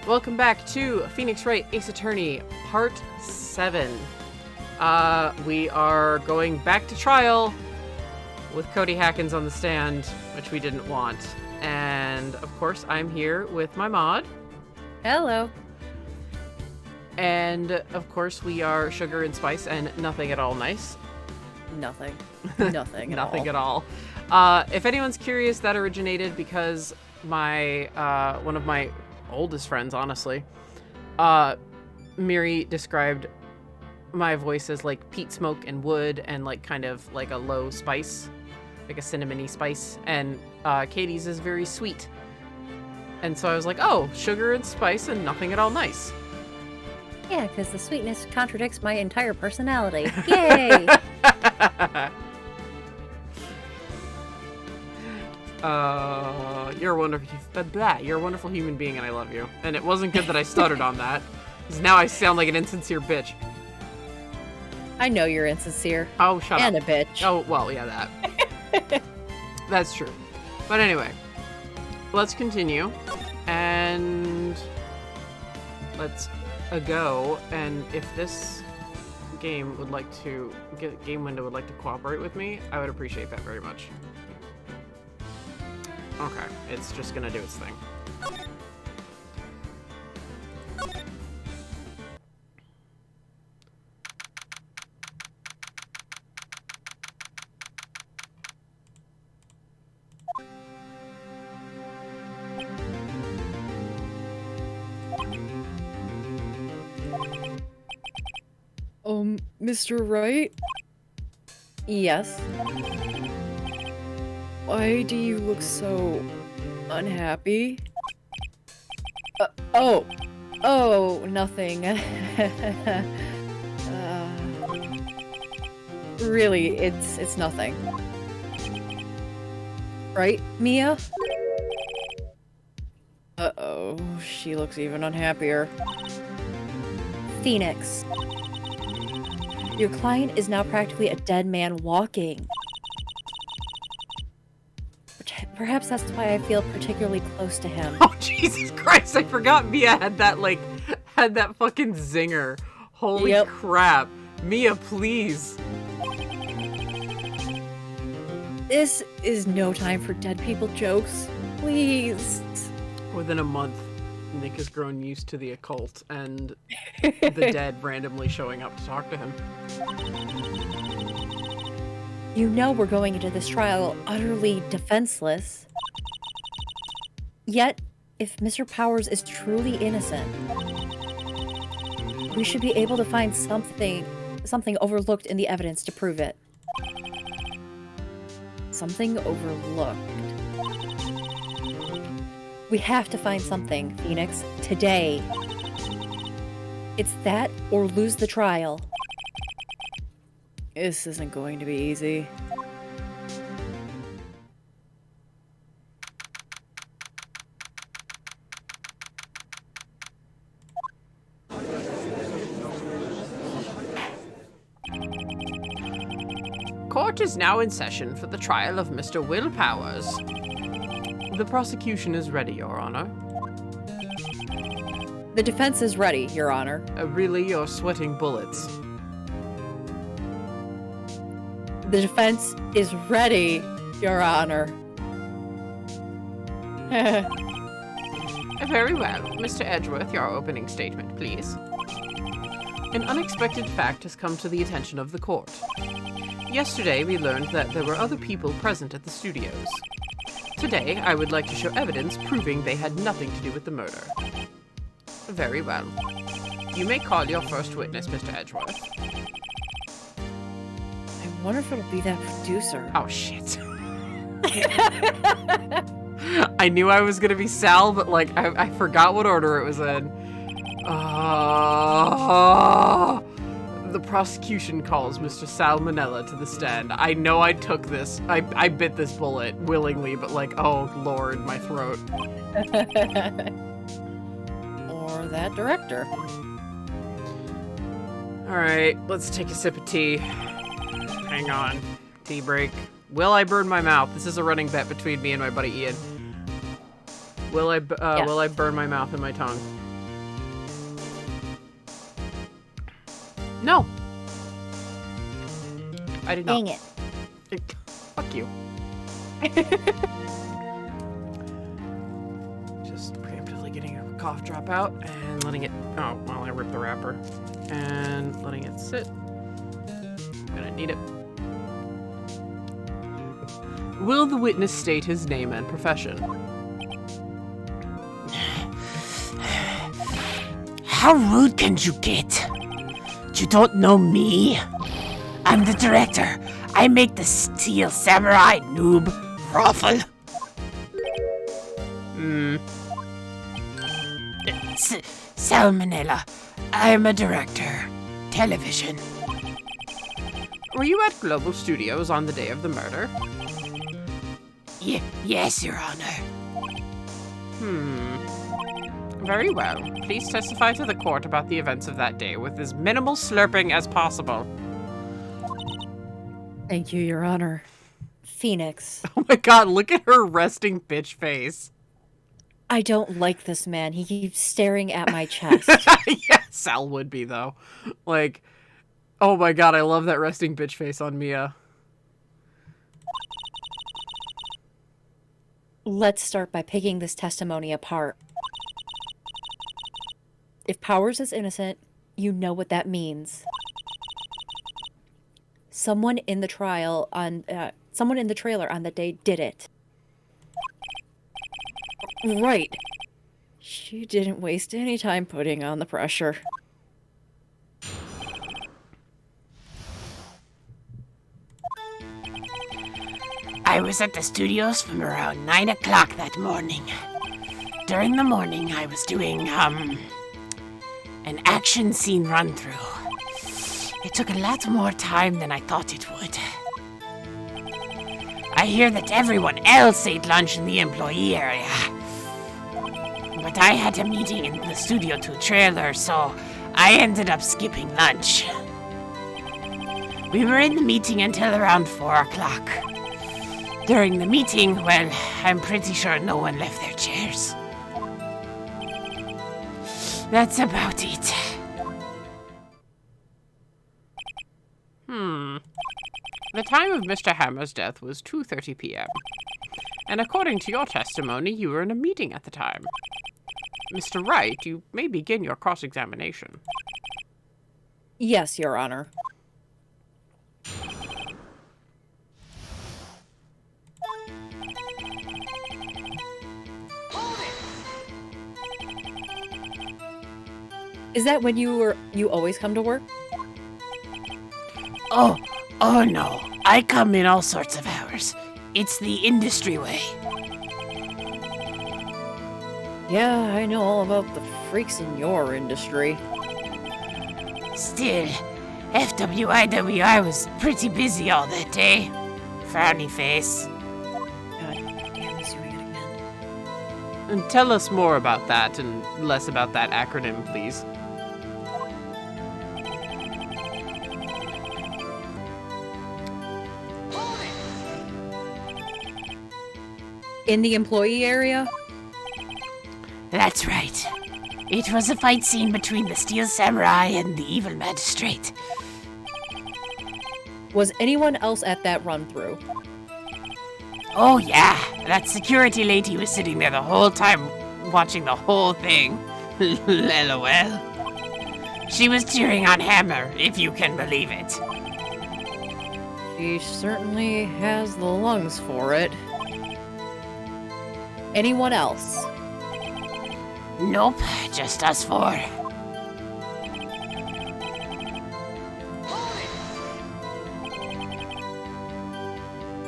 Welcome back to Phoenix Wright Ace Attorney, Part 7. We are going back to trial with Cody Hackins on the stand, which we didn't want. And, of course, I'm here with my mod. Hello. And, of course, we are Sugar and Spice and nothing at all nice. Nothing. Nothing at all. Nothing at all. If anyone's curious, that originated because my one of my oldest friends, honestly, Miri described my voice as like peat smoke and wood and like kind of like a low spice, like a cinnamony spice, and Katie's is very sweet. And so I was like, oh, sugar and spice and nothing at all nice. Yeah, because the sweetness contradicts my entire personality. Yay! You're a wonderful human being, and I love you. And it wasn't good that I stuttered on that, because now I sound like an insincere bitch. I know you're insincere. Oh, shut up. And a bitch. Oh, well, yeah, that. That's true. But anyway, let's continue, and let's go. And if this game would like to, game window would like to cooperate with me, I would appreciate that very much. Okay, it's just gonna do its thing. Mr. Wright? Yes. Why do you look so unhappy? Oh, nothing. Really, it's nothing. Right, Mia? Uh-oh, she looks even unhappier. Phoenix. Your client is now practically a dead man walking. Perhaps that's why I feel particularly close to him. Oh, Jesus Christ, I forgot Mia had that fucking zinger. Holy crap. Mia, please. This is no time for dead people jokes. Please. Within a month, Nick has grown used to the occult and the dead randomly showing up to talk to him. You know we're going into this trial utterly defenseless. Yet, if Mr. Powers is truly innocent, we should be able to find something overlooked in the evidence to prove it. Something overlooked. We have to find something, Phoenix, today. It's that or lose the trial. This isn't going to be easy. Court is now in session for the trial of Mr. Will Powers. The prosecution is ready, Your Honor. The defense is ready, Your Honor. Really, you're sweating bullets. The defense is ready, Your Honor. Very well. Mr. Edgeworth, your opening statement, please. An unexpected fact has come to the attention of the court. Yesterday, we learned that there were other people present at the studios. Today, I would like to show evidence proving they had nothing to do with the murder. Very well. You may call your first witness, Mr. Edgeworth. I wonder if it'll be that producer. Oh, shit. I knew I was gonna be Sal, but, like, I forgot what order it was in. The prosecution calls Mr. Salmonella to the stand. I know I took this. I bit this bullet willingly, but, like, oh, Lord, my throat. Or that director. Alright, let's take a sip of tea. Hang on. Tea break. Will I burn my mouth? This is a running bet between me and my buddy Ian. Will I burn my mouth and my tongue? No. I did not. Dang it. Fuck you. Just preemptively getting a cough drop out and letting it... Oh, well, I ripped the wrapper. And letting it sit. Gonna need it. Will the witness state his name and profession? How rude can you get? You don't know me? I'm the director. I make the Steel Samurai, noob. Ruffle. Salmonella. I'm a director. Television. Were you at Global Studios on the day of the murder? Yes, Your Honor. Very well. Please testify to the court about the events of that day with as minimal slurping as possible. Thank you, Your Honor. Phoenix. Oh my god, look at her resting bitch face. I don't like this man. He keeps staring at my chest. Yeah, Sal would be, though. Like, oh my god, I love that resting bitch face on Mia. Let's start by picking this testimony apart. If Powers is innocent, you know what that means. Someone in the trailer on the day did it. Right. She didn't waste any time putting on the pressure. I was at the studios from around 9 o'clock that morning. During the morning, I was doing, an action scene run-through. It took a lot more time than I thought it would. I hear that everyone else ate lunch in the employee area. But I had a meeting in the Studio 2 trailer, so I ended up skipping lunch. We were in the meeting until around 4 o'clock. During the meeting, well, I'm pretty sure no one left their chairs. That's about it. The time of Mr. Hammer's death was 2:30 p.m. And according to your testimony, you were in a meeting at the time. Mr. Wright, you may begin your cross-examination. Yes, Your Honor. Is that when you always come to work? Oh no. I come in all sorts of hours. It's the industry way. Yeah, I know all about the freaks in your industry. Still, FWIWI was pretty busy all that day. Frowny face. God damn, he's doing it again. And tell us more about that and less about that acronym, please. In the employee area? That's right. It was a fight scene between the Steel Samurai and the evil magistrate. Was anyone else at that run-through? Oh yeah, that security lady was sitting there the whole time watching the whole thing. LOL. She was cheering on Hammer, if you can believe it. She certainly has the lungs for it. Anyone else? Nope, just us four.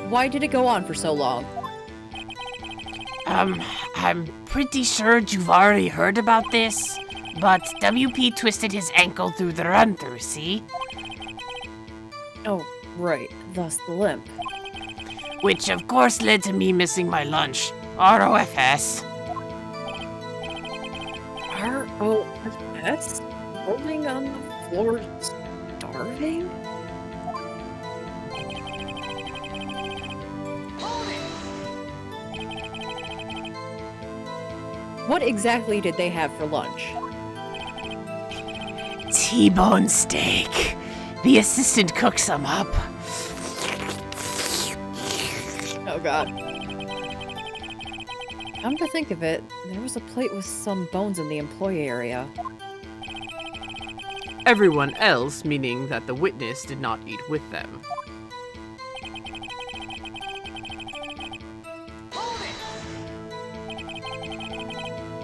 Why did it go on for so long? I'm pretty sure you've already heard about this, but WP twisted his ankle through the run-through, see? Oh, right. Thus the limp. Which of course led to me missing my lunch. ROFS. ROFS? Holding on the floor, starving? What exactly did they have for lunch? T-bone steak. The assistant cooked some up. Oh god. Come to think of it, there was a plate with some bones in the employee area. Everyone else, meaning that the witness did not eat with them.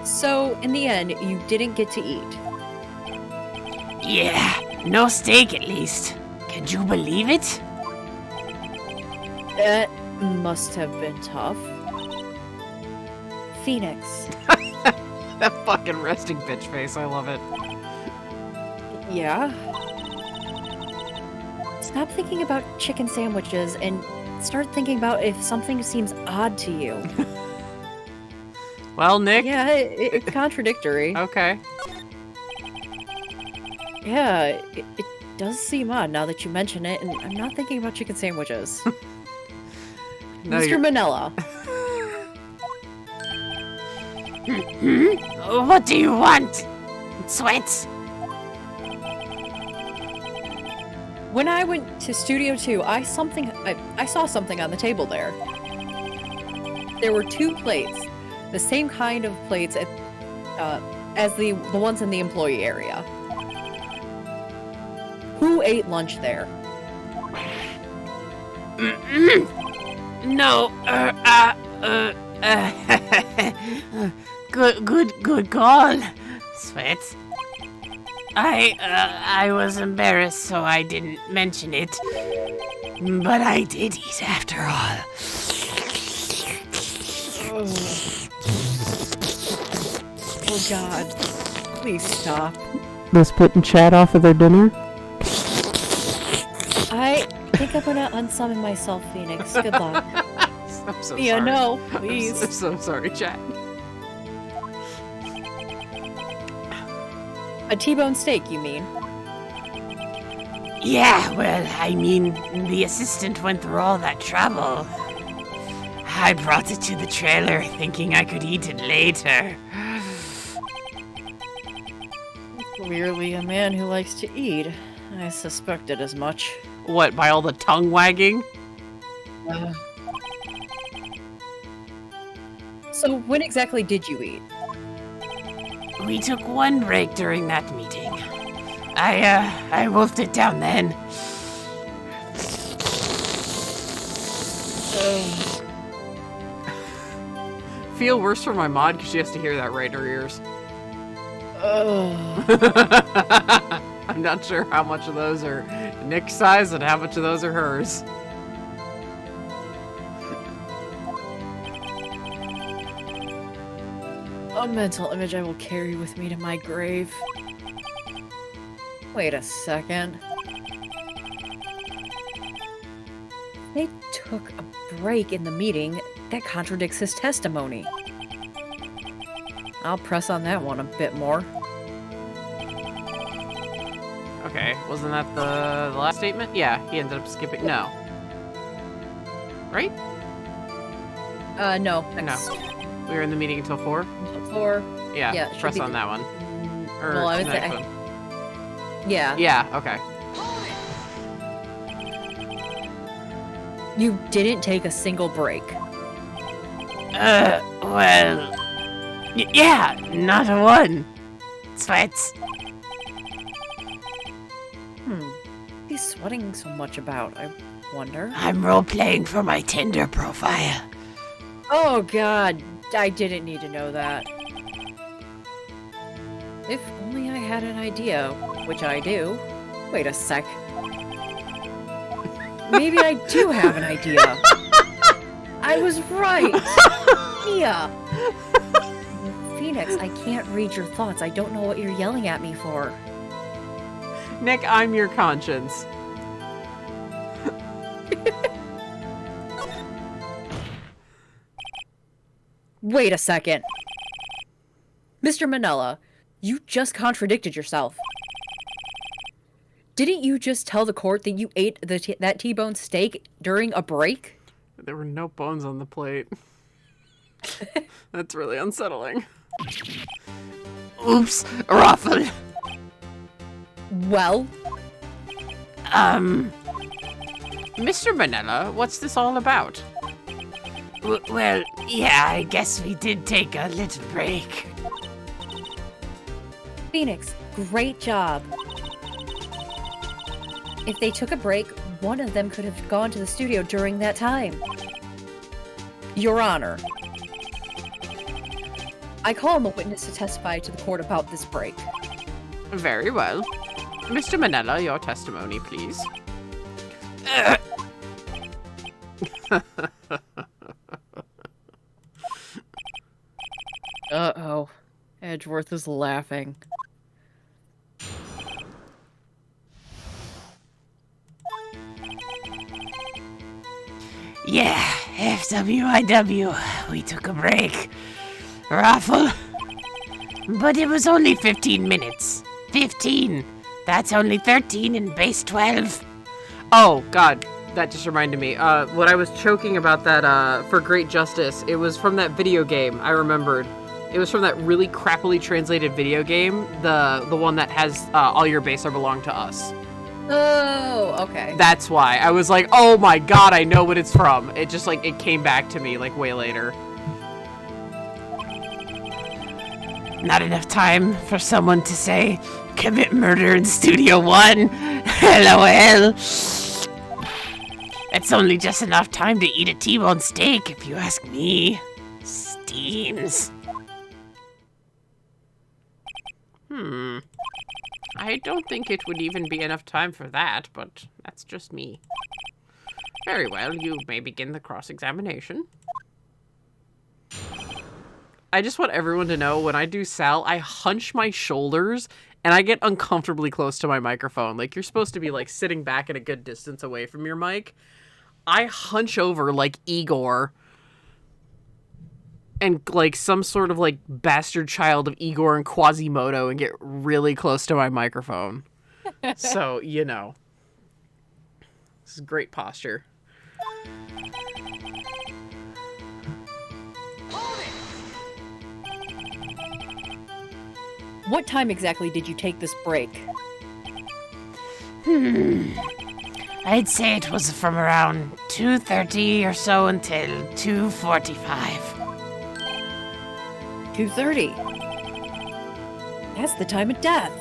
So, in the end, you didn't get to eat. Yeah, no steak at least. Can you believe it? That must have been tough. Phoenix. That fucking resting bitch face, I love it. Yeah? Stop thinking about chicken sandwiches and start thinking about if something seems odd to you. Well, Nick? Yeah, it's contradictory. Okay. Yeah, it does seem odd now that you mention it, and I'm not thinking about chicken sandwiches. No, Mr. Manila. What do you want? Sweats? When I went to Studio 2, I saw something on the table there. There were 2 plates, the same kind of plates as the ones in the employee area. Who ate lunch there? No, good call, Sweats. I was embarrassed, so I didn't mention it. But I did eat after all. Oh god. Please stop. They're splitting Chad off of their dinner? I think I'm gonna unsummon myself, Phoenix. Good luck. I'm so Yeah, sorry. no, I'm please. so sorry, Chad. A T-bone steak, you mean? Yeah, well, I mean, the assistant went through all that trouble. I brought it to the trailer thinking I could eat it later. Clearly a man who likes to eat. I suspected as much. What, by all the tongue wagging? So when exactly did you eat? We took one break during that meeting. I wolfed it down then. Feel worse for my mod because she has to hear that right in her ears. I'm not sure how much of those are Nick's size and how much of those are hers. A mental image I will carry with me to my grave. Wait a second. They took a break in the meeting. That contradicts his testimony. I'll press on that one a bit more. Okay, wasn't that the last statement? Yeah, he ended up skipping. No. Right? No. No. We were in the meeting until 4? Until 4. Yeah, Yeah, it should press be on that one. Or well, I would the say... next one. Yeah. Yeah, okay. You didn't take a single break. Well... yeah, not a one. Sweats. He's sweating so much about, I wonder. I'm role-playing for my Tinder profile. Oh god, I didn't need to know that. If only I had an idea, which I do. Wait a sec. Maybe I do have an idea. I was right. Mia. Phoenix, I can't read your thoughts. I don't know what you're yelling at me for. Nick, I'm your conscience. Wait a second. Mr. Manella, you just contradicted yourself. Didn't you just tell the court that you ate that T-bone steak during a break? There were no bones on the plate. That's really unsettling. Oops, ruffle. Well, Mr. Manila, what's this all about? Well, yeah, I guess we did take a little break. Phoenix, great job. If they took a break, one of them could have gone to the studio during that time. Your Honor, I call on the witness to testify to the court about this break. Very well. Mr. Manila, your testimony, please. Uh-oh. Edgeworth is laughing. Yeah, FWIW, we took a break. Raffle. But it was only 15 minutes. 15. That's only 13 in base 12. Oh, God. That just reminded me. What I was choking about that, for Great Justice, it was from that video game, I remembered. It was from that really crappily translated video game, the one that has, all your base are belong to us. Oh, okay. That's why. I was like, oh my God, I know what it's from. It just, like, it came back to me, like, way later. Not enough time for someone to say, commit murder in Studio 1. LOL. It's only just enough time to eat a T-bone steak, if you ask me. Steams. I don't think it would even be enough time for that, but that's just me. Very well, you may begin the cross-examination. I just want everyone to know, when I do Sal, I hunch my shoulders, and I get uncomfortably close to my microphone. Like, you're supposed to be, like, sitting back at a good distance away from your mic. I hunch over like Igor. And, like, some sort of, like, bastard child of Igor and Quasimodo and get really close to my microphone. So, you know. This is great posture. What time exactly did you take this break? I'd say it was from around 2:30 or so until 2:45. 2:30. That's the time of death.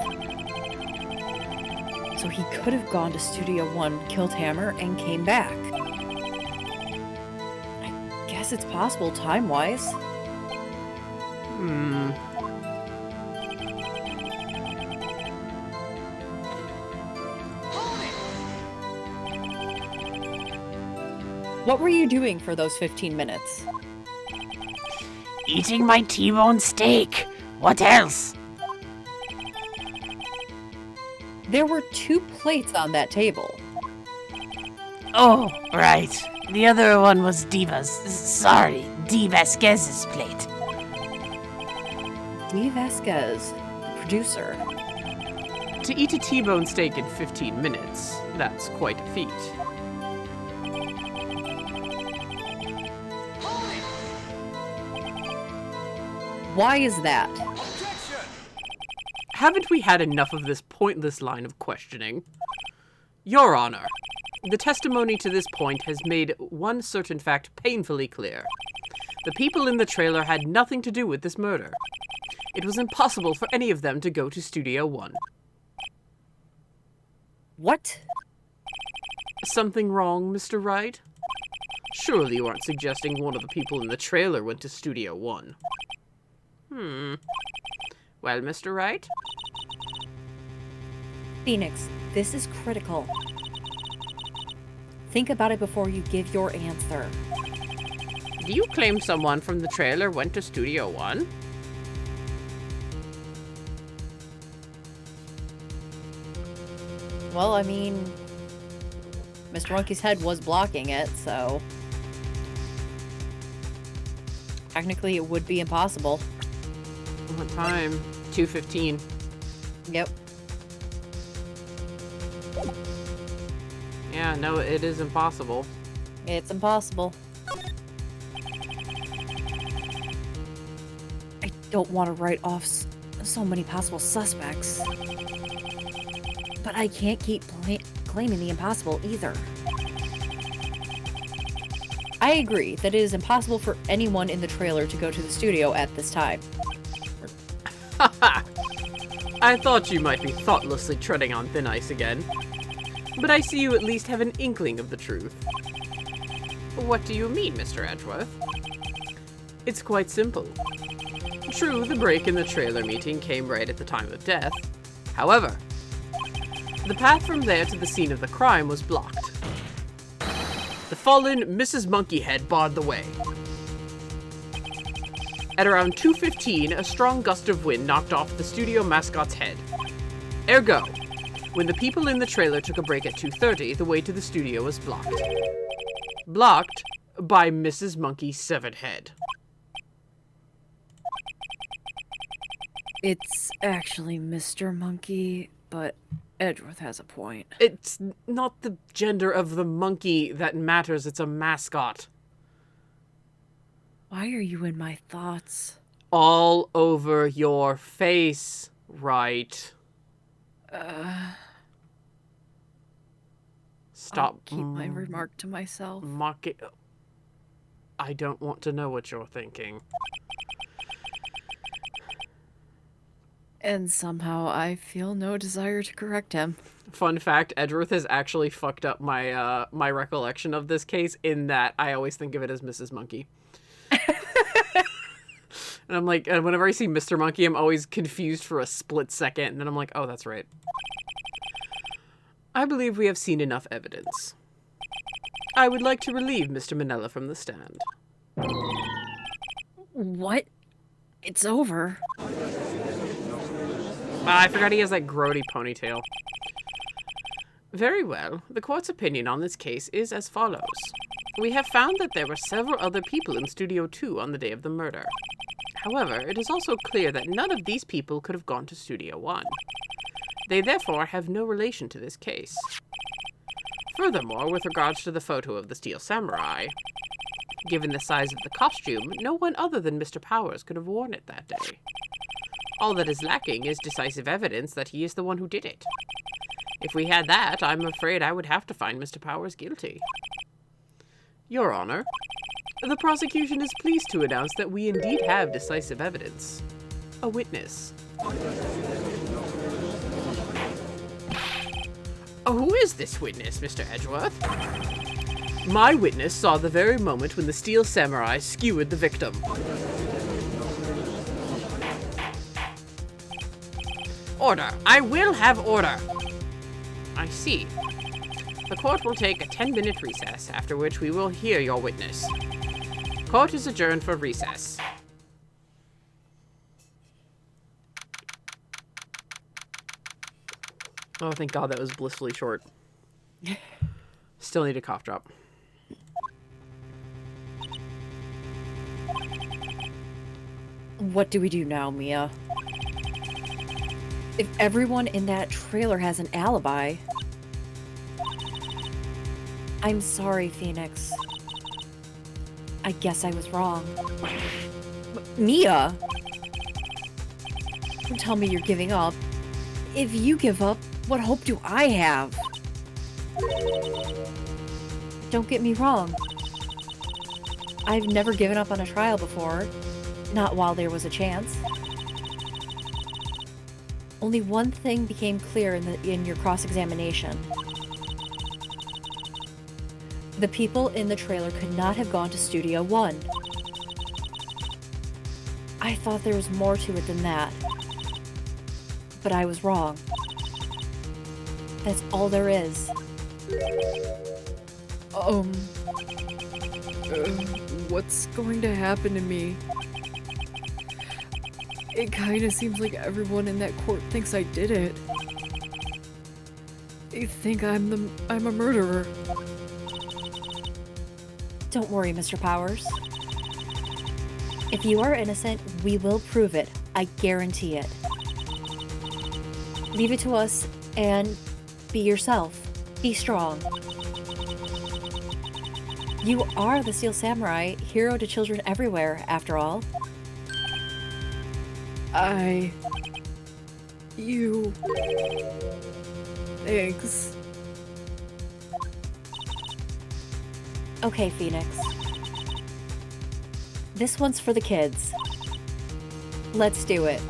So he could have gone to Studio 1, killed Hammer, and came back. I guess it's possible time-wise. What were you doing for those 15 minutes? Eating my T-bone steak. What else? There were 2 plates on that table. Oh, right. The other one was D. Vasquez's plate. D. Vasquez, the producer. To eat a T-bone steak in 15 minutes, that's quite a feat. Why is that? Haven't we had enough of this pointless line of questioning? Your Honor, the testimony to this point has made one certain fact painfully clear. The people in the trailer had nothing to do with this murder. It was impossible for any of them to go to Studio 1. What? Something wrong, Mr. Wright? Surely you aren't suggesting one of the people in the trailer went to Studio 1. Well, Mr. Wright? Phoenix, this is critical. Think about it before you give your answer. Do you claim someone from the trailer went to Studio 1? Well, I mean, Mr. Monkey's head was blocking it, so technically it would be impossible. What time? 2:15. Yep. Yeah, no, it is impossible. It's impossible. I don't want to write off so many possible suspects. But I can't keep claiming the impossible either. I agree that it is impossible for anyone in the trailer to go to the studio at this time. Haha! I thought you might be thoughtlessly treading on thin ice again. But I see you at least have an inkling of the truth. What do you mean, Mr. Edgeworth? It's quite simple. True, the break in the trailer meeting came right at the time of death. However, the path from there to the scene of the crime was blocked. The fallen Mrs. Monkeyhead barred the way. At around 2:15, a strong gust of wind knocked off the studio mascot's head. Ergo, when the people in the trailer took a break at 2:30, the way to the studio was blocked. Blocked by Mrs. Monkey's severed head. It's actually Mr. Monkey, but Edgeworth has a point. It's not the gender of the monkey that matters, it's a mascot. Why are you in my thoughts? All over your face, Wright. Stop. I'll keep my remark to myself. Mock it. I don't want to know what you're thinking. And somehow I feel no desire to correct him. Fun fact, Edgeworth has actually fucked up my my recollection of this case in that I always think of it as Mrs. Monkey. And I'm like, and whenever I see Mr. Monkey, I'm always confused for a split second, and then I'm like, oh, that's right. I believe we have seen enough evidence. I would like to relieve Mr. Manella from the stand. What? It's over. I forgot he has that grody ponytail. Very well. The court's opinion on this case is as follows. We have found that there were several other people in Studio 2 on the day of the murder. However, it is also clear that none of these people could have gone to Studio 1. They therefore have no relation to this case. Furthermore, with regards to the photo of the Steel Samurai, given the size of the costume, no one other than Mr. Powers could have worn it that day. All that is lacking is decisive evidence that he is the one who did it. If we had that, I'm afraid I would have to find Mr. Powers guilty. Your Honor, the prosecution is pleased to announce that we indeed have decisive evidence. A witness. Oh, who is this witness, Mr. Edgeworth? My witness saw the very moment when the Steel Samurai skewered the victim. Order. I will have order. I see. The court will take a 10-minute recess, after which we will hear your witness. Court is adjourned for recess. Oh, thank God that was blissfully short. Still need a cough drop. What do we do now, Mia? If everyone in that trailer has an alibi... I'm sorry, Phoenix. I guess I was wrong. Mia! Don't tell me you're giving up. If you give up, what hope do I have? Don't get me wrong. I've never given up on a trial before. Not while there was a chance. Only one thing became clear in your cross-examination. The people in the trailer could not have gone to Studio 1. I thought there was more to it than that. But I was wrong. That's all there is. What's going to happen to me? It kind of seems like everyone in that court thinks I did it. They think I'm a murderer. Don't worry, Mr. Powers. If you are innocent, we will prove it. I guarantee it. Leave it to us and be yourself. Be strong. You are the Steel Samurai, hero to children everywhere, after all. Thanks. Okay, Phoenix. This one's for the kids. Let's do it.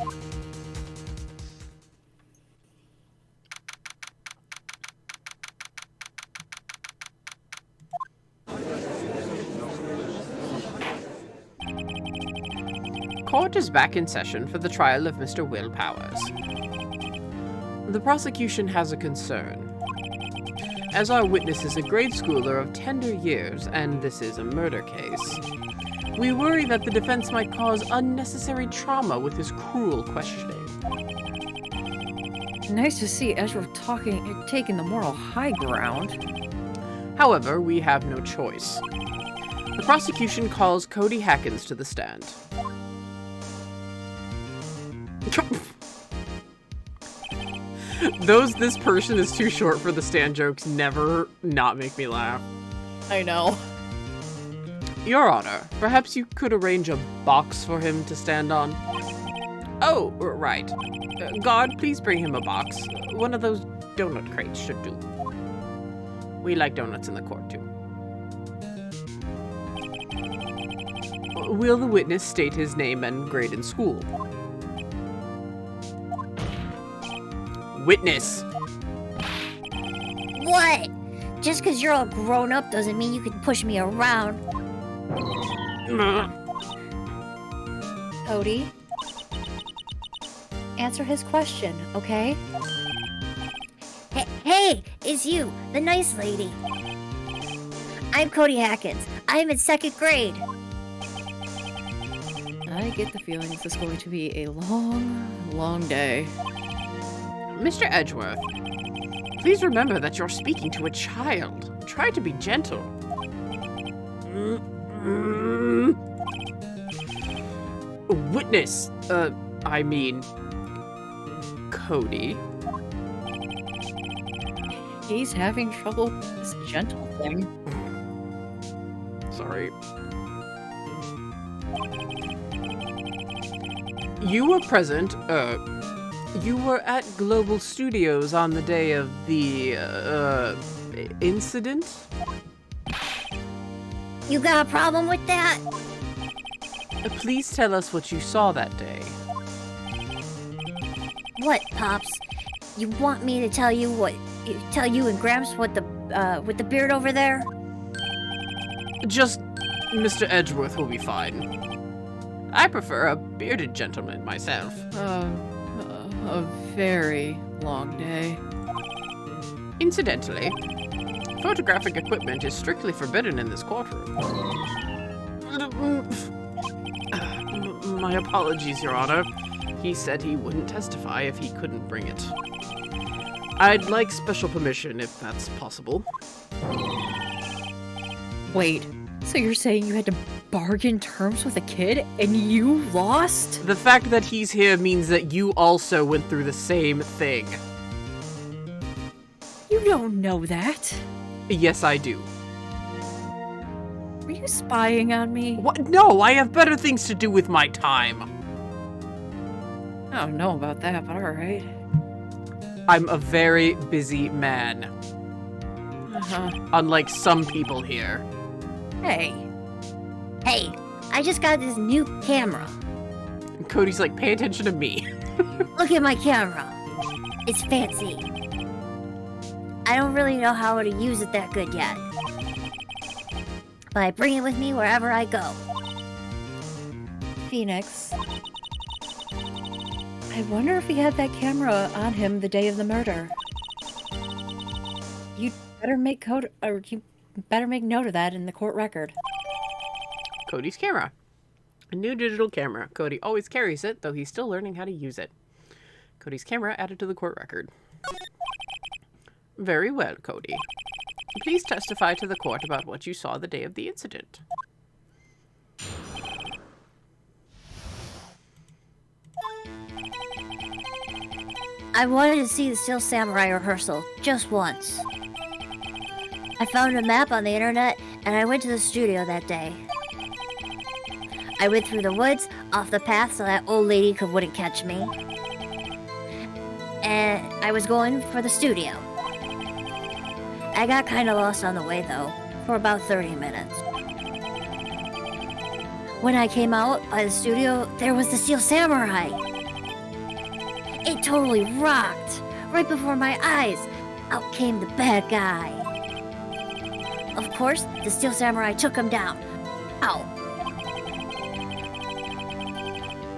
Court is back in session for the trial of Mr. Will Powers. The prosecution has a concern. As our witness is a grade schooler of tender years, and this is a murder case, we worry that the defense might cause unnecessary trauma with his cruel questioning. Nice to see Ezra taking the moral high ground. However, we have no choice. The prosecution calls Cody Hackins to the stand. Those "this person is too short for the stand" jokes never not make me laugh. I know. Your Honor, perhaps you could arrange a box for him to stand on? Oh, right. Guard, please bring him a box. One of those donut crates should do. We like donuts in the court, too. Will the witness state his name and grade in school? Witness! What? Just because you're all grown up doesn't mean you can push me around. Cody? Answer his question, okay? Hey, it's you, the nice lady. I'm Cody Hackins. I'm in 2nd grade. I get the feeling this is going to be a long, long day. Mr. Edgeworth, please remember that you're speaking to a child. Try to be gentle. Witness, I mean, Cody. He's having trouble with this gentle thing. Sorry. You were present, you were at Global Studios on the day of the, incident? You got a problem with that? Please tell us what you saw that day. What, Pops? You want me to tell you and Gramps what with the beard over there? Just Mr. Edgeworth will be fine. I prefer a bearded gentleman myself. A very long day. Incidentally, photographic equipment is strictly forbidden in this courtroom. My apologies, Your Honor. He said he wouldn't testify if he couldn't bring it. I'd like special permission if that's possible. Wait, so you're saying you had to bargain terms with a kid and you lost? The fact that he's here means that you also went through the same thing. You don't know that. Yes, I do. Are you spying on me? What? No, I have better things to do with my time. I don't know about that, but alright. I'm a very busy man. Uh-huh. Unlike some people here. Hey. Hey, I just got this new camera. And Cody's like, pay attention to me. Look at my camera. It's fancy. I don't really know how to use it that good yet. But I bring it with me wherever I go. Phoenix. I wonder if he had that camera on him the day of the murder. You better make note of that in the court record. Cody's camera. A new digital camera. Cody always carries it, though he's still learning how to use it. Cody's camera added to the court record. Very well, Cody. Please testify to the court about what you saw the day of the incident. I wanted to see the Steel Samurai rehearsal, just once. I found a map on the internet, and I went to the studio that day. I went through the woods, off the path so that old lady wouldn't catch me. And I was going for the studio. I got kind of lost on the way, though, for about 30 minutes. When I came out by the studio, there was the Steel Samurai. It totally rocked. Right before my eyes, out came the bad guy. Of course, the Steel Samurai took him down. Ow.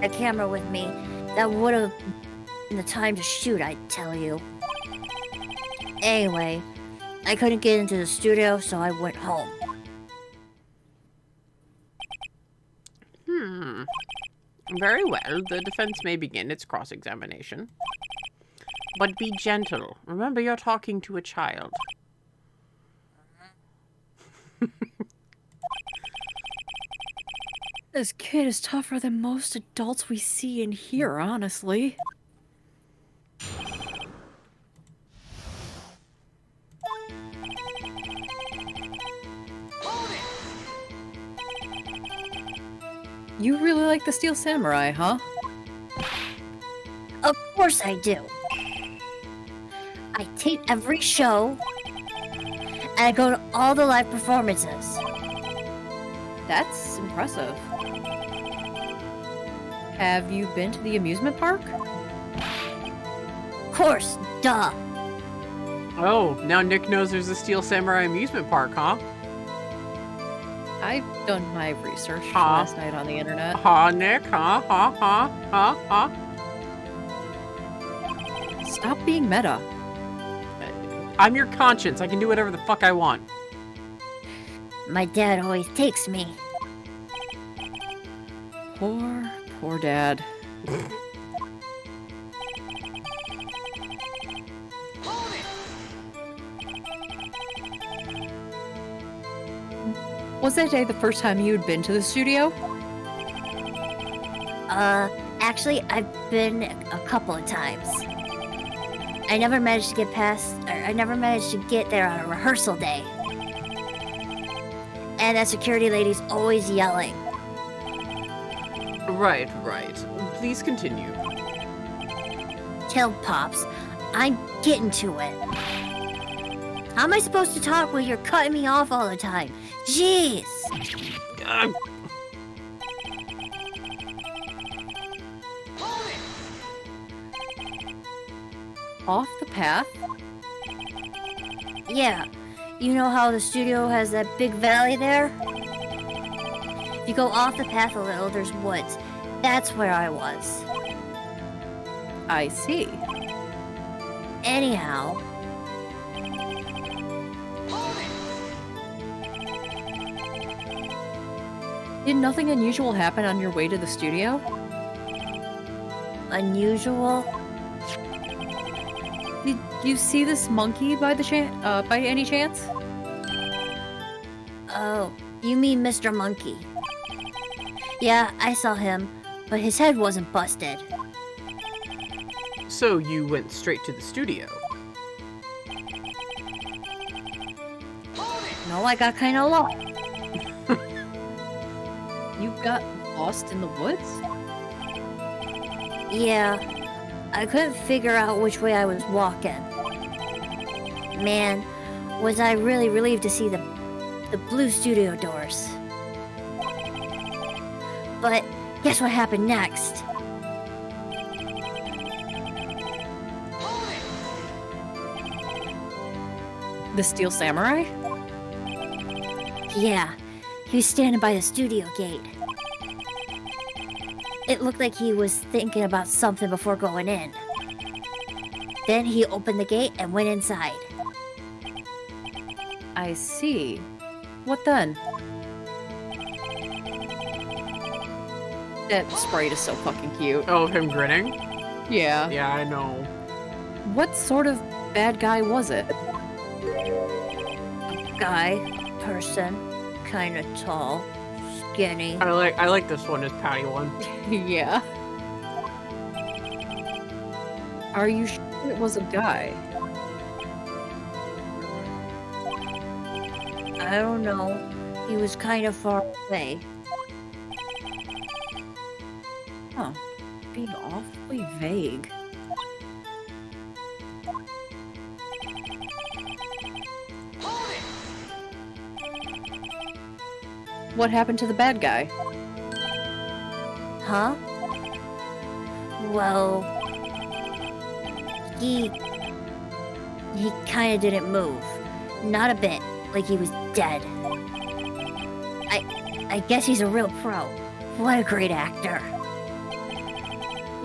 A camera with me, that would have been the time to shoot, I tell you. Anyway, I couldn't get into the studio, so I went home. Very well. The defense may begin its cross-examination. But be gentle. Remember, you're talking to a child. This kid is tougher than most adults we see and hear, honestly. You really like the Steel Samurai, huh? Of course I do. I tape every show, and I go to all the live performances. That's impressive. Have you been to the amusement park? Of course, duh. Oh, now Nick knows there's a Steel Samurai amusement park, huh? I've done my research Huh? last night on the internet. Huh, Nick? Huh? Huh? Huh? Huh? Huh? Stop being meta. I'm your conscience. I can do whatever the fuck I want. My dad always takes me. Poor dad. Was that day the first time you had been to the studio? Actually, I've been a couple of times. I never managed to get there on a rehearsal day. And that security lady's always yelling. Right. Please continue. Tell Pops, I'm getting to it. How am I supposed to talk when you're cutting me off all the time? Jeez! Off the path? Yeah, you know how the studio has that big valley there? If you go off the path a little, there's woods. That's where I was. I see. Anyhow, Did nothing unusual happen on your way to the studio? unusual? Did you see this monkey by any chance? Oh, you mean Mr. Monkey. Yeah, I saw him, but his head wasn't busted. So you went straight to the studio. No, I got kinda lost. You got lost in the woods? Yeah, I couldn't figure out which way I was walking. Man, was I really relieved to see the blue studio doors. But guess what happened next? The Steel Samurai? Yeah, he was standing by the studio gate. It looked like he was thinking about something before going in. Then he opened the gate and went inside. I see. What then? That sprite is so fucking cute. Oh, him grinning? Yeah. Yeah, I know. What sort of bad guy was it? Guy, person, kinda tall, skinny. I like this one as Patty one. Yeah. Are you sure it was a guy? I don't know. He was kinda far away. Huh. Being awfully vague. what happened to the bad guy? Huh? Well, he kind of didn't move. Not a bit, like he was dead. I guess he's a real pro. What a great actor.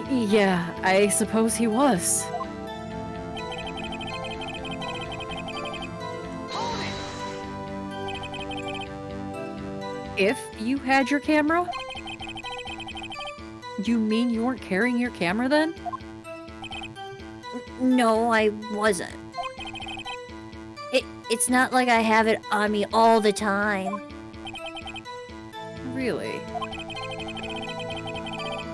Yeah, I suppose he was. If you had your camera? You mean you weren't carrying your camera then? No, I wasn't. It's not like I have it on me all the time. Really?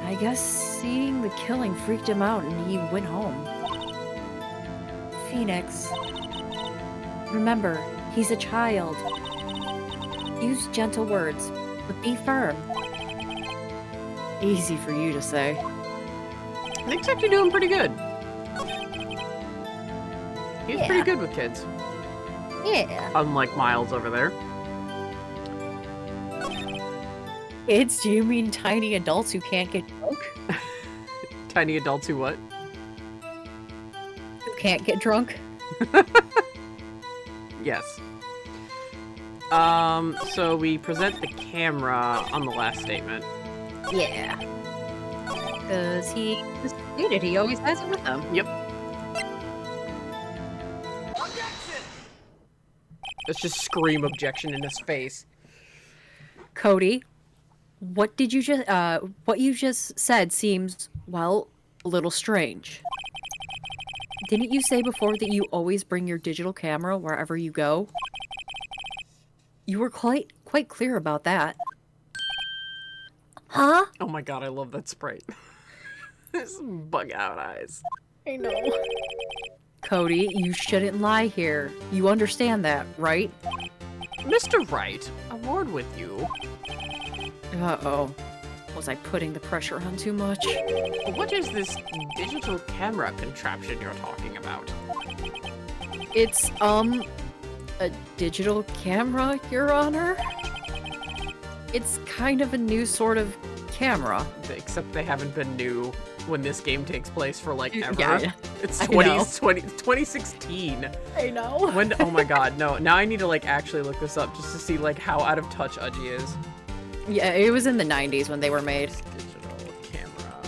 I guess seeing the killing freaked him out and he went home. Phoenix. Remember, he's a child. Use gentle words, but be firm. Easy for you to say. Looks like you're doing pretty good. He's pretty good with kids. Yeah. Unlike Miles over there. Kids? Do you mean tiny adults who can't get drunk? Tiny adults who what? Who can't get drunk? Yes. So we present the camera on the last statement. Yeah. Because he just stated he always has it with him. Yep. Let's just scream objection in his face. Cody, what you just said seems, well, a little strange. Didn't you say before that you always bring your digital camera wherever you go? You were quite clear about that. Huh? Oh my god, I love that sprite. His bug out eyes. I know. Cody, you shouldn't lie here. You understand that, right? Mr. Wright, a word with you. Uh-oh. Was I putting the pressure on too much? What is this digital camera contraption you're talking about? It's, a digital camera, Your Honor? It's kind of a new sort of camera. Except they haven't been new when this game takes place for, like, ever. Yeah, It's I know. 2016. I know. When? Oh my god, no. Now I need to, like, actually look this up just to see, like, how out of touch Udgy is. Yeah, it was in the 90s when they were made. Digital camera.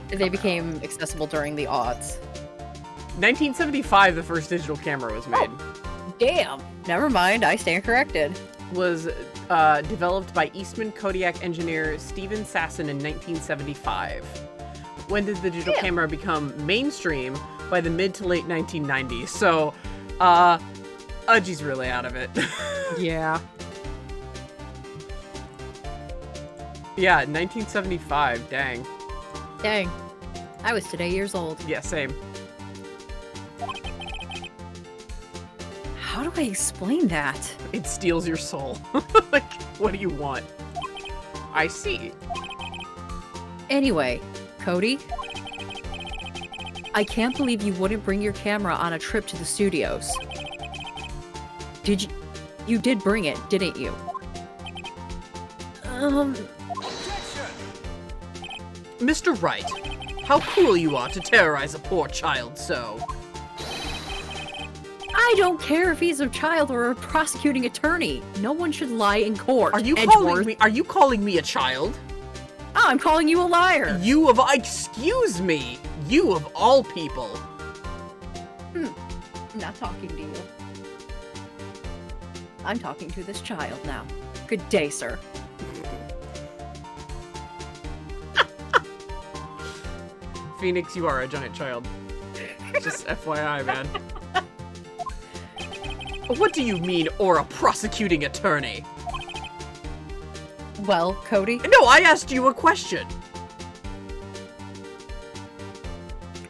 They became accessible during the aughts. 1975, the first digital camera was made. Damn. Never mind, I stand corrected. Was developed by Eastman Kodiak engineer Steven Sasson in 1975. When did the digital camera become mainstream? By the mid to late 1990s. So, Udgy's really out of it. Yeah. Yeah, 1975, dang. Dang. I was today years old. Yeah, same. How do I explain that? It steals your soul. Like, what do you want? I see. Anyway, Cody, I can't believe you wouldn't bring your camera on a trip to the studios. Did you? You did bring it, didn't you? Mr. Wright, how cruel you are to terrorize a poor child so. I don't care if he's a child or a prosecuting attorney. No one should lie in court. Are you calling me a child? Oh, I'm calling you a liar. Excuse me. You of all people. I'm not talking to you. I'm talking to this child now. Good day, sir. Phoenix, you are a giant child. Just FYI, man. What do you mean, or a prosecuting attorney? Well, Cody, No, I asked you a question.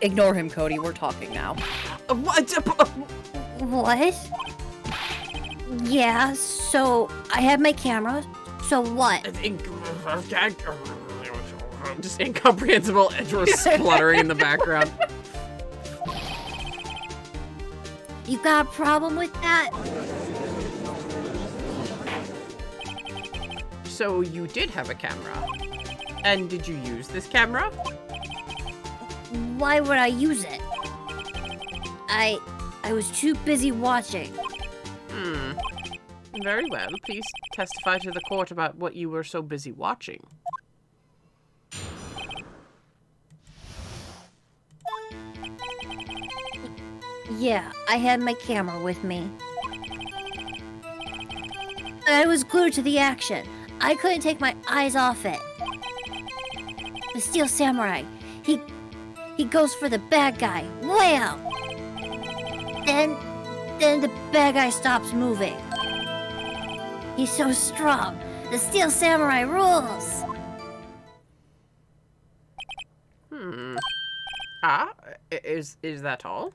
ignore him, Cody. We're talking now. What? What? Yeah, so I have my camera. So what? Just incomprehensible Edgeworth spluttering in the background. You got a problem with that? So you did have a camera. And did you use this camera? Why would I use it? I was too busy watching. Very well. Please testify to the court about what you were so busy watching. Yeah, I had my camera with me. I was glued to the action. I couldn't take my eyes off it. The Steel Samurai, he goes for the bad guy. Wham! Then the bad guy stops moving. He's so strong. The Steel Samurai rules. Is that all?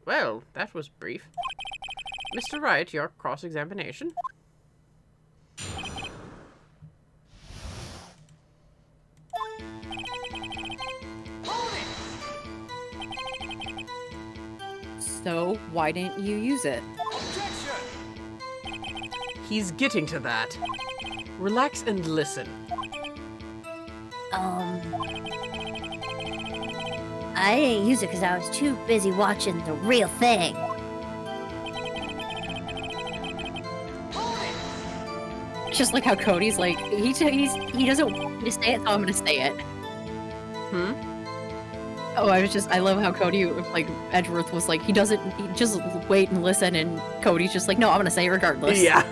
Well, that was brief. Mr. Wright, your cross-examination. So, why didn't you use it? He's getting to that. Relax and listen. I didn't use it because I was too busy watching the real thing. Just like how Cody's like, he doesn't want me to say it, so I'm gonna say it. Oh, I love how Cody, like, Edgeworth was like, he just wait and listen, and Cody's just like, no, I'm gonna say it regardless. Yeah.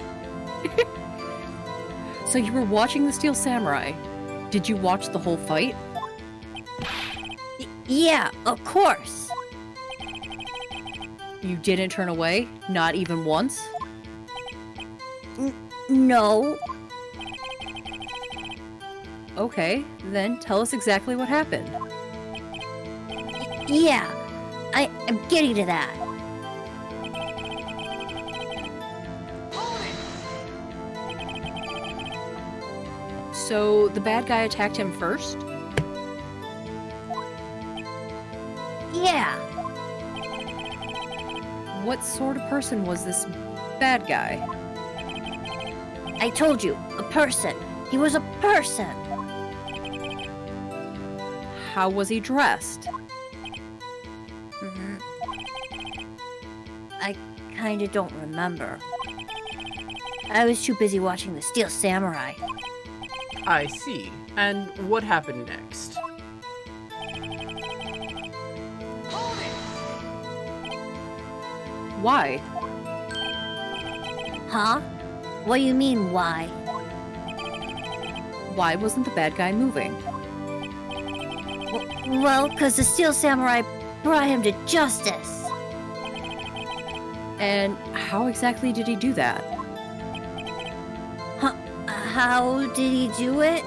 So you were watching the Steel Samurai. Did you watch the whole fight? Yeah, of course. You didn't turn away? Not even once? No. Okay, then tell us exactly what happened. Yeah, I'm getting to that. So the bad guy attacked him first? Yeah, What sort of person was this bad guy? I told you, a person. He was a person. How was he dressed? I kinda don't remember. I was too busy watching the Steel Samurai. I see. And what happened next? Why? Huh? What do you mean, why? Why wasn't the bad guy moving? Well, 'cause the Steel Samurai brought him to justice. And how exactly did he do that? How did he do it?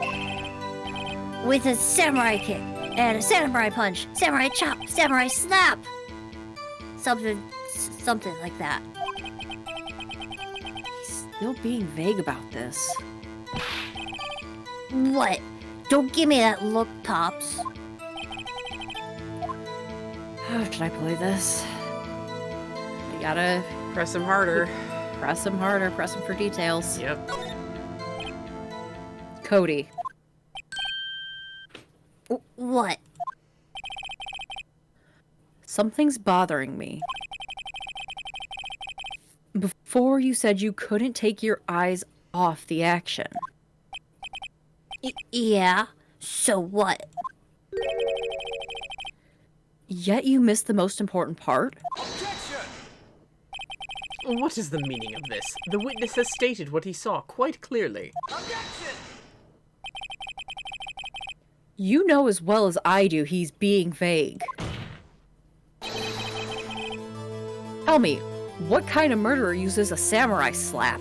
With a samurai kick, and a samurai punch, samurai chop, samurai snap! Something like that. He's still being vague about this. What? Don't give me that look, Tops. How should I play this? I gotta Press him harder. press him harder, press him for details. Yep. Cody, What? something's bothering me. Before you said you couldn't take your eyes off the action. Yeah? So what? Yet you missed the most important part? What is the meaning of this? The witness has stated what he saw quite clearly. You know as well as I do he's being vague. Tell me, what kind of murderer uses a samurai slap?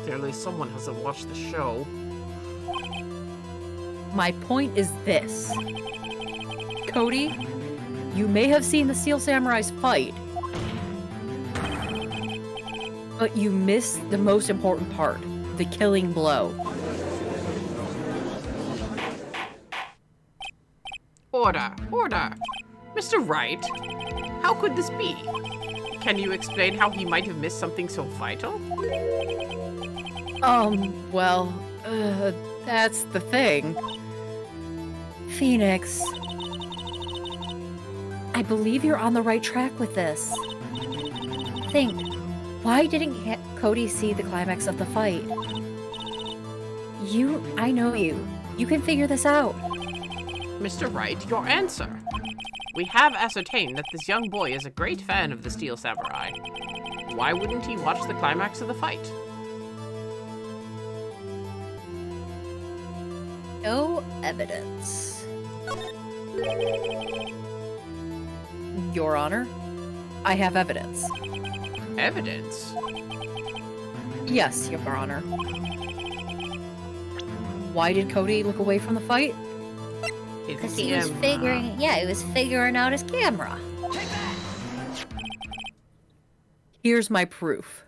Clearly someone hasn't watched the show. My point is this. Cody, you may have seen the Steel Samurai's fight, but you missed the most important part, the killing blow. Order! Order! Mr. Wright, how could this be? Can you explain how he might have missed something so vital? Well, that's the thing. Phoenix. I believe you're on the right track with this. Think, why didn't Cody see the climax of the fight? I know you. You can figure this out. Mr. Wright, your answer. We have ascertained that this young boy is a great fan of the Steel Samurai. Why wouldn't he watch the climax of the fight? No evidence. Your Honor, I have evidence. Evidence? Yes, Your Honor. Why did Cody look away from the fight? Because he was figuring out his camera. Here's my proof.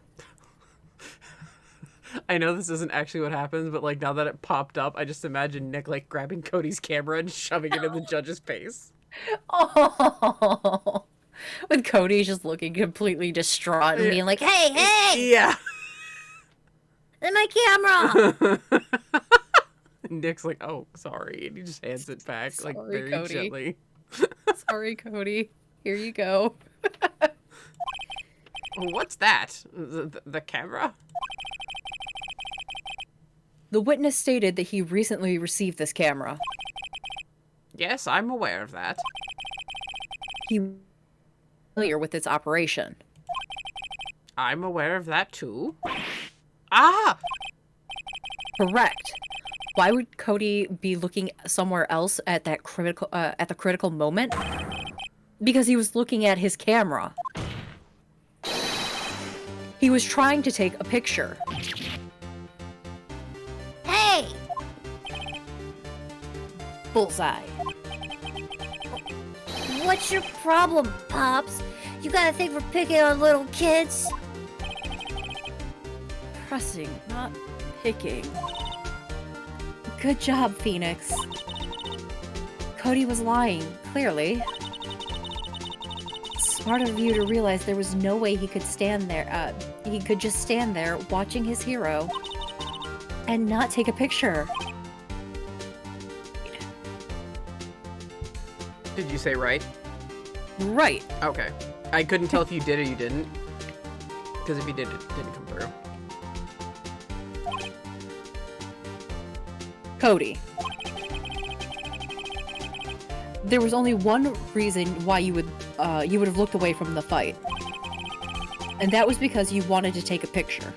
I know this isn't actually what happens, but like now that it popped up, I just imagine Nick like grabbing Cody's camera and shoving it in the judge's face. Oh, with Cody just looking completely distraught and being like, Hey! Yeah. My camera! Nick's like, oh, sorry. And he just hands it back, like, Sorry, very Cody. gently. sorry, Cody. Here you go. What's that? The camera? The witness stated that he recently received this camera. Yes, I'm aware of that. He was familiar with its operation. I'm aware of that, too. Ah! Correct. Why would Cody be looking somewhere else at that critical moment? Because he was looking at his camera. He was trying to take a picture. Hey! Bullseye. What's your problem, Pops? You got a thing for picking on little kids? Pressing, not picking. Good job, Phoenix. Cody was lying, clearly. Smart of you to realize there was no way he could stand there. He could just stand there watching his hero and not take a picture. Did you say right? Right. Okay. I couldn't tell if you did or you didn't. Because if you did, it didn't come through. Cody. There was only one reason why you would have looked away from the fight. And that was because you wanted to take a picture.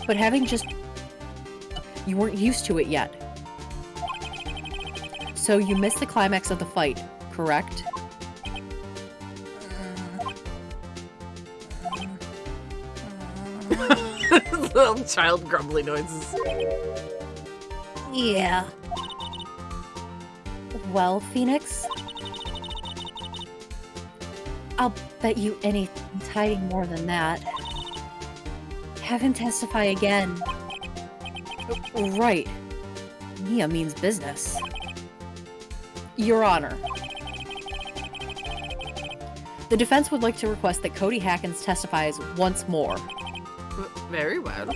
But you weren't used to it yet. So you missed the climax of the fight, correct? Little child grumbly noises. Yeah. Well, Phoenix? I'll bet you anything's hiding more than that. Have him testify again. Right. Nia means business. Your Honor. The defense would like to request that Cody Hackins testifies once more. Very well.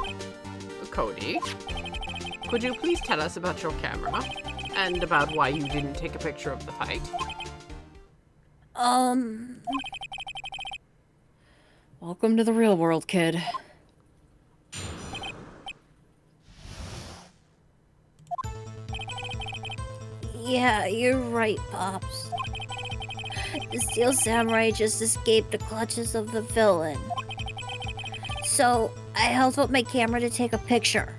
Cody, could you please tell us about your camera? And about why you didn't take a picture of the fight? Welcome to the real world, kid. Yeah, you're right, Pops. The Steel Samurai just escaped the clutches of the villain. So, I held up my camera to take a picture.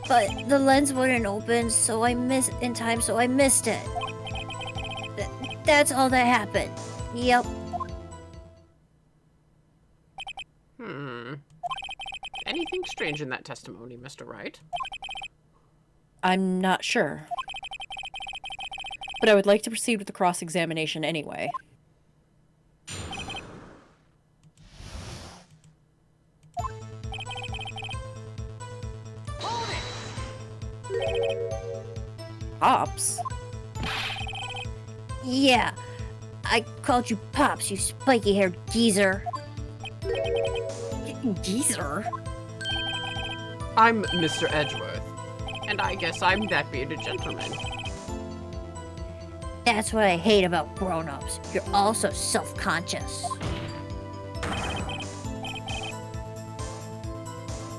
But the lens wouldn't open, so I missed it. That's all that happened. Yep. Anything strange in that testimony, Mr. Wright? I'm not sure. But I would like to proceed with the cross-examination anyway. Pops? Yeah. I called you Pops, you spiky-haired geezer. Geezer? I'm Mr. Edgeworth, and I guess I'm that bearded gentleman. That's what I hate about grown-ups. You're all so self-conscious.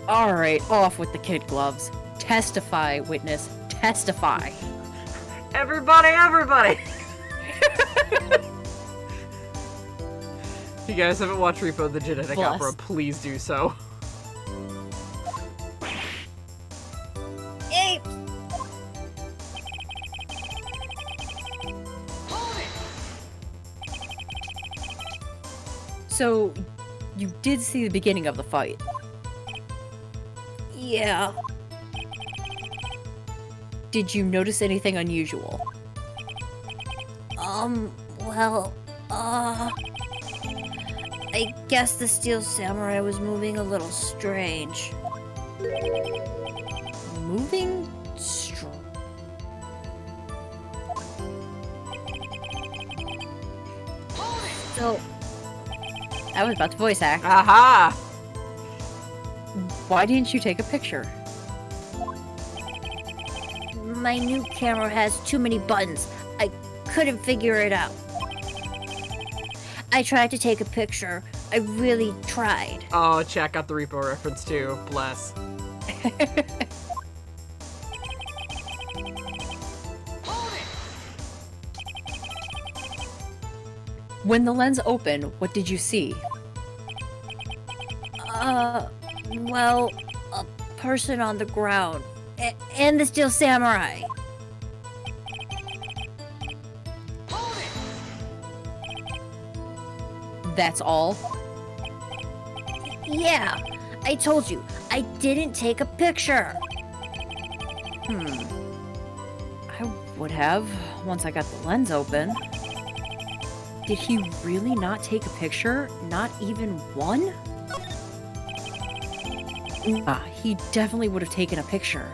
Alright, off with the kid gloves. Testify, witness. Testify. Everybody! If you guys haven't watched Repo the Genetic Bless. Opera, please do so. Hey, So, you did see the beginning of the fight. yeah. Did you notice anything unusual? Well, I guess the Steel Samurai was moving a little strange. Moving strong. So, I was about to voice act. Aha! Why didn't you take a picture? my new camera has too many buttons. I couldn't figure it out. I tried to take a picture. I really tried. Oh, chat got the repo reference too. Bless. When the lens opened, what did you see? Well, a person on the ground. And the Steel Samurai. That's all? Yeah, I told you, I didn't take a picture. I would have, once I got the lens open. Did he really not take a picture? Not even one? He definitely would have taken a picture.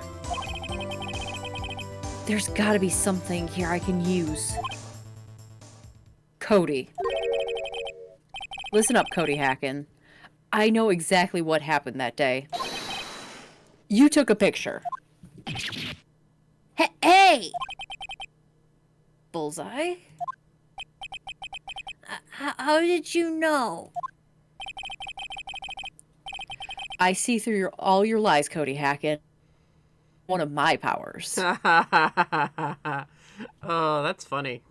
There's gotta be something here I can use. Cody. Listen up, Cody Hacken. I know exactly what happened that day. You took a picture. Hey! Bullseye? How did you know? I see through all your lies, Cody Hackett. One of my powers. Oh, that's funny.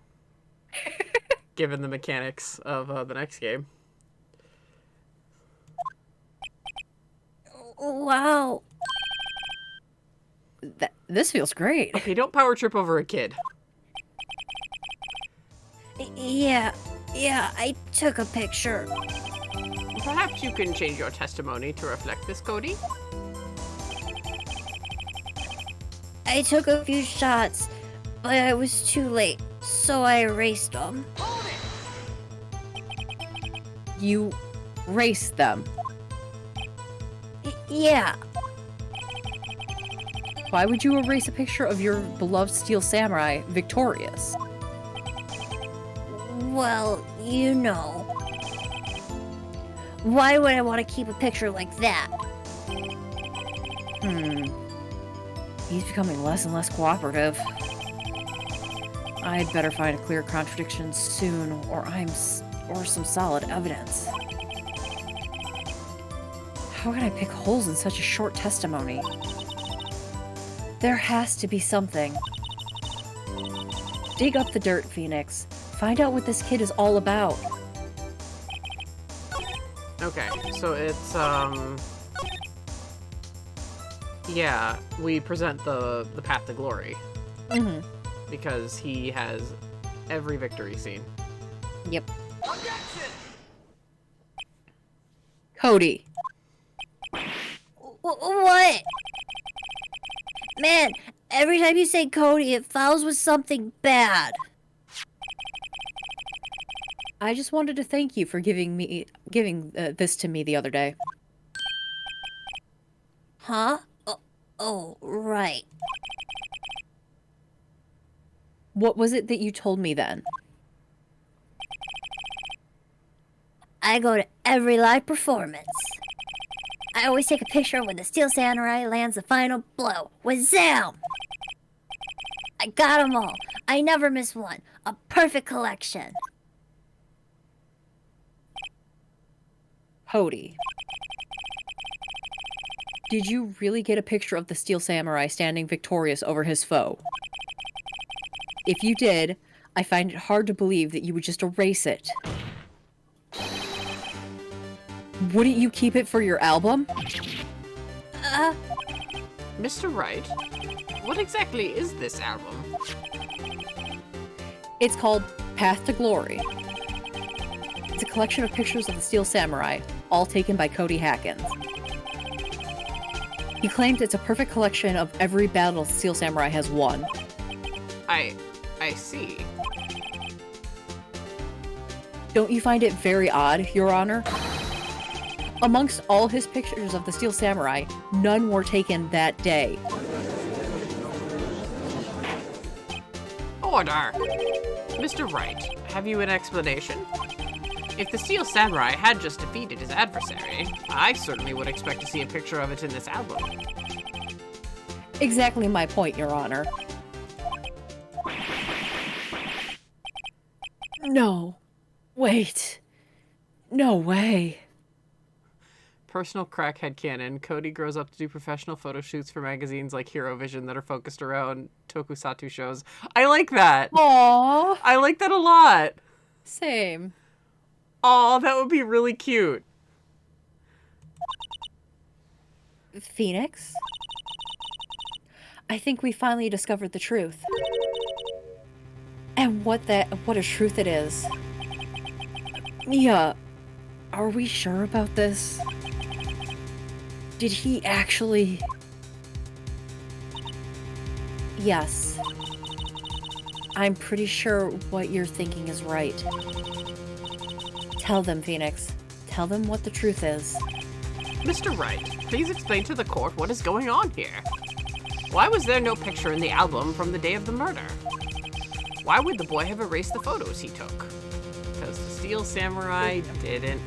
Given the mechanics of the next game. Wow. This feels great. Okay, don't power trip over a kid. Yeah, I took a picture. Perhaps you can change your testimony to reflect this, Cody? I took a few shots, but I was too late, so I erased them. You raced them. Yeah, Why would you erase a picture of your beloved Steel Samurai victorious? well, you know. Why would I want to keep a picture like that? He's becoming less and less cooperative. I'd better find a clear contradiction soon, or some solid evidence. How can I pick holes in such a short testimony? There has to be something. Dig up the dirt, Phoenix. Find out what this kid is all about. Okay, so it's, yeah, we present the path to glory. Mm-hmm. Because he has every victory scene. Yep. Cody. What? Man, every time you say Cody, it follows with something bad. I just wanted to thank you for giving this to me the other day. Huh? Oh, right. What was it that you told me then? I go to every live performance. I always take a picture when the Steel Samurai lands the final blow. Wazam! I got them all. I never miss one. A perfect collection. Hody. Did you really get a picture of the Steel Samurai standing victorious over his foe? If you did, I find it hard to believe that you would just erase it. Wouldn't you keep it for your album? Mr. Wright, what exactly is this album? It's called Path to Glory. It's a collection of pictures of the Steel Samurai, all taken by Cody Hackins. He claims it's a perfect collection of every battle the Steel Samurai has won. I see. Don't you find it very odd, Your Honor? Amongst all his pictures of the Steel Samurai, none were taken that day. Order! Mr. Wright, have you an explanation? If the Steel Samurai had just defeated his adversary, I certainly would expect to see a picture of it in this album. Exactly my point, Your Honor. No. Wait. No way. Personal crackhead canon, Cody grows up to do professional photo shoots for magazines like Hero Vision that are focused around tokusatsu shows. I like that. Aww. I like that a lot. Same. Aw, that would be really cute. Phoenix? I think we finally discovered the truth. And what a truth it is. Mia, are we sure about this? Did he actually... Yes. I'm pretty sure what you're thinking is right. Tell them, Phoenix. Tell them what the truth is. Mr. Wright, please explain to the court what is going on here. Why was there no picture in the album from the day of the murder? Why would the boy have erased the photos he took? Because the Steel Samurai didn't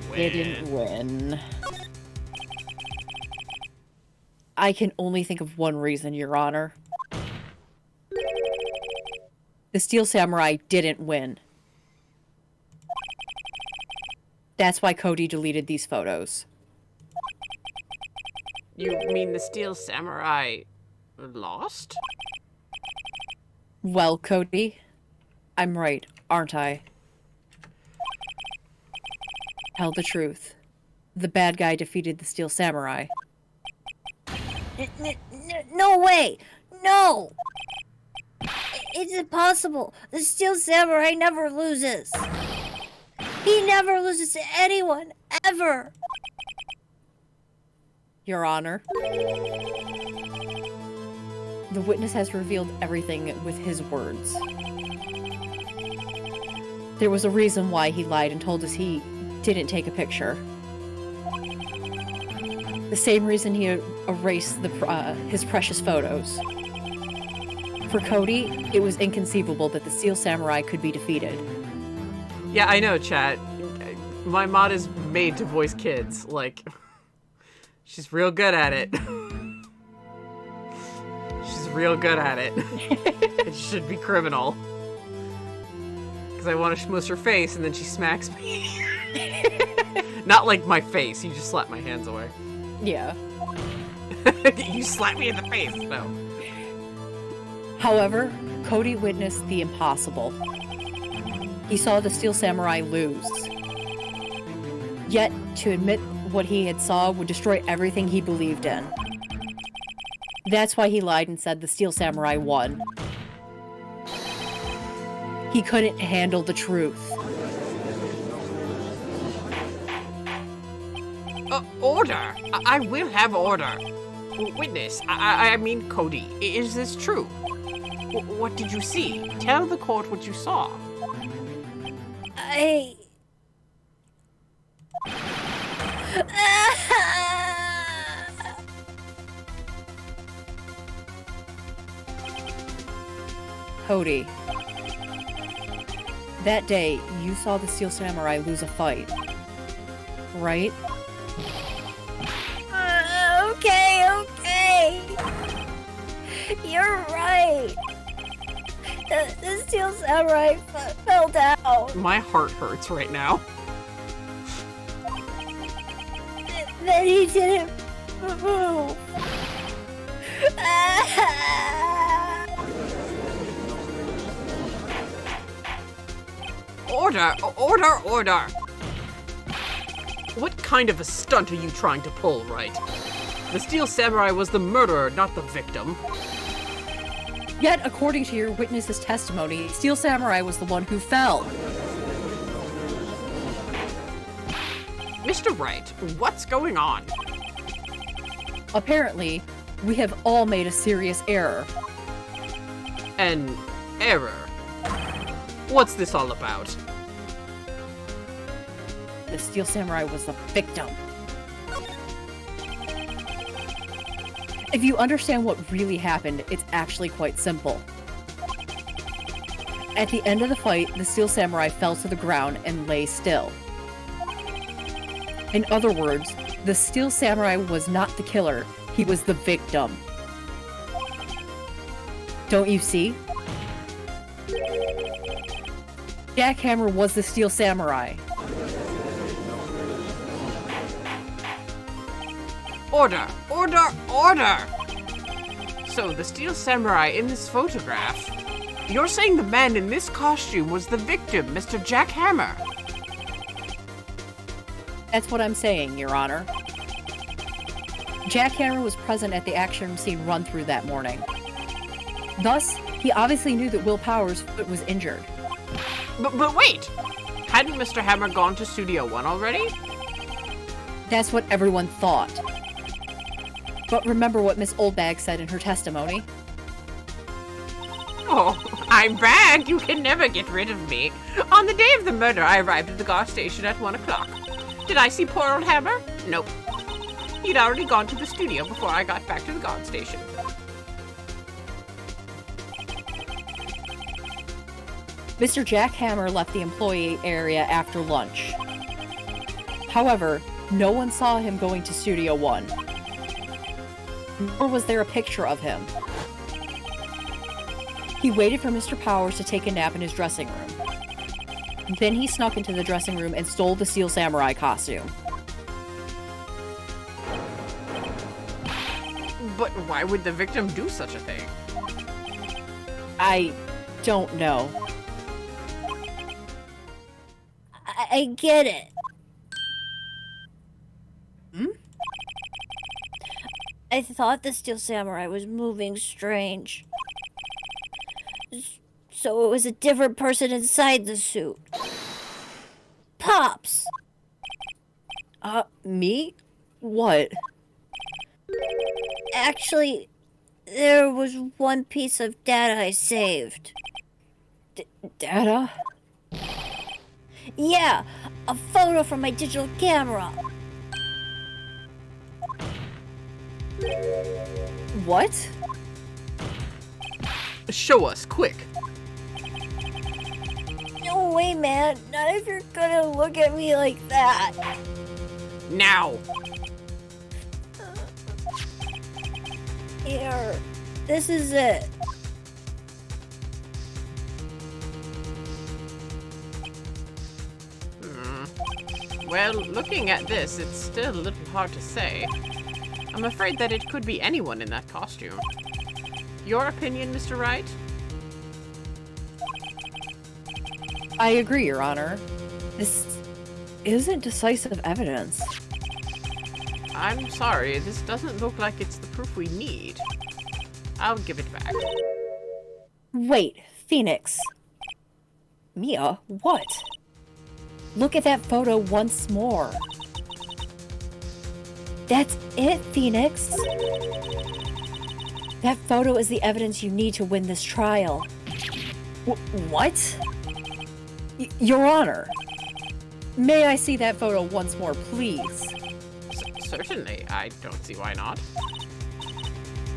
win. I can only think of one reason, Your Honor. The Steel Samurai didn't win. That's why Cody deleted these photos. You mean the Steel Samurai lost? Well, Cody, I'm right, aren't I? Tell the truth. The bad guy defeated the Steel Samurai. No way! No! It's impossible! The Steel Samurai never loses! He never loses to anyone, ever! Your Honor. The witness has revealed everything with his words. There was a reason why he lied and told us he didn't take a picture. The same reason he erased his precious photos. For Cody, it was inconceivable that the Steel Samurai could be defeated. Yeah, I know, chat. My mod is made to voice kids. Like, she's real good at it. She's real good at it. It should be criminal. Because I want to schmooze her face and then she smacks me. Not like my face, you just slap my hands away. Yeah. You slap me in the face, no. However, Cody witnessed the impossible. He saw the Steel Samurai lose. Yet, to admit what he had saw would destroy everything he believed in. That's why he lied and said the Steel Samurai won. He couldn't handle the truth. Order! I will have order. Witness, I mean Cody, is this true? What did you see? Tell the court what you saw. Cody. That day, you saw the Steel Samurai lose a fight. right? Okay. You're right. The Steel Samurai fell down. My heart hurts right now. Then he didn't move. Order! What kind of a stunt are you trying to pull, Wright? The Steel Samurai was the murderer, not the victim. Yet, according to your witness's testimony, Steel Samurai was the one who fell. Mr. Wright, what's going on? Apparently, we have all made a serious error. An error? What's this all about? The Steel Samurai was the victim. If you understand what really happened, it's actually quite simple. At the end of the fight, the Steel Samurai fell to the ground and lay still. In other words, the Steel Samurai was not the killer, he was the victim. Don't you see? Jackhammer was the Steel Samurai. Order! So, the Steel Samurai in this photograph, you're saying the man in this costume was the victim, Mr. Jackhammer? That's what I'm saying, Your Honor. Jackhammer was present at the action scene run-through that morning. Thus, he obviously knew that Will Powers' foot was injured. But wait! Hadn't Mr. Hammer gone to Studio 1 already? That's what everyone thought. But remember what Miss Oldbag said in her testimony? Oh, I'm back! You can never get rid of me. On the day of the murder, I arrived at the gas station at 1 o'clock. Did I see poor old Hammer? Nope. He'd already gone to the studio before I got back to the gas station. Mr. Jackhammer left the employee area after lunch. However, no one saw him going to Studio 1. Nor was there a picture of him. He waited for Mr. Powers to take a nap in his dressing room. Then he snuck into the dressing room and stole the Steel Samurai costume. But why would the victim do such a thing? I don't know. I get it. I thought the Steel Samurai was moving strange. So it was a different person inside the suit. Pops! Me? What? Actually, there was one piece of data I saved. Data? Yeah, a photo from my digital camera. What? Show us, quick. No way, man. Not if you're gonna look at me like that. Now! Here. This is it. Well, looking at this, it's still a little hard to say. I'm afraid that it could be anyone in that costume. Your opinion, Mr. Wright? I agree, Your Honor. This isn't decisive evidence. I'm sorry, this doesn't look like it's the proof we need. I'll give it back. Wait, Phoenix. Mia, what? Look at that photo once more. That's it, Phoenix. That photo is the evidence you need to win this trial. What? Your Honor. May I see that photo once more, please? Certainly, I don't see why not.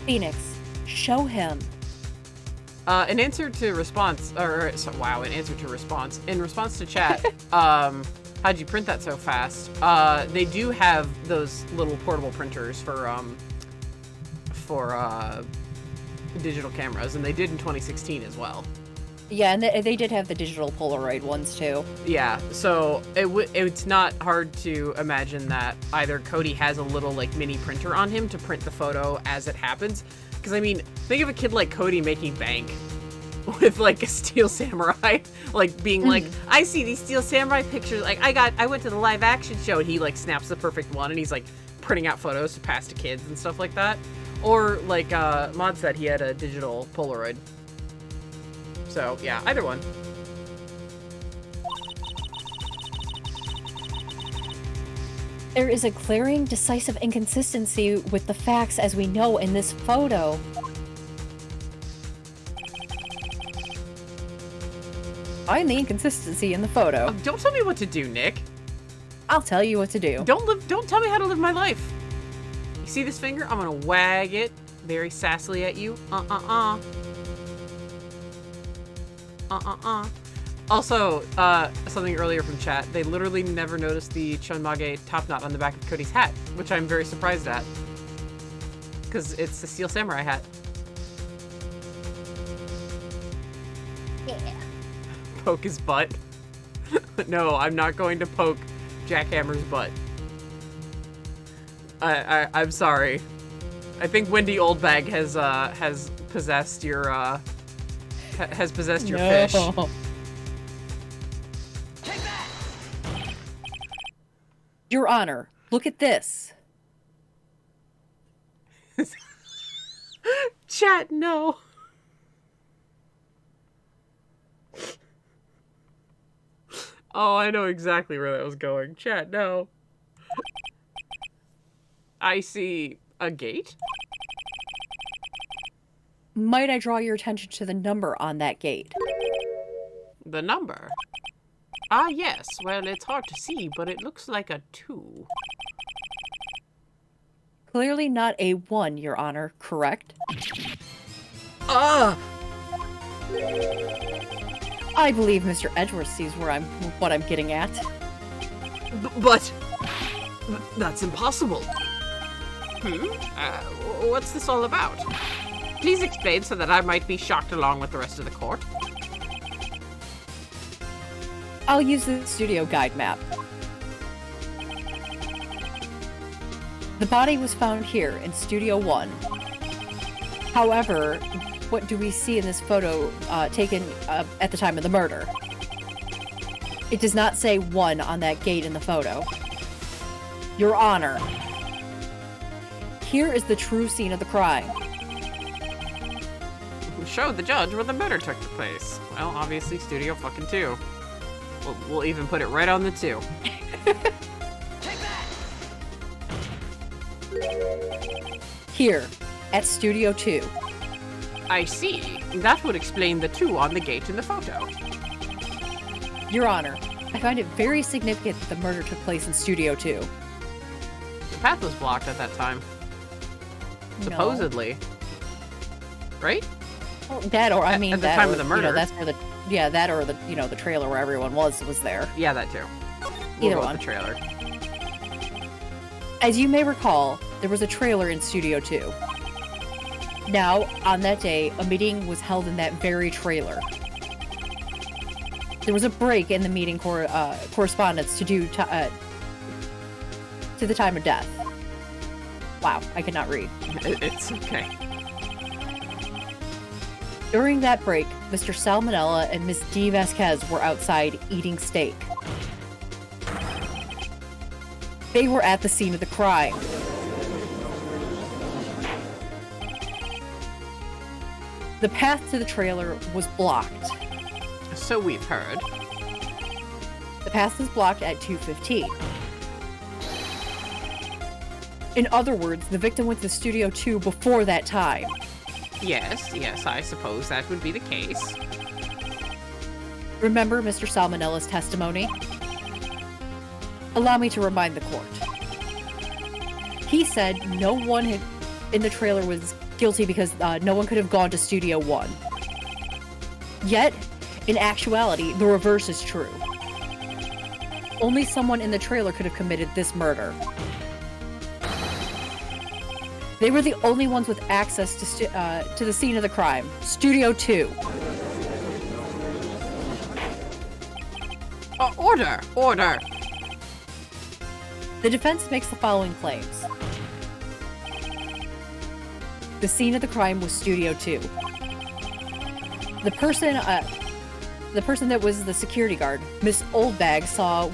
Phoenix, show him. In answer to response to chat, How'd you print that so fast? They do have those little portable printers for digital cameras, and they did in 2016 as well. Yeah, and they did have the digital Polaroid ones too. Yeah, so it's not hard to imagine that either Cody has a little like mini printer on him to print the photo as it happens. Because I mean, think of a kid like Cody making bank with like a Steel Samurai, like being like, I see these Steel Samurai pictures. Like I went to the live action show, and he like snaps the perfect one, and he's like printing out photos to pass to kids and stuff like that. Or like Mod said, he had a digital Polaroid. So, yeah, either one. There is a glaring, decisive inconsistency with the facts as we know in this photo. Find the inconsistency in the photo. Don't tell me what to do, Nick. I'll tell you what to do. Don't tell me how to live my life. You see this finger? I'm gonna wag it very sassily at you. Also, something earlier from chat, they literally never noticed the Chonmage top knot on the back of Cody's hat, which I'm very surprised at. Because it's the Steel Samurai hat. Yeah. Poke his butt. No, I'm not going to poke Jackhammer's butt. I'm sorry. I think Wendy Oldbag has possessed your fish. Your Honor, look at this. Chat, no. Oh, I know exactly where that was going. Chat, no. I see a gate. Might I draw your attention to the number on that gate? The number? Ah, yes. Well, it's hard to see, but it looks like a 2. Clearly not a 1, Your Honor, correct? Ah! I believe Mr. Edgeworth sees what I'm getting at. But that's impossible. What's this all about? Please explain so that I might be shocked along with the rest of the court. I'll use the studio guide map. The body was found here in Studio 1. However, what do we see in this photo taken at the time of the murder? It does not say 1 on that gate in the photo. Your Honor, here is the true scene of the crime. Show the judge where the murder took place. Well, obviously Studio fucking 2. We'll even put it right on the 2. Here, at Studio 2. I see. That would explain the 2 on the gate in the photo. Your Honor, I find it very significant that the murder took place in Studio 2. The path was blocked at that time. Supposedly. Right? Well, that, or I mean, at the that, time or, of the murder. that's where the, yeah, that or the, the trailer where everyone was there. Yeah, that too. Either We'll go one. with the trailer. As you may recall, there was a trailer in Studio 2. Now, on that day, a meeting was held in that very trailer. There was a break in the meeting correspondence to the time of death. Wow, I could not read. It's okay. During that break, Mr. Salmonella and Miss D. Vasquez were outside eating steak. They were at the scene of the crime. The path to the trailer was blocked. So we've heard. The path was blocked at 2:15. In other words, the victim went to Studio 2 before that time. Yes, I suppose that would be the case. Remember Mr. Salmonella's testimony? Allow me to remind the court. He said no one in the trailer was guilty because no one could have gone to Studio 1. Yet, in actuality, the reverse is true. Only someone in the trailer could have committed this murder. They were the only ones with access to the scene of the crime. Studio 2. Order! Order! The defense makes the following claims. The scene of the crime was Studio 2. The person that was the security guard, Miss Oldbag,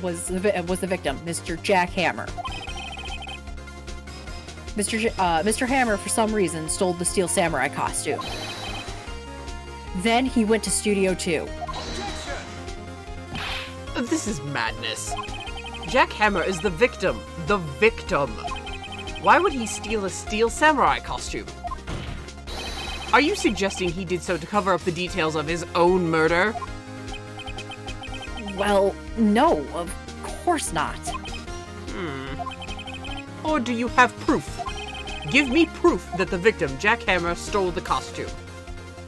was the victim, Mr. Jack Hammer. Mr. Hammer, for some reason, stole the Steel Samurai costume. Then he went to Studio 2. This is madness. Jack Hammer is the victim. The victim. Why would he steal a Steel Samurai costume? Are you suggesting he did so to cover up the details of his own murder? Well, no, of course not. Or do you have proof? Give me proof that the victim, Jack Hammer, stole the costume.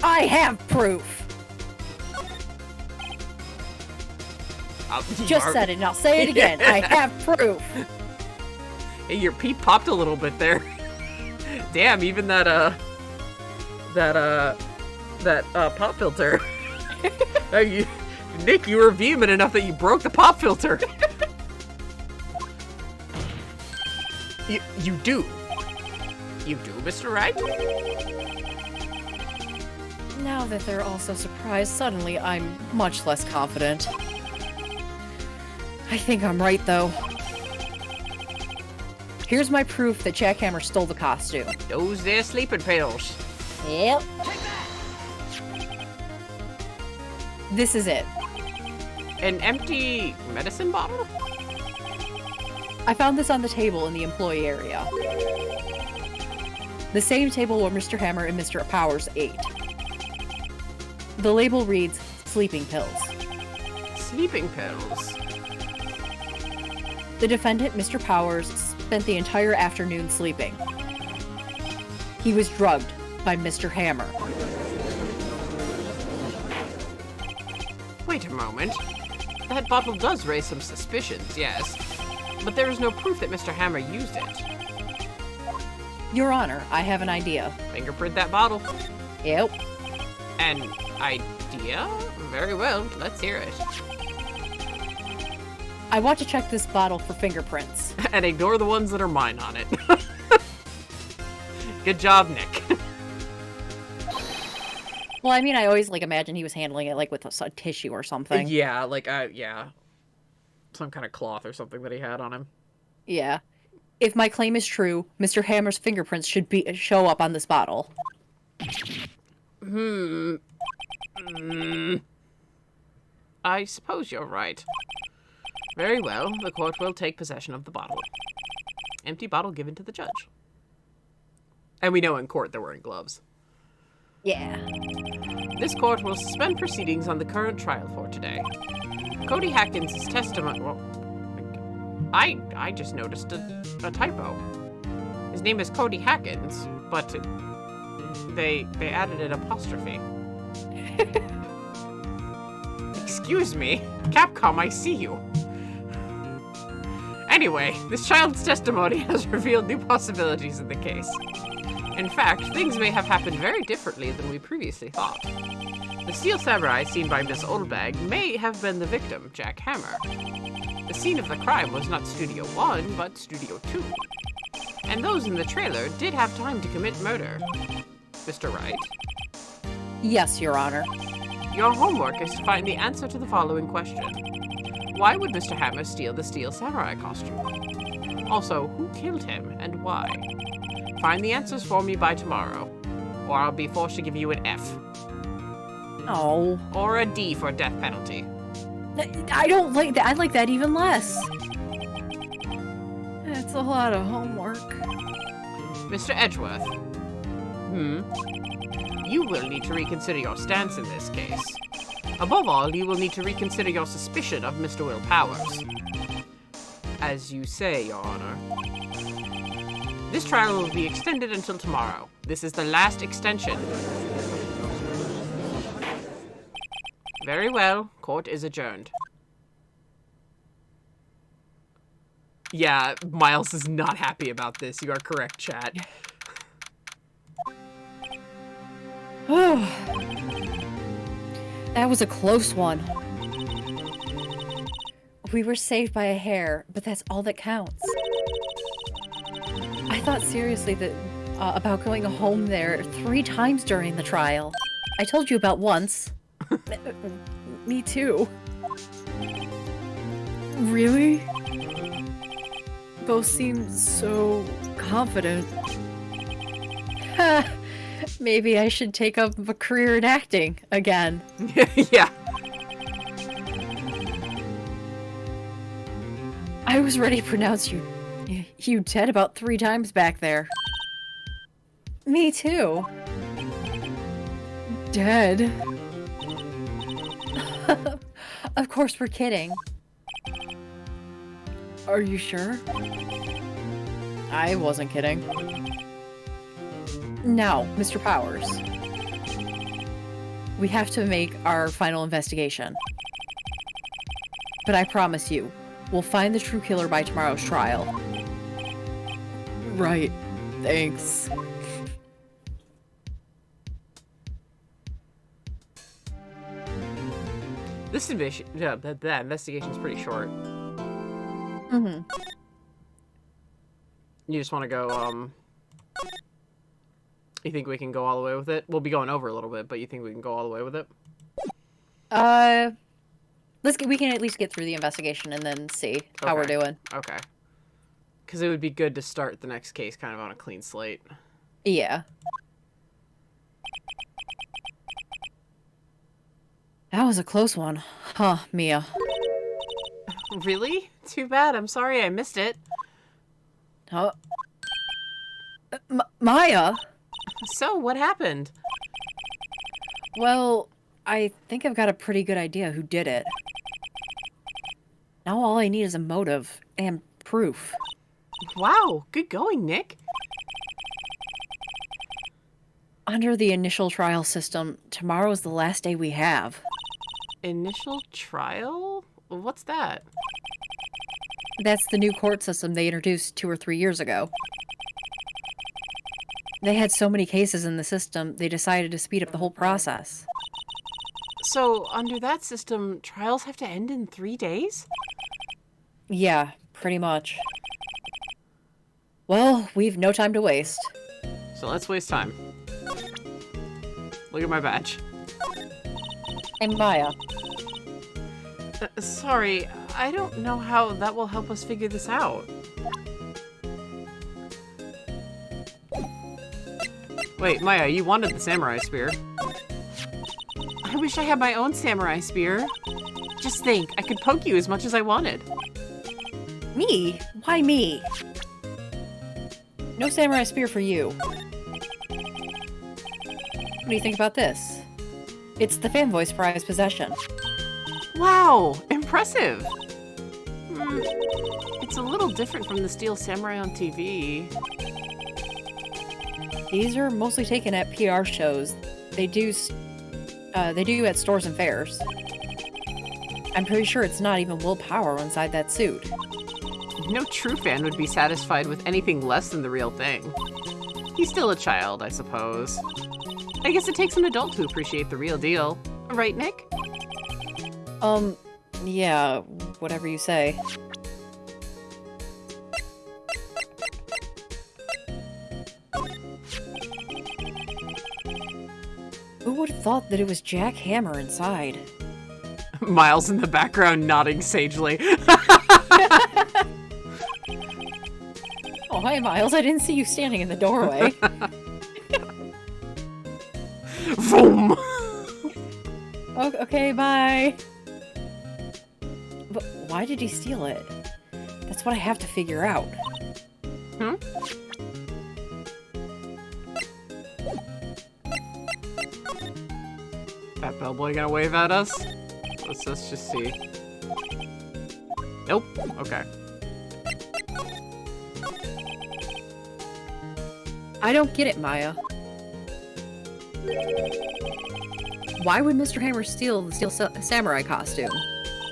I have proof! Just said it, and I'll say it again. I have proof! Hey, your peep popped a little bit there. Damn, even that pop filter. Nick, you were vehement enough that you broke the pop filter. You do. You do, Mr. Wright? Now that they're all so surprised, suddenly I'm much less confident. I think I'm right, though. Here's my proof that Jack Hammer stole the costume. Those there sleeping pills. Yep. This is it. An empty medicine bottle? I found this on the table in the employee area. The same table where Mr. Hammer and Mr. Powers ate. The label reads, sleeping pills. Sleeping pills? The defendant, Mr. Powers, spent the entire afternoon sleeping. He was drugged by Mr. Hammer. Wait a moment. That bottle does raise some suspicions, yes. But there is no proof that Mr. Hammer used it. Your Honor, I have an idea. Fingerprint that bottle. Yep. An idea? Very well, let's hear it. I want to check this bottle for fingerprints. And ignore the ones that are mine on it. Good job, Nick. Well, I mean, I always, imagine he was handling it, with a tissue or something. Yeah, yeah. Some kind of cloth or something that he had on him. Yeah. If my claim is true, Mr. Hammer's fingerprints should show up on this bottle. I suppose you're right. Very well, the court will take possession of the bottle. Empty bottle given to the judge. And we know in court they're wearing gloves. Yeah. This court will suspend proceedings on the current trial for today. Cody Hackins' testimony... Well, I just noticed a typo. His name is Cody Hackins, but they added an apostrophe. Excuse me, Capcom, I see you. Anyway, this child's testimony has revealed new possibilities in the case. In fact, things may have happened very differently than we previously thought. The Steel Samurai seen by Miss Oldbag may have been the victim, Jack Hammer. The scene of the crime was not Studio 1, but Studio 2. And those in the trailer did have time to commit murder. Mr. Wright? Yes, Your Honor. Your homework is to find the answer to the following question. Why would Mr. Hammer steal the Steel Samurai costume? Also, who killed him and why? Find the answers for me by tomorrow, or I'll be forced to give you an F. Oh. Or a D for death penalty. I don't like that. I like that even less. That's a lot of homework. Mr. Edgeworth. You will need to reconsider your stance in this case. Above all, you will need to reconsider your suspicion of Mr. Will Powers. As you say, Your Honor. This trial will be extended until tomorrow. This is the last extension. Very well. Court is adjourned. Yeah, Miles is not happy about this. You are correct, chat. That was a close one. We were saved by a hair, but that's all that counts. I thought seriously that about going home there 3 times during the trial. I told you about once. Me too. Really? Both seem so confident. Maybe I should take up a career in acting again. Yeah. I was ready to pronounce you dead about 3 times back there. Me too. Dead? Of course we're kidding. Are you sure? I wasn't kidding. Now, Mr. Powers. We have to make our final investigation. But I promise you, we'll find the true killer by tomorrow's trial. Right. Thanks. This that investigation is pretty short. Mm-hmm. You just want to go, you think we can go all the way with it? We'll be going over a little bit, but you think we can go all the way with it? We can at least get through the investigation and then see how we're Okay. doing. Okay. Because it would be good to start the next case kind of on a clean slate. Yeah. That was a close one. Huh, Mia. Really? Too bad. I'm sorry I missed it. Huh? Maya? So, what happened? Well, I think I've got a pretty good idea who did it. Now all I need is a motive and proof. Wow, good going, Nick. Under the initial trial system, tomorrow's the last day we have. Initial trial? What's that? That's the new court system they introduced 2 or 3 years ago. They had so many cases in the system, they decided to speed up the whole process. So, under that system, trials have to end in 3 days? Yeah, pretty much. Well, we've no time to waste. So let's waste time. Look at my badge. Hey, Maya. Sorry, I don't know how that will help us figure this out. Wait, Maya, you wanted the samurai spear. I wish I had my own samurai spear. Just think, I could poke you as much as I wanted. Me? Why me? No samurai spear for you. What do you think about this? It's the fanboy's prized possession. Wow, impressive. It's a little different from the steel samurai on TV. These are mostly taken at PR shows. They do at stores and fairs. I'm pretty sure it's not even willpower inside that suit. No true fan would be satisfied with anything less than the real thing. He's still a child, I suppose. I guess it takes an adult to appreciate the real deal. Right, Nick? Yeah, whatever you say. Who would have thought that it was Jack Hammer inside? Miles in the background nodding sagely. Oh, hi, Miles. I didn't see you standing in the doorway. Vroom! Okay, bye. But why did he steal it? That's what I have to figure out. Hmm? That bellboy gonna wave at us? Let's just see. Nope. Okay. I don't get it, Maya. Why would Mr. Hammer steal the Steel Samurai costume?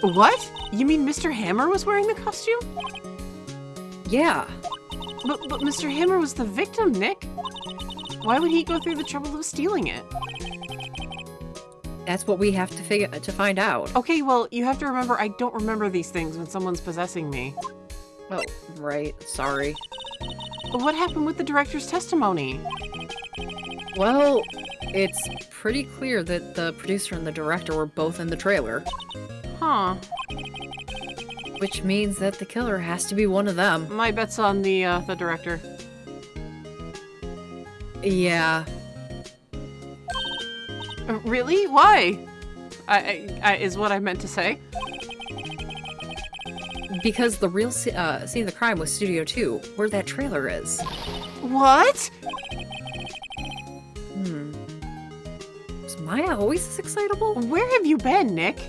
What? You mean Mr. Hammer was wearing the costume? Yeah. But Mr. Hammer was the victim, Nick. Why would he go through the trouble of stealing it? That's what we have to find out. Okay, well, you have to remember I don't remember these things when someone's possessing me. Oh, right. Sorry. But what happened with the director's testimony? Well, it's pretty clear that the producer and the director were both in the trailer. Huh. Which means that the killer has to be one of them. My bet's on the director. Yeah. Really? Why? I is what I meant to say. Because the real scene of the crime was Studio 2, where that trailer is. What? Was Maya always this excitable? Where have you been, Nick?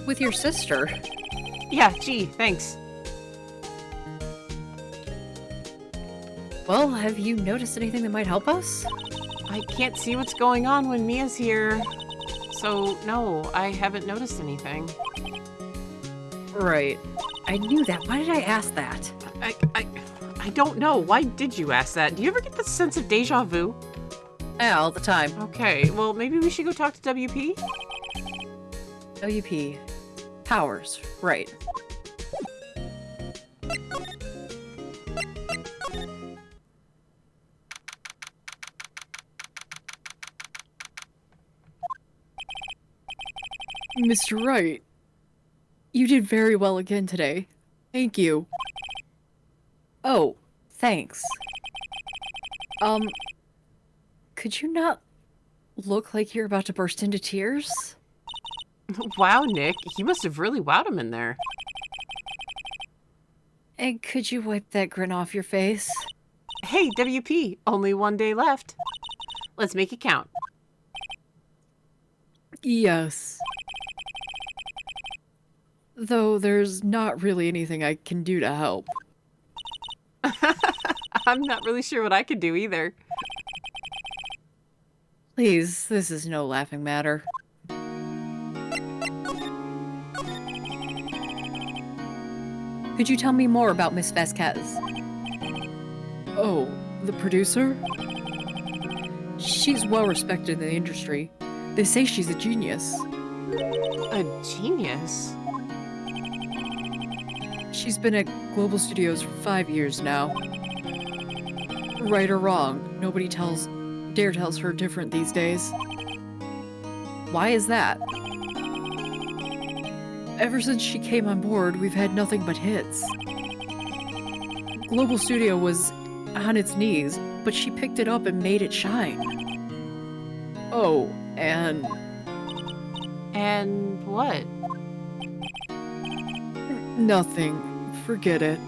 With your sister. Yeah, gee, thanks. Well, have you noticed anything that might help us? I can't see what's going on when Mia's here. So, no, I haven't noticed anything. Right. I knew that. Why did I ask that? I don't know. Why did you ask that? Do you ever get the sense of deja vu? Yeah, all the time. Okay, well, maybe we should go talk to WP? WP. Powers. Right. Mr. Wright, you did very well again today. Thank you. Oh, thanks. Could you not look like you're about to burst into tears? Wow, Nick, you must have really wowed him in there. And could you wipe that grin off your face? Hey, WP, only one day left. Let's make it count. Yes. Though there's not really anything I can do to help. I'm not really sure what I could do either. Please, this is no laughing matter. Could you tell me more about Miss Vasquez? Oh, the producer? She's well respected in the industry. They say she's a genius. A genius? She's been at Global Studios for 5 years now. Right or wrong, nobody dare tells her different these days. Why is that? Ever since she came on board, we've had nothing but hits. Global Studio was on its knees, but she picked it up and made it shine. Oh, and... And what? Nothing. Forget it.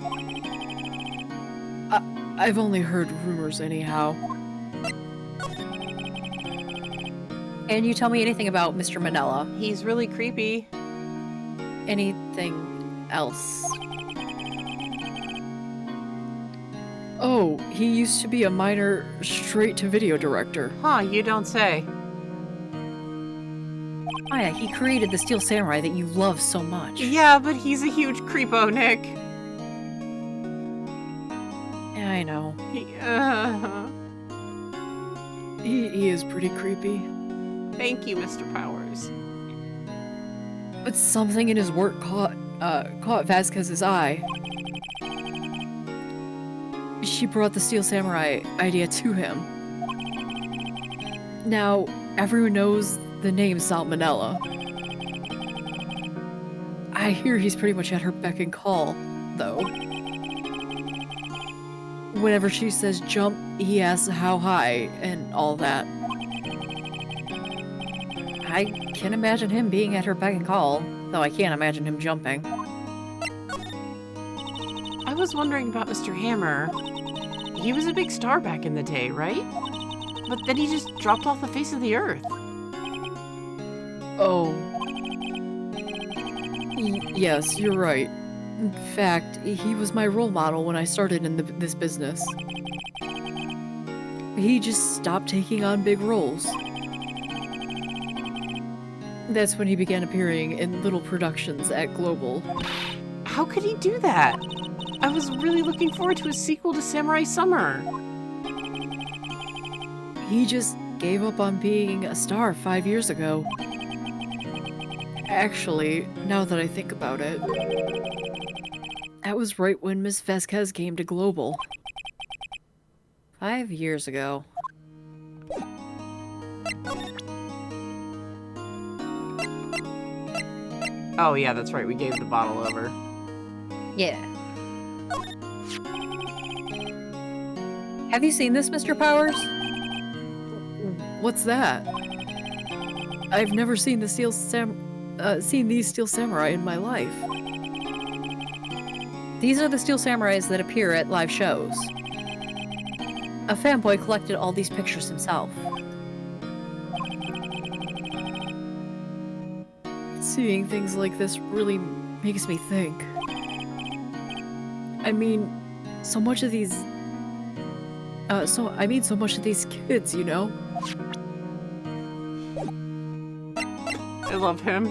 I've only heard rumors anyhow. Can you tell me anything about Mr. Manila? He's really creepy. Anything else? Oh, he used to be a minor straight-to-video director. Huh, you don't say. Maya, he created the Steel Samurai that you love so much. Yeah, but he's a huge creepo, Nick. Yeah, I know. He is pretty creepy. Thank you, Mr. Powers. But something in his work caught Vasquez's eye. She brought the Steel Samurai idea to him. Now, everyone knows the name Salmonella. I hear he's pretty much at her beck and call, though. Whenever she says jump, he asks how high and all that. I can imagine him being at her beck and call, though I can't imagine him jumping. I was wondering about Mr. Hammer. He was a big star back in the day, right? But then he just dropped off the face of the earth. Oh. Yes, you're right. In fact, he was my role model when I started in this business. He just stopped taking on big roles. That's when he began appearing in little productions at Global. How could he do that? I was really looking forward to a sequel to Samurai Summer. He just gave up on being a star 5 years ago. Actually, now that I think about it, that was right when Miss Vasquez came to Global. 5 years ago. Oh yeah, that's right. We gave the bottle over. Yeah. Have you seen this, Mr. Powers? What's that? I've never seen these Steel Samurai in my life. These are the Steel Samurais that appear at live shows. A fanboy collected all these pictures himself. Seeing things like this really makes me think. I mean, so much of these kids, you know? I love him.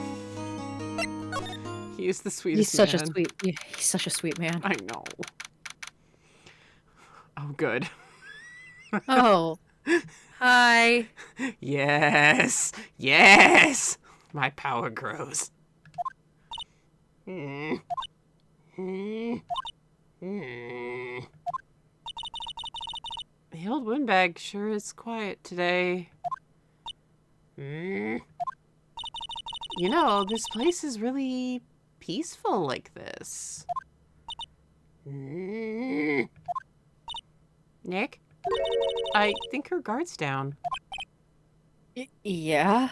He is the sweetest He's such man. he's such a sweet man. I know. Oh, good. Oh. Hi. Yes. Yes. My power grows. The old windbag sure is quiet today. You know, this place is really peaceful like this. Nick? I think her guard's down. Yeah?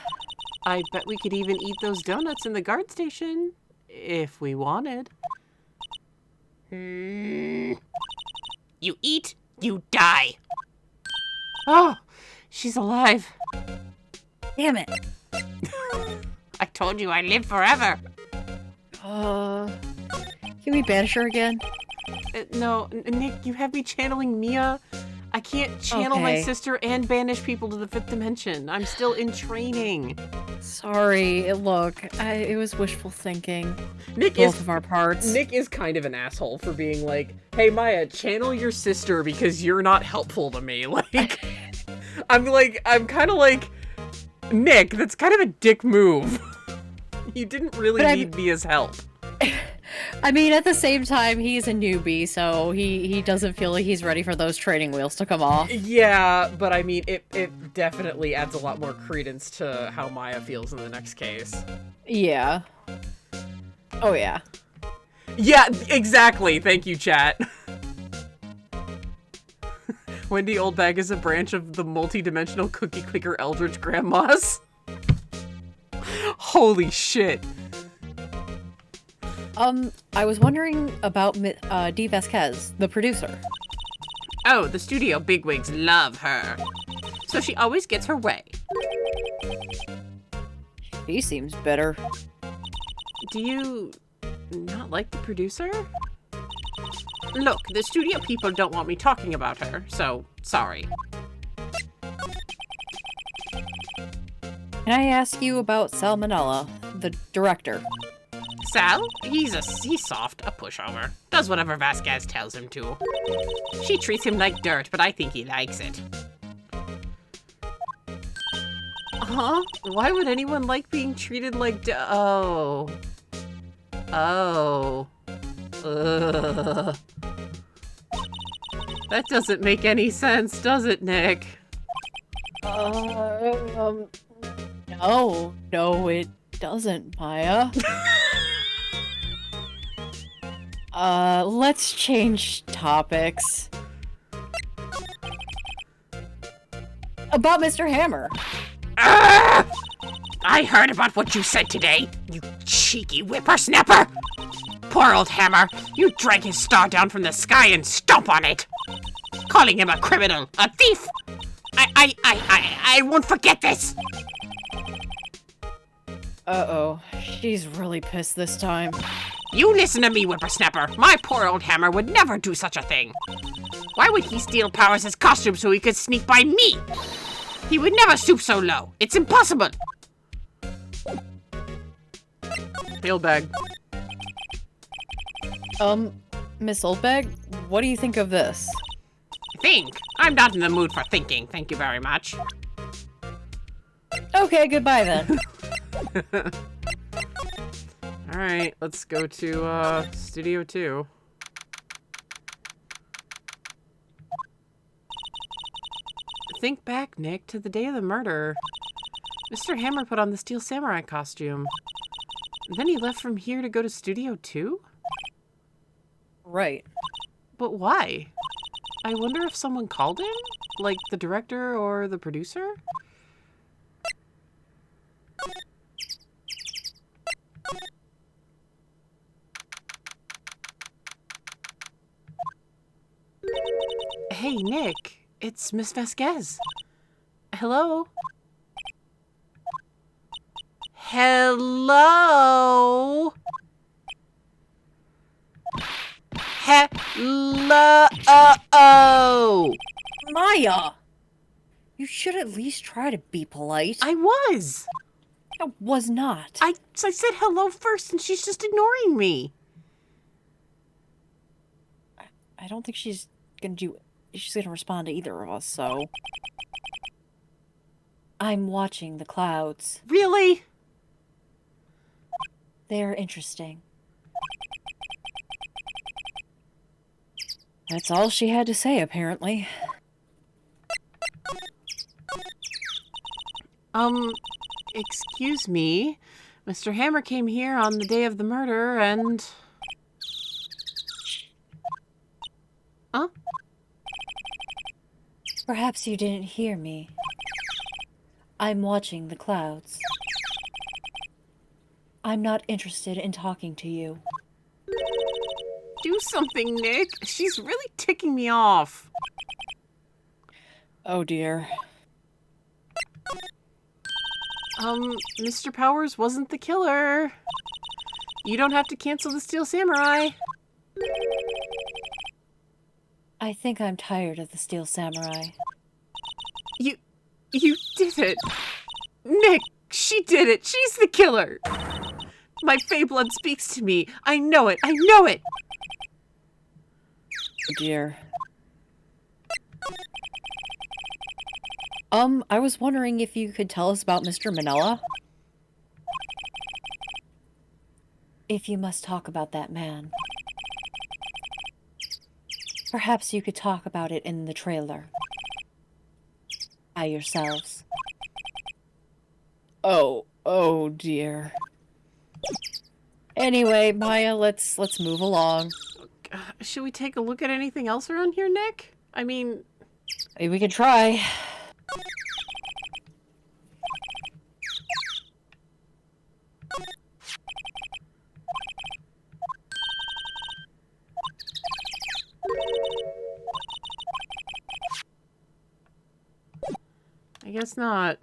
I bet we could even eat those donuts in the guard station, if we wanted. You eat, you die. Oh, she's alive. Damn it. I told you I live forever. Can we banish her again? No, Nick, you have me channeling Mia. I can't channel my Okay. sister and banish people to the 5th dimension. I'm still in training. Sorry, look, it was wishful thinking. Nick Both of our parts. Nick is kind of an asshole for being like, hey Maya, channel your sister because you're not helpful to me. Like, I'm kind of like, Nick, that's kind of a dick move. You didn't really But need Mia's help. I mean, at the same time, he's a newbie, so he doesn't feel like he's ready for those training wheels to come off. Yeah, but I mean, it definitely adds a lot more credence to how Maya feels in the next case. Yeah. Oh, yeah. Yeah, exactly. Thank you, chat. Wendy Oldbag is a branch of the multi-dimensional cookie clicker Eldritch Grandmas. Holy shit. I was wondering about Dee Vasquez, the producer. Oh, the studio bigwigs love her. So she always gets her way. He seems better. Do you not like the producer? Look, the studio people don't want me talking about her, so sorry. Can I ask you about Salmonella, the director? Sal, he's soft, a pushover. Does whatever Vasquez tells him to. She treats him like dirt, but I think he likes it. Huh? Why would anyone like being treated like oh. Oh. Ugh. That doesn't make any sense, does it, Nick? No, it doesn't, Maya. Let's change topics. About Mr. Hammer. Ah! I heard about what you said today, you cheeky whippersnapper! Poor old Hammer, you drank his star down from the sky and stomp on it! Calling him a criminal, a thief! I won't forget this! Uh-oh, she's really pissed this time. You listen to me, whippersnapper. My poor old Hammer would never do such a thing. Why would he steal Powers' costume so he could sneak by me? He would never stoop so low. It's impossible. Mailbag. Miss Oldbag, what do you think of this? Think? I'm not in the mood for thinking, thank you very much. Okay, goodbye then. Alright, let's go to, Studio 2. Think back, Nick, to the day of the murder. Mr. Hammer put on the Steel Samurai costume. Then he left from here to go to Studio 2? Right. But why? I wonder if someone called him? Like the director or the producer? Hey, Nick. It's Miss Vasquez. Hello? Hello? Hello? Maya! You should at least try to be polite. I was. I was not. I said hello first and she's just ignoring me. I don't think she's gonna respond to either of us, so... I'm watching the clouds. Really? They're interesting. That's all she had to say, apparently. Excuse me. Mr. Hammer came here on the day of the murder and... Huh? Perhaps you didn't hear me. I'm watching the clouds. I'm not interested in talking to you. Do something, Nick. She's really ticking me off. Oh dear. Mr. Powers wasn't the killer. You don't have to cancel the Steel Samurai. I think I'm tired of the Steel Samurai. You did it. Nick, she did it. She's the killer. My Fey blood speaks to me. I know it. I know it. Oh dear. I was wondering if you could tell us about Mr. Manila? If you must talk about that man, perhaps you could talk about it in the trailer. By yourselves. Oh dear. Anyway, Maya, let's move along. Should we take a look at anything else around here, Nick? I mean... Maybe we could try. I guess not.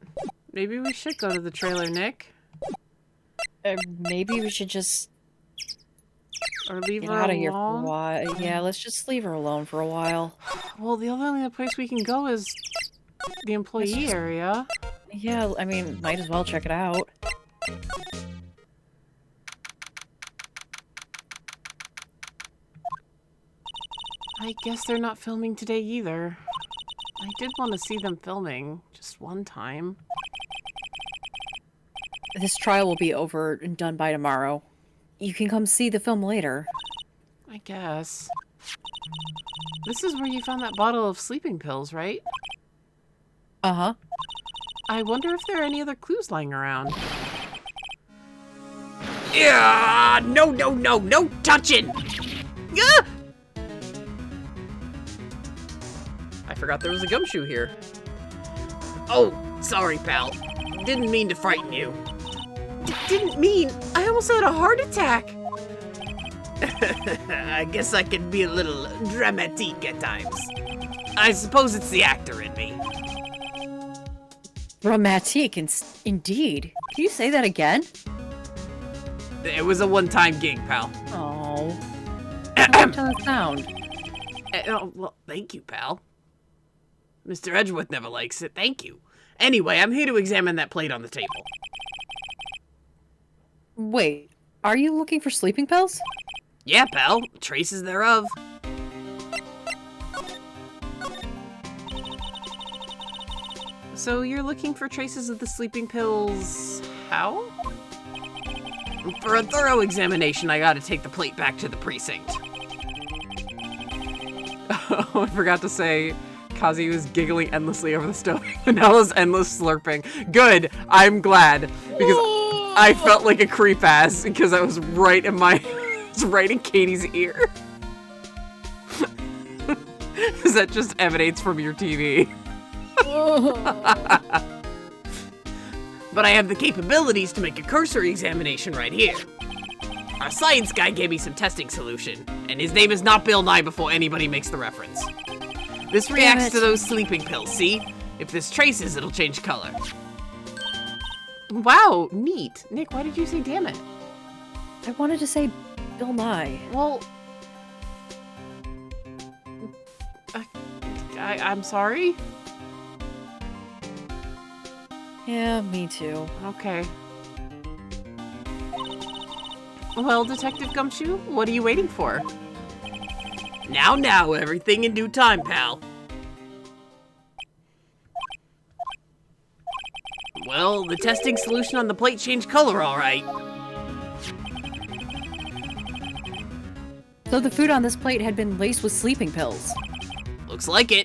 Maybe we should go to the trailer, Nick. Maybe we should just Or leave get her out of here for a alone. while. Yeah, let's just leave her alone for a while. Well, the only other place we can go is the employee area. Yeah, I mean, might as well check it out. I guess they're not filming today either. I did want to see them filming, just one time. This trial will be over and done by tomorrow. You can come see the film later. I guess. This is where you found that bottle of sleeping pills, right? Uh-huh. I wonder if there are any other clues lying around. Yeah, no touching! Ah! I forgot there was a gumshoe here. Oh, sorry, pal. Didn't mean to frighten you. Didn't mean. I almost had a heart attack. I guess I can be a little dramatique at times. I suppose it's the actor in me. Dramatique, indeed. Can you say that again? It was a one-time gig, pal. Oh. What does sound? Oh, well, thank you, pal. Mr. Edgeworth never likes it. Thank you. Anyway, I'm here to examine that plate on the table. Wait, are you looking for sleeping pills? Yeah, pal. Traces thereof. So you're looking for traces of the sleeping pills... how? For a thorough examination, I gotta take the plate back to the precinct. Oh, I forgot to say, Kazi was giggling endlessly over the stove. Manella's endless slurping. Good, I'm glad. Because I felt like a creep ass because I was right in my... it's right in Katie's ear. Because that just emanates from your TV. But I have the capabilities to make a cursory examination right here. Our science guy gave me some testing solution, and his name is not Bill Nye before anybody makes the reference. This reacts to those sleeping pills, see? If this traces, it'll change color. Wow, neat. Nick, why did you say damn it? I wanted to say Bill Nye. Well... I'm sorry? Yeah, me too. Okay. Well, Detective Gumshoe, what are you waiting for? Now, everything in due time, pal. Well, the testing solution on the plate changed color, all right. So the food on this plate had been laced with sleeping pills. Looks like it.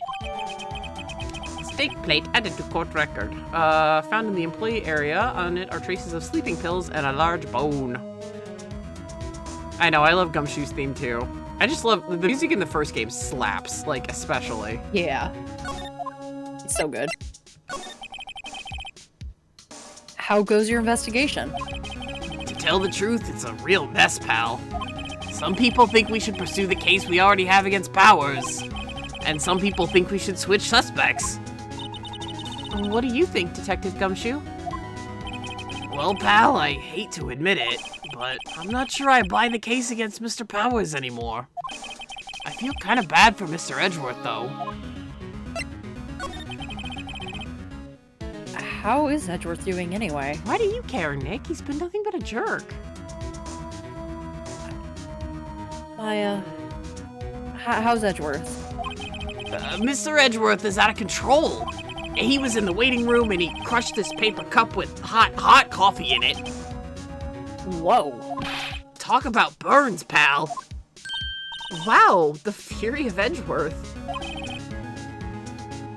Steak plate added to court record. Found in the employee area. On it are traces of sleeping pills and a large bone. I know, I love Gumshoe's theme too. I just love the music in the first game slaps, like especially. Yeah. It's so good. How goes your investigation? To tell the truth, it's a real mess, pal. Some people think we should pursue the case we already have against Powers. And some people think we should switch suspects. What do you think, Detective Gumshoe? Well, pal, I hate to admit it, but I'm not sure I buy the case against Mr. Powers anymore. I feel kind of bad for Mr. Edgeworth, though. How is Edgeworth doing anyway? Why do you care, Nick? He's been nothing but a jerk. How's Edgeworth? Mr. Edgeworth is out of control. He was in the waiting room and he crushed this paper cup with hot coffee in it. Whoa. Talk about burns, pal. Wow, the fury of Edgeworth.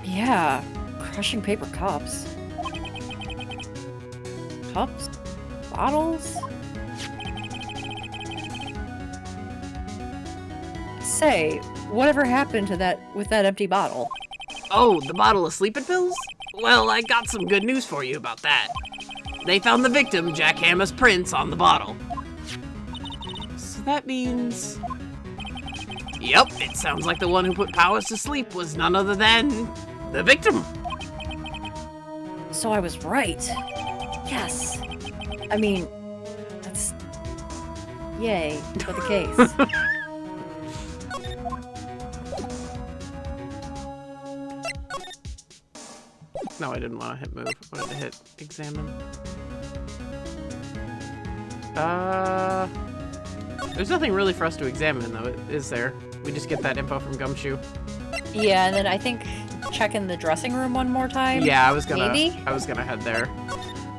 Yeah, crushing paper cups. Cups? Bottles? Say, whatever happened to that with that empty bottle? Oh, the bottle of sleeping pills? Well, I got some good news for you about that. They found the victim, Jack Hammer's prints, on the bottle. So that means... Yep, it sounds like the one who put Powers to sleep was none other than... the victim. So I was right. Yes. I mean, that's... yay for the case. No, I didn't want to hit move. I wanted to hit examine. There's nothing really for us to examine, though, is there? We just get that info from Gumshoe. Yeah, and then I think check in the dressing room one more time. Yeah, I was gonna head there.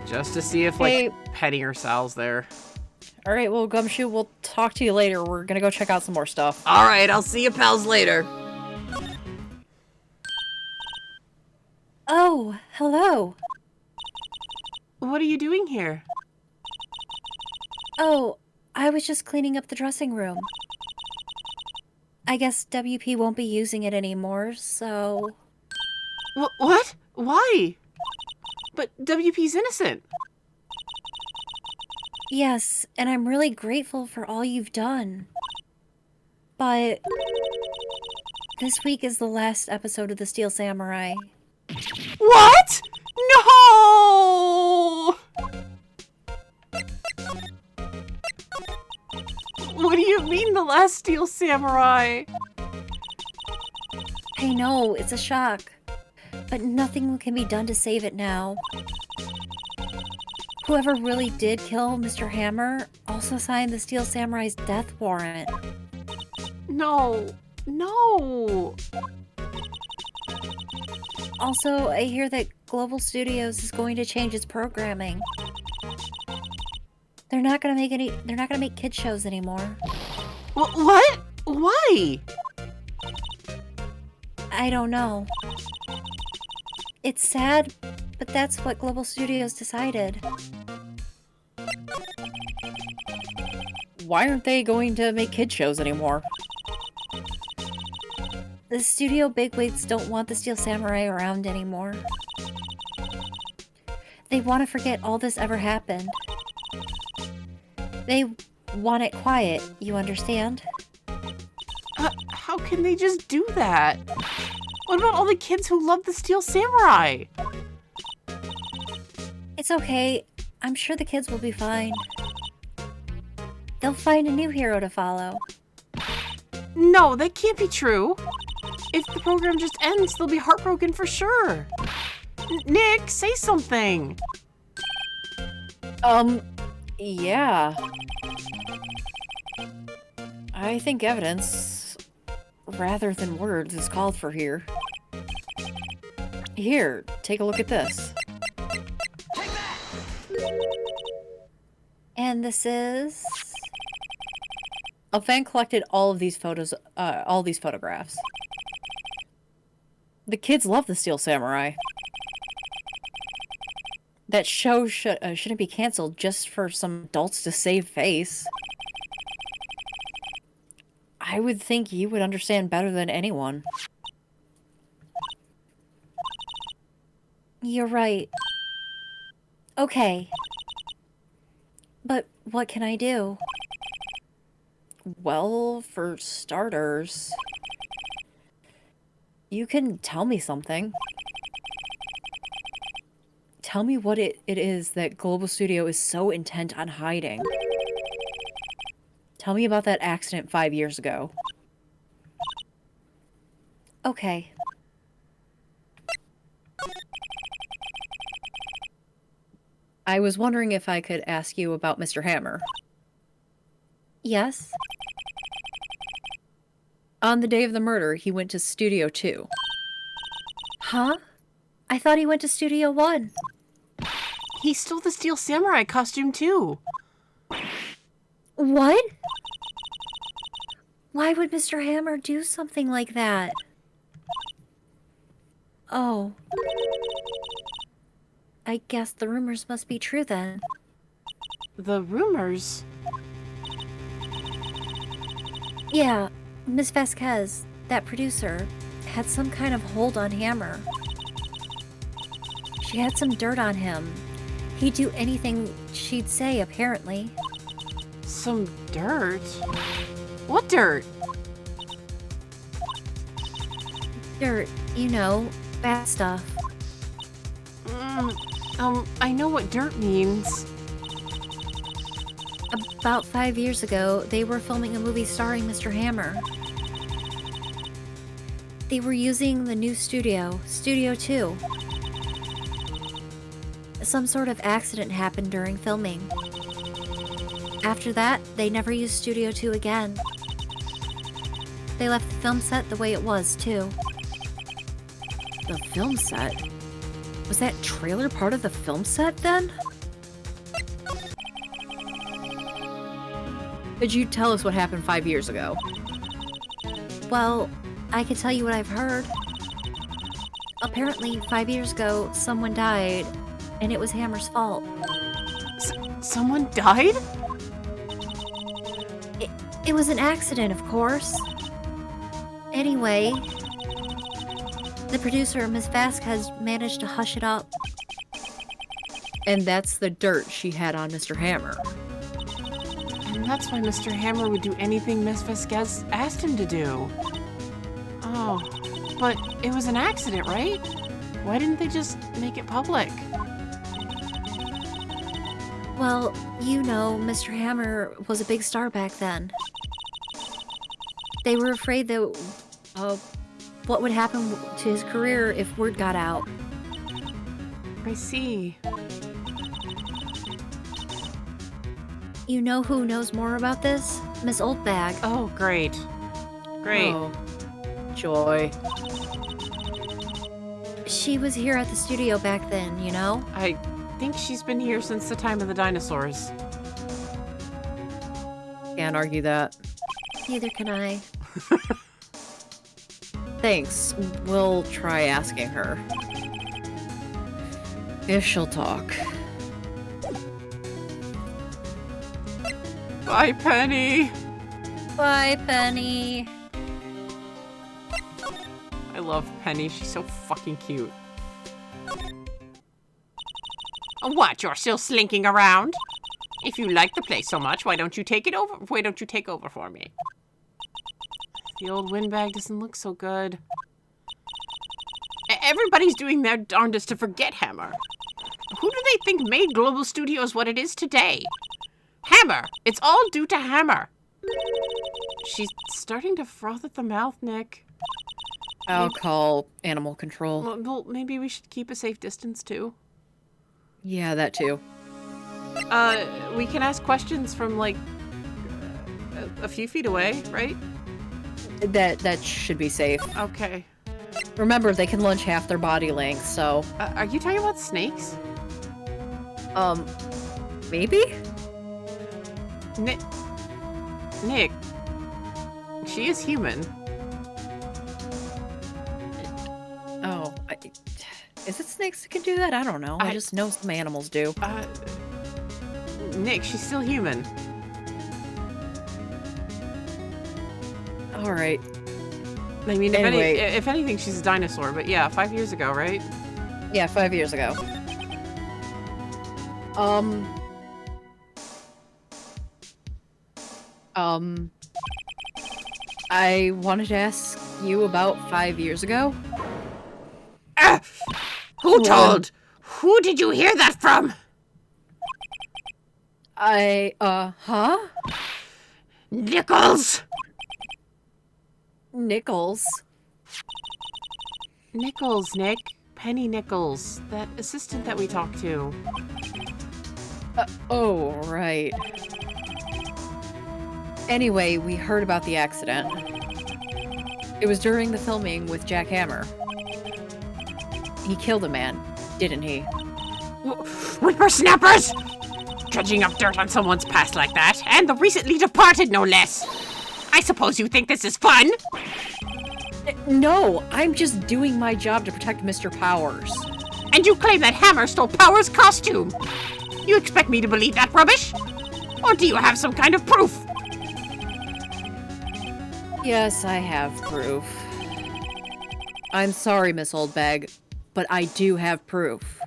Just to see if, like, Penny or Sal's there. Alright, well, Gumshoe, we'll talk to you later. We're gonna go check out some more stuff. Alright, I'll see you pals later. Oh, hello. What are you doing here? Oh, I was just cleaning up the dressing room. I guess WP won't be using it anymore, so... What? Why? But WP's innocent. Yes, and I'm really grateful for all you've done. But... this week is the last episode of The Steel Samurai. What? No! What do you mean, the last Steel Samurai? I know, it's a shock. But nothing can be done to save it now. Whoever really did kill Mr. Hammer also signed the Steel Samurai's death warrant. No. No. Also, I hear that Global Studios is going to change its programming. They're not gonna make kid shows anymore. What? Why? I don't know. It's sad, but that's what Global Studios decided. Why aren't they going to make kid shows anymore? The studio bigwigs don't want the Steel Samurai around anymore. They want to forget all this ever happened. They want it quiet, you understand? How can they just do that? What about all the kids who love the Steel Samurai? It's okay. I'm sure the kids will be fine. They'll find a new hero to follow. No, that can't be true. If the program just ends, they'll be heartbroken for sure. Nick, say something. Yeah. I think evidence, rather than words, is called for here. Here, take a look at this. And this is... A fan collected all of these photos, all these photographs. The kids love the Steel Samurai. That show shouldn't be canceled just for some adults to save face. I would think you would understand better than anyone. You're right. Okay. But what can I do? Well, for starters, you can tell me something. Tell me what it is that Global Studio is so intent on hiding. Tell me about that accident 5 years ago. Okay. I was wondering if I could ask you about Mr. Hammer. Yes? On the day of the murder, he went to Studio 2. Huh? I thought he went to Studio 1. He stole the Steel Samurai costume too. What? Why would Mr. Hammer do something like that? Oh. I guess the rumors must be true then. The rumors? Yeah, Miss Vasquez, that producer, had some kind of hold on Hammer. She had some dirt on him. He'd do anything she'd say, apparently. Some dirt? What dirt? Dirt, you know, bad stuff. I know what dirt means. About 5 years ago, they were filming a movie starring Mr. Hammer. They were using the new studio, Studio 2. Some sort of accident happened during filming. After that, they never used Studio 2 again. They left the film set the way it was, too. The film set? Was that trailer part of the film set, then? Could you tell us what happened 5 years ago? Well, I can tell you what I've heard. Apparently, 5 years ago, someone died, and it was Hammer's fault. Someone died? It was an accident, of course. Anyway, the producer, Miss Vasquez, managed to hush it up. And that's the dirt she had on Mr. Hammer. And that's why Mr. Hammer would do anything Miss Vasquez asked him to do. Oh, but it was an accident, right? Why didn't they just make it public? Well, you know, Mr. Hammer was a big star back then. They were afraid that what would happen to his career if word got out. I see. You know who knows more about this? Miss Oldbag. Oh, great. Great. Oh, joy. She was here at the studio back then, you know? I think she's been here since the time of the dinosaurs. Can't argue that. Neither can I. Thanks. We'll try asking her. If she'll talk. Bye, Penny. Bye, Penny. I love Penny. She's so fucking cute. What, you're still slinking around? If you like the place so much, why don't you take over for me? The old windbag doesn't look so good. Everybody's doing their darndest to forget Hammer. Who do they think made Global Studios what it is today? Hammer! It's all due to Hammer! She's starting to froth at the mouth, Nick. I'll call animal control. Well, maybe we should keep a safe distance, too. Yeah, that too. We can ask questions from, like, a few feet away, right? That should be safe. Okay. Remember, they can lunge half their body length, so... Are you talking about snakes? Maybe? Nick, she is human. Oh, is it snakes that can do that? I don't know. I just know some animals do. Nick, she's still human. All right. I mean, Anyway. if anything, she's a dinosaur. But yeah, 5 years ago, right? Yeah, 5 years ago. I wanted to ask you about 5 years ago. Who told? Who did you hear that from? Huh? Nichols! Nichols. Nichols, Nick. Penny Nichols. That assistant that we talked to. Oh, right. Anyway, we heard about the accident. It was during the filming with Jack Hammer. He killed a man, didn't he? Whippersnappers! Dredging up dirt on someone's past like that, and the recently departed, no less. I suppose you think this is fun? No, I'm just doing my job to protect Mr. Powers. And you claim that Hammer stole Powers' costume. You expect me to believe that rubbish? Or do you have some kind of proof? Yes, I have proof. I'm sorry, Miss Oldbag, but I do have proof.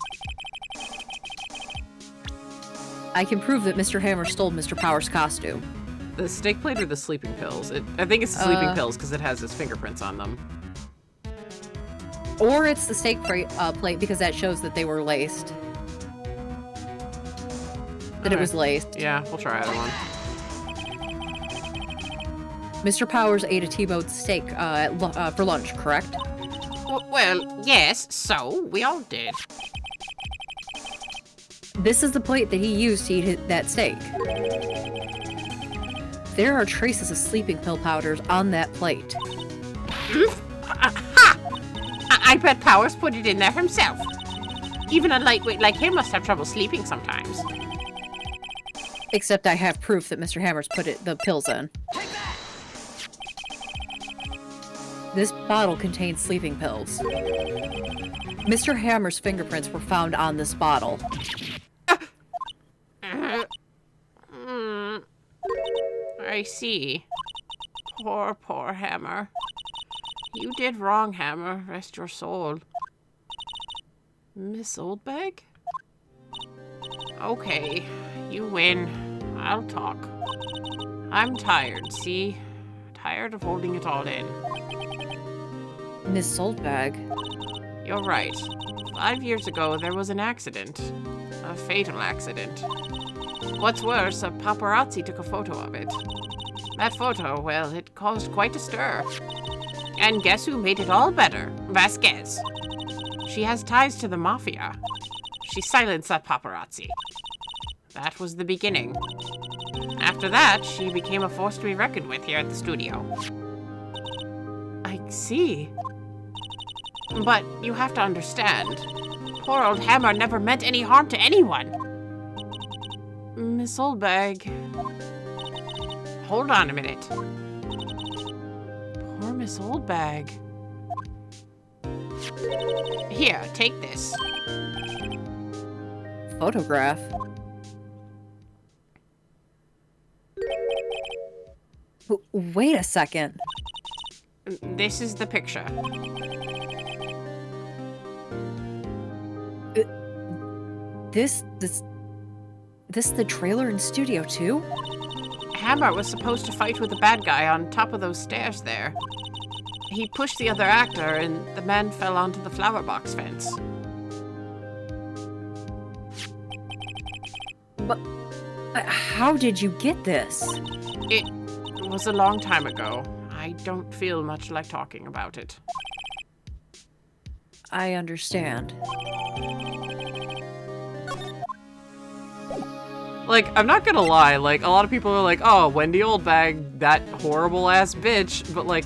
I can prove that Mr. Hammer stole Mr. Powers' costume. The steak plate or the sleeping pills? I think it's the sleeping pills because it has his fingerprints on them. Or it's the steak plate because that shows that they were laced. That it was laced. Yeah, we'll try either one. Mr. Powers ate a T-bone steak for lunch, correct? Well, yes, so we all did. This is the plate that he used to eat that steak. There are traces of sleeping pill powders on that plate. Ha! I bet Powers put it in there himself. Even a lightweight like him must have trouble sleeping sometimes. Except I have proof that Mr. Hammer's put the pills in. This bottle contains sleeping pills. Mr. Hammer's fingerprints were found on this bottle. I see. Poor Hammer. You did wrong, Hammer. Rest your soul. Miss Oldbag? Okay, you win. I'll talk. I'm tired, see? Tired of holding it all in. Miss Oldbag. You're right. 5 years ago, there was an accident. A fatal accident. What's worse, a paparazzi took a photo of it. That photo, well, it caused quite a stir. And guess who made it all better? Vasquez. She has ties to the mafia. She silenced that paparazzi. That was the beginning. After that, she became a force to be reckoned with here at the studio. I see. But you have to understand, poor old Hammer never meant any harm to anyone. Miss Oldbag. Hold on a minute. Poor Miss Oldbag. Here, take this. Photograph. Wait a second. This is the picture. This the trailer in Studio 2? Hammer was supposed to fight with the bad guy on top of those stairs there. He pushed the other actor, and the man fell onto the flower box fence. But how did you get this? It was a long time ago. I don't feel much like talking about it. I understand. Like, I'm not gonna lie, like, a lot of people are like, oh, Wendy Oldbag, that horrible-ass bitch, but, like,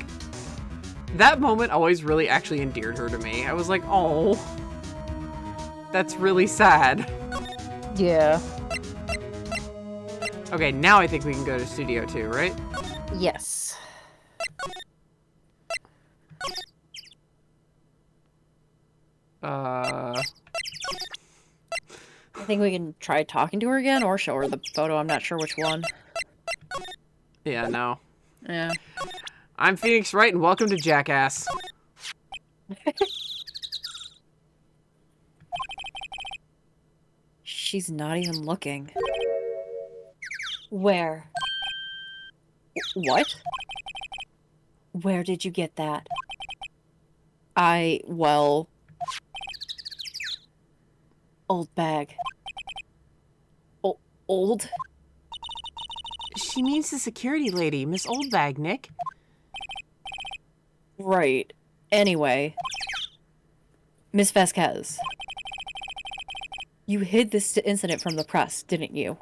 that moment always really actually endeared her to me. I was like, oh, that's really sad. Yeah. Okay, now I think we can go to Studio 2, right? Yes. I think we can try talking to her again or show her the photo. I'm not sure which one. Yeah, no. Yeah. I'm Phoenix Wright, and welcome to Jackass. She's not even looking. Where? What? Where did you get that? Well... Old bag. Old? She means the security lady, Miss Oldbag, Nick. Right. Anyway. Miss Vasquez. You hid this incident from the press, didn't you?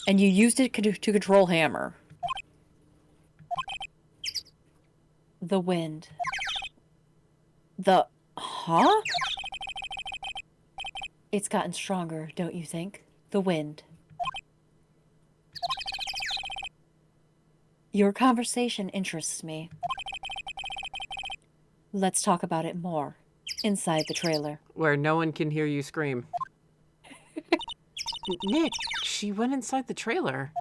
And you used it to control Hammer. The wind. Huh? It's gotten stronger, don't you think? The wind. Your conversation interests me. Let's talk about it more. Inside the trailer. Where no one can hear you scream. Nick, she went inside the trailer.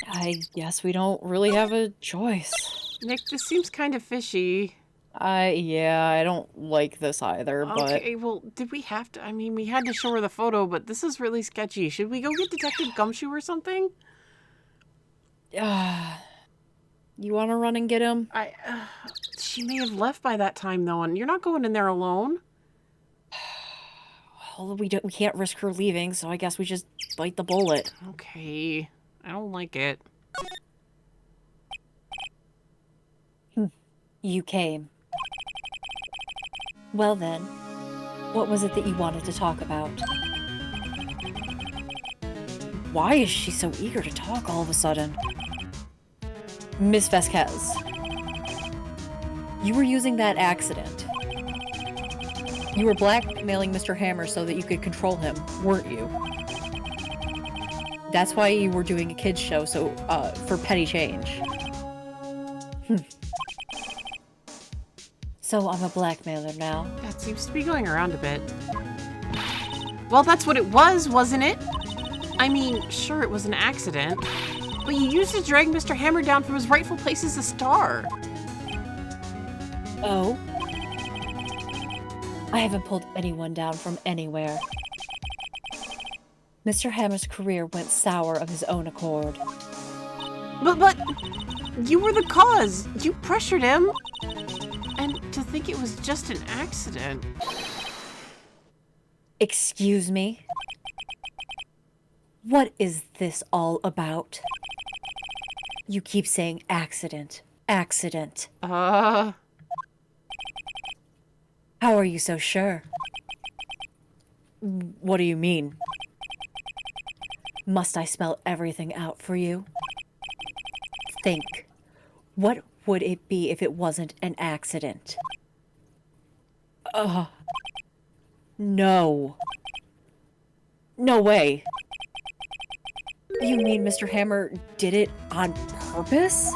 I guess we don't really have a choice. Nick, this seems kind of fishy. Yeah, I don't like this either, but... Okay, well, did we have to? I mean, we had to show her the photo, but this is really sketchy. Should we go get Detective Gumshoe or something? You want to run and get him? She may have left by that time, though, and you're not going in there alone. Well, we can't risk her leaving, so I guess we just bite the bullet. Okay, I don't like it. You came. Well then, what was it that you wanted to talk about? Why is she so eager to talk all of a sudden? Miss Vasquez. You were using that accident. You were blackmailing Mr. Hammer so that you could control him, weren't you? That's why you were doing a kids show, so, for petty change. So I'm a blackmailer now. That seems to be going around a bit. Well, that's what it was, wasn't it? I mean, sure, it was an accident, but you used to drag Mr. Hammer down from his rightful place as a star. Oh? I haven't pulled anyone down from anywhere. Mr. Hammer's career went sour of his own accord. But you were the cause. You pressured him. And to think it was just an accident. Excuse me? What is this all about? You keep saying accident. Accident. How are you so sure? What do you mean? Must I spell everything out for you? Think. What would it be if it wasn't an accident? No. No way. You mean Mr. Hammer did it on purpose?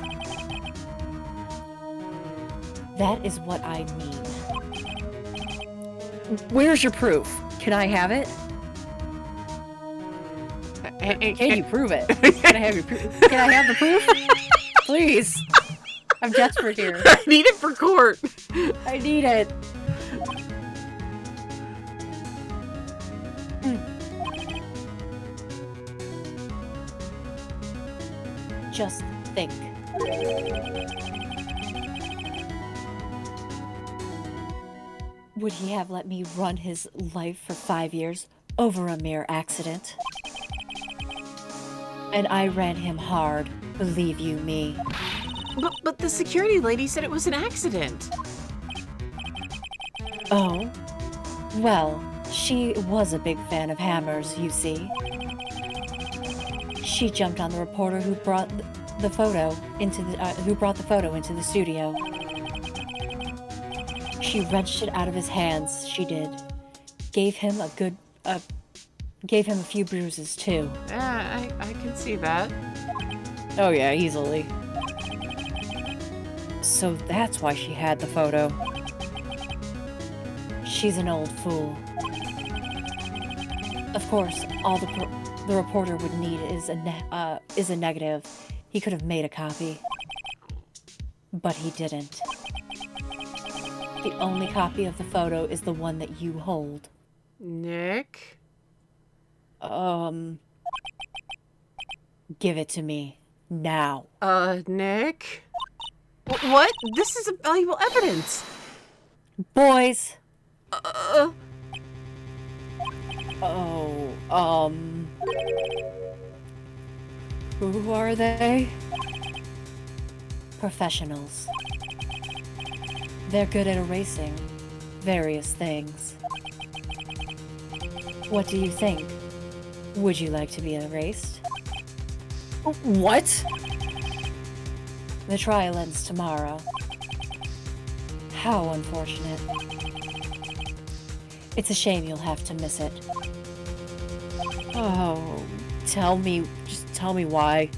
That is what I mean. Where's your proof? Can I have it? Can you prove it? Can I have your proof? Can I have the proof? Please. I'm desperate here. I need it for court. I need it. Just think. Would he have let me run his life for 5 years over a mere accident? And I ran him hard, believe you me. But the security lady said it was an accident. Oh? Well, she was a big fan of hammers, you see. She jumped on the reporter who brought the photo into the studio. She wrenched it out of his hands, she did. Gave him a few bruises, too. Yeah, I can see that. Oh yeah, easily. So that's why she had the photo. She's an old fool. Of course, all the reporter would need is a negative. He could have made a copy. But he didn't. The only copy of the photo is the one that you hold. Nick? Give it to me. Now. Nick? What? This is valuable evidence. Boys. Who are they? Professionals. They're good at erasing various things. What do you think? Would you like to be erased? What? The trial ends tomorrow. How unfortunate. It's a shame you'll have to miss it. Oh, just tell me why.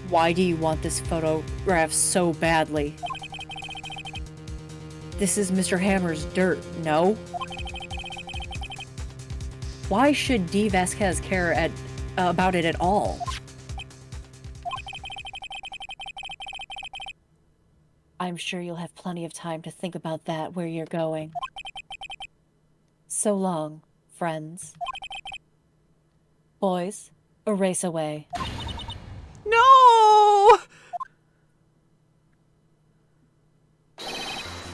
Why do you want this photograph so badly? This is Mr. Hammer's dirt, no? Why should D. Vasquez care about it at all? I'm sure you'll have plenty of time to think about that where you're going. So long, friends. Boys, erase away. No!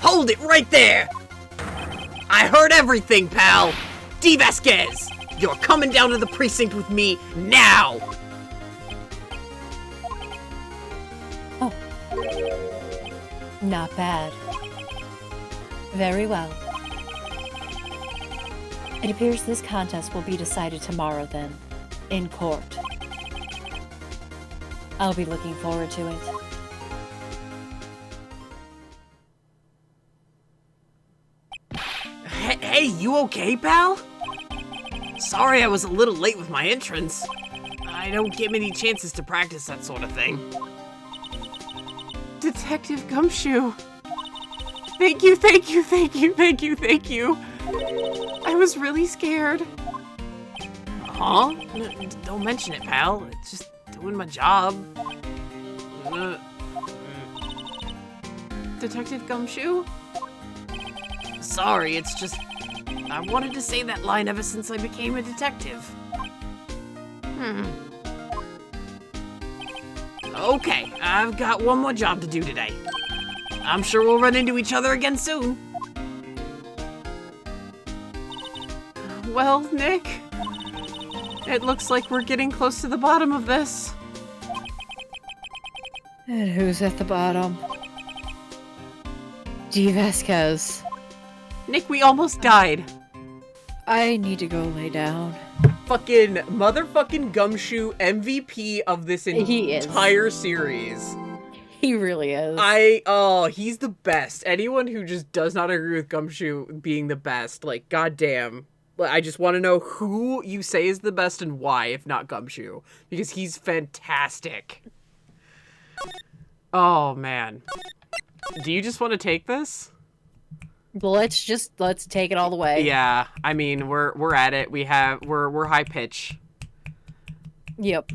Hold it right there! I heard everything, pal! D. Vasquez! You're coming down to the precinct with me now! Oh. Not bad. Very well. It appears this contest will be decided tomorrow then, in court. I'll be looking forward to it. Hey, you okay, pal? Sorry I was a little late with my entrance. I don't get many chances to practice that sort of thing. Detective Gumshoe. Thank you. I was really scared. Huh? Don't mention it, pal. It's just doing my job. Detective Gumshoe? Sorry, it's just... I wanted to say that line ever since I became a detective. Okay, I've got one more job to do today. I'm sure we'll run into each other again soon. Well, Nick, it looks like we're getting close to the bottom of this. And who's at the bottom? D. Vasquez. Nick, we almost died. I need to go lay down. fucking motherfucking Gumshoe MVP of this He is. entire series. He really is. He's the best. Anyone who just does not agree with Gumshoe being the best, like, goddamn. I just want to know who you say is the best and why, if not Gumshoe. Because he's fantastic. Oh, man. Do you just want to take this? Let's take it all the way. Yeah, I mean, we're at it. We're high pitch. Yep.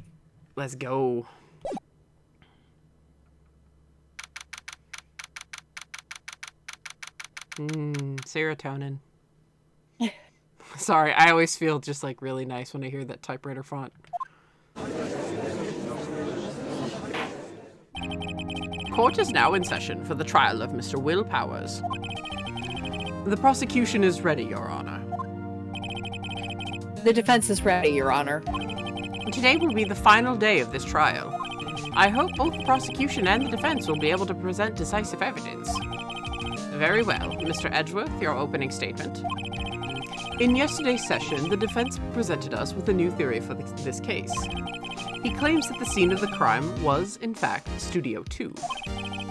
Let's go. Serotonin. Sorry, I always feel just like really nice when I hear that typewriter font. Court is now in session for the trial of Mr. Will Powers. The prosecution is ready, Your Honor. The defense is ready, Your Honor. Today will be the final day of this trial. I hope both the prosecution and the defense will be able to present decisive evidence. Very well. Mr. Edgeworth, your opening statement. In yesterday's session, the defense presented us with a new theory for this case. He claims that the scene of the crime was, in fact, Studio 2.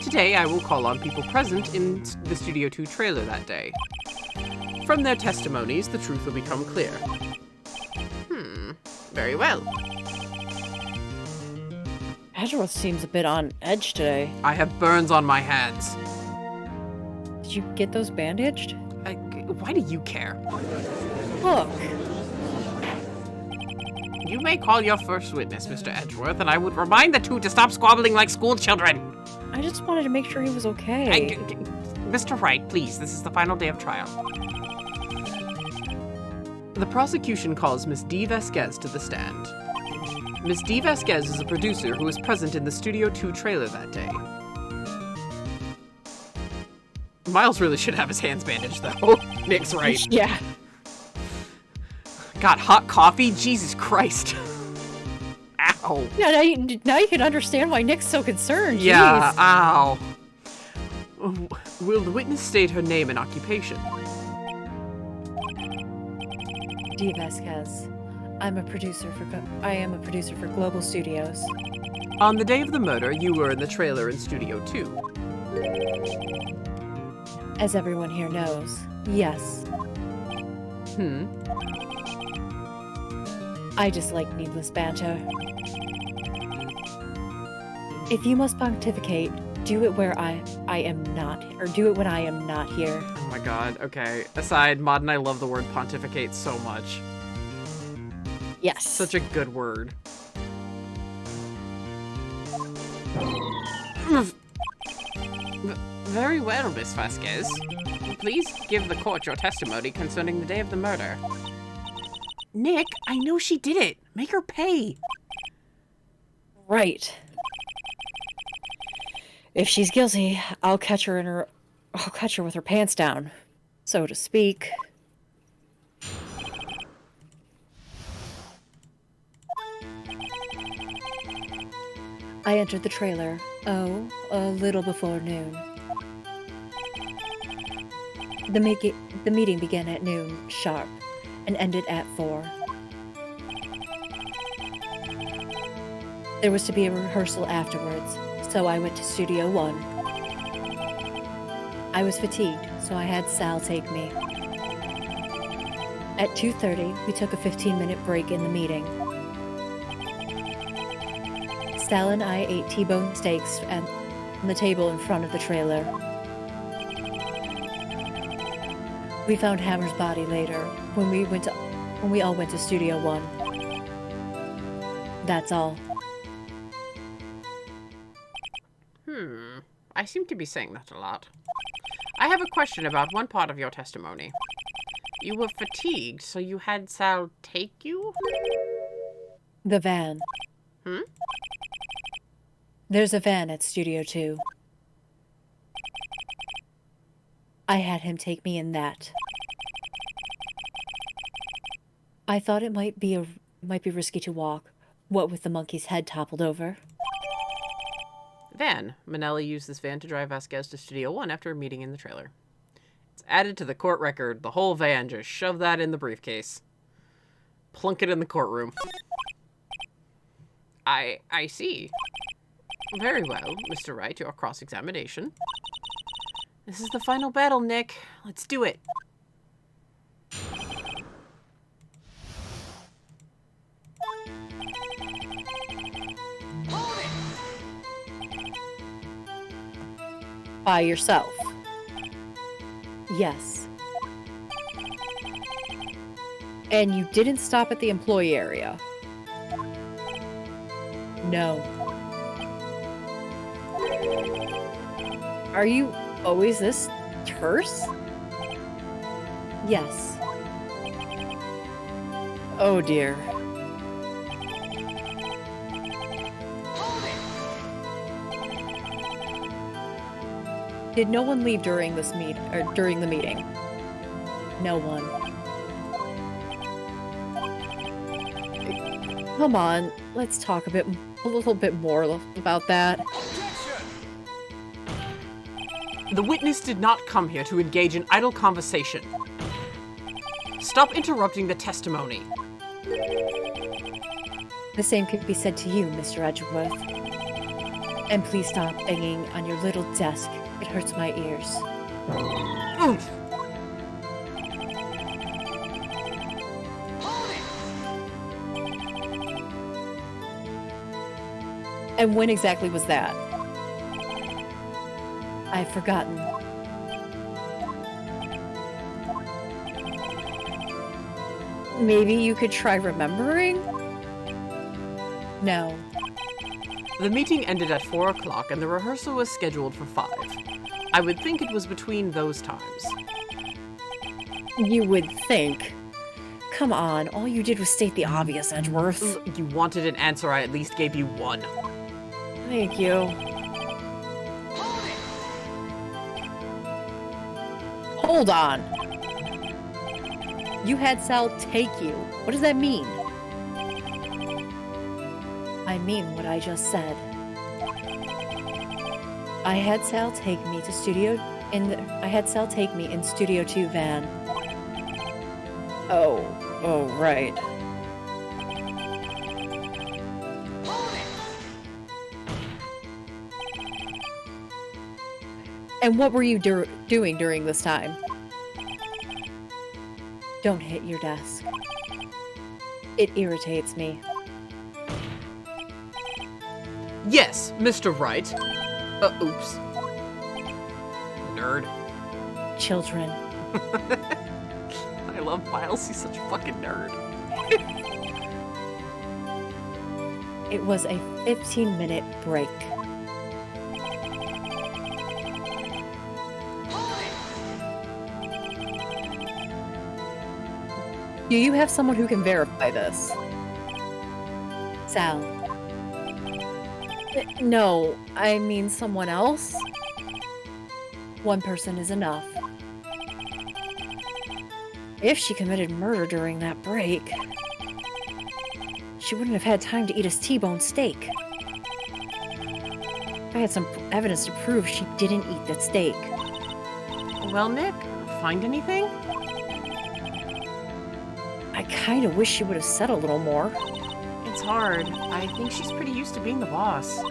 Today, I will call on people present in the Studio 2 trailer that day. From their testimonies, the truth will become clear. Very well. Edgeworth seems a bit on edge today. I have burns on my hands. Did you get those bandaged? Why do you care? Look. You may call your first witness, Mr. Edgeworth, and I would remind the two to stop squabbling like school children. I just wanted to make sure he was okay. Mr. Wright, please, this is the final day of trial. The prosecution calls Miss D. Vasquez to the stand. Miss D. Vasquez is a producer who was present in the Studio 2 trailer that day. Miles really should have his hands bandaged, though. Nick's right. Yeah. Got hot coffee? Jesus Christ. Ow. Yeah, now you can understand why Nick's so concerned. Yeah, Jeez. ow. Will the witness state her name and occupation? D. Vasquez. I am a producer for Global Studios. On the day of the murder, you were in the trailer in Studio 2. As everyone here knows, yes. I dislike needless banter. If you must pontificate, do it where I am not, or do it when I am not here. Oh my god, okay. Aside, Maud and I love the word pontificate so much. Yes. Such a good word. Very well, Miss Vasquez. Please give the court your testimony concerning the day of the murder. Nick, I know she did it. Make her pay. Right. If she's guilty, I'll catch her with her pants down, so to speak. I entered the trailer, a little before noon. The meeting began at noon, sharp, and ended at 4. There was to be a rehearsal afterwards, so I went to Studio 1. I was fatigued, so I had Sal take me. At 2:30, we took a 15-minute break in the meeting. Sal and I ate T-bone steaks on the table in front of the trailer. We found Hammer's body later, when we all went to Studio 1. That's all. I seem to be saying that a lot. I have a question about one part of your testimony. You were fatigued, so you had Sal take you? The van. There's a van at Studio 2. I had him take me in that. I thought it might be risky to walk, what with the monkey's head toppled over. Van. Manelli used this van to drive Vasquez to Studio 1 after a meeting in the trailer. It's added to the court record. The whole van, just shove that in the briefcase. plunk it in the courtroom. I see. Very well, Mr. Wright, your cross-examination. This is the final battle, Nick. Let's do it. By yourself. Yes. And you didn't stop at the employee area? No. Are you always this terse? Yes. Oh dear. Did no one leave during this during the meeting? No one. Come on, let's talk a little bit more about that. The witness did not come here to engage in idle conversation. Stop interrupting the testimony. The same could be said to you, Mr. Edgeworth. And please stop banging on your little desk. It hurts my ears. Oof. And when exactly was that? I've forgotten. Maybe you could try remembering? No. The meeting ended at 4 o'clock and the rehearsal was scheduled for 5. I would think it was between those times. You would think. Come on, all you did was state the obvious, Edgeworth. You wanted an answer, I at least gave you one. Thank you. Hold on. You had Sal take you. What does that mean? I mean what I just said. I had Sal take me to Studio 2 van. Oh, right. And what were you doing during this time? Don't hit your desk. It irritates me. Yes, Mr. Wright. Oops. Nerd. Children. I love Miles, he's such a fucking nerd. It was a 15-minute break. Do you have someone who can verify this? Sal. No, I mean someone else? One person is enough. If she committed murder during that break, she wouldn't have had time to eat a T-bone steak. I had some evidence to prove she didn't eat that steak. Well, Nick, find anything? I kind of wish she would have said a little more. It's hard. I think she's pretty used to being the boss.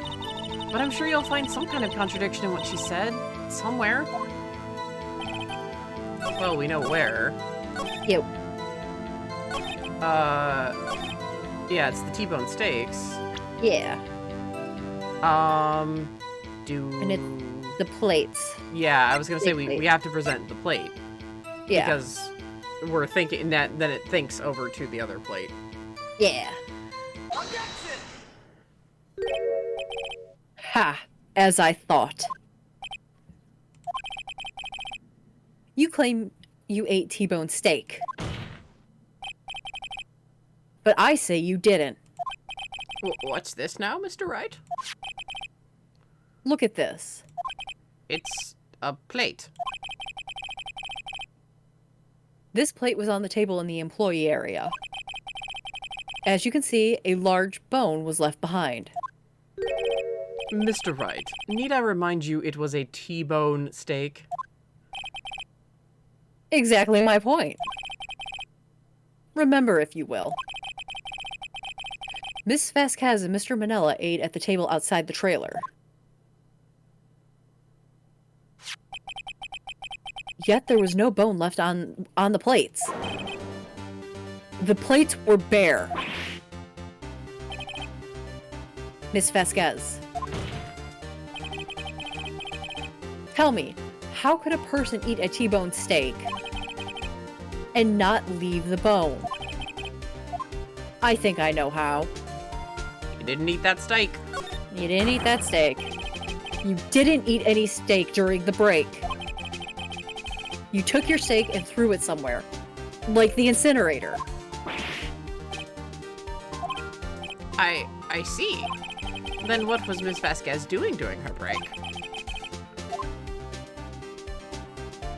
But I'm sure you'll find some kind of contradiction in what she said. Somewhere. Well, we know where. Ew. Yeah, it's the T-bone steaks. Yeah. And it's the plates. Yeah, I was gonna say Big we plate. have to present the plate. Yeah. Because we're thinking that then it thinks over to the other plate. Yeah. Ha! As I thought. You claim you ate T-bone steak. But I say you didn't. What's this now, Mr. Wright? Look at this. It's a plate. This plate was on the table in the employee area. As you can see, a large bone was left behind. Mr. Wright, need I remind you it was a T-bone steak? Exactly my point. Remember, if you will. Miss Vasquez and Mr. Manella ate at the table outside the trailer. Yet there was no bone left on the plates. The plates were bare. Miss Vasquez. Tell me, how could a person eat a T-bone steak and not leave the bone? I think I know how. You didn't eat that steak. You didn't eat that steak. You didn't eat any steak during the break. You took your steak and threw it somewhere. Like the incinerator. I see. Then what was Miss Vasquez doing during her break?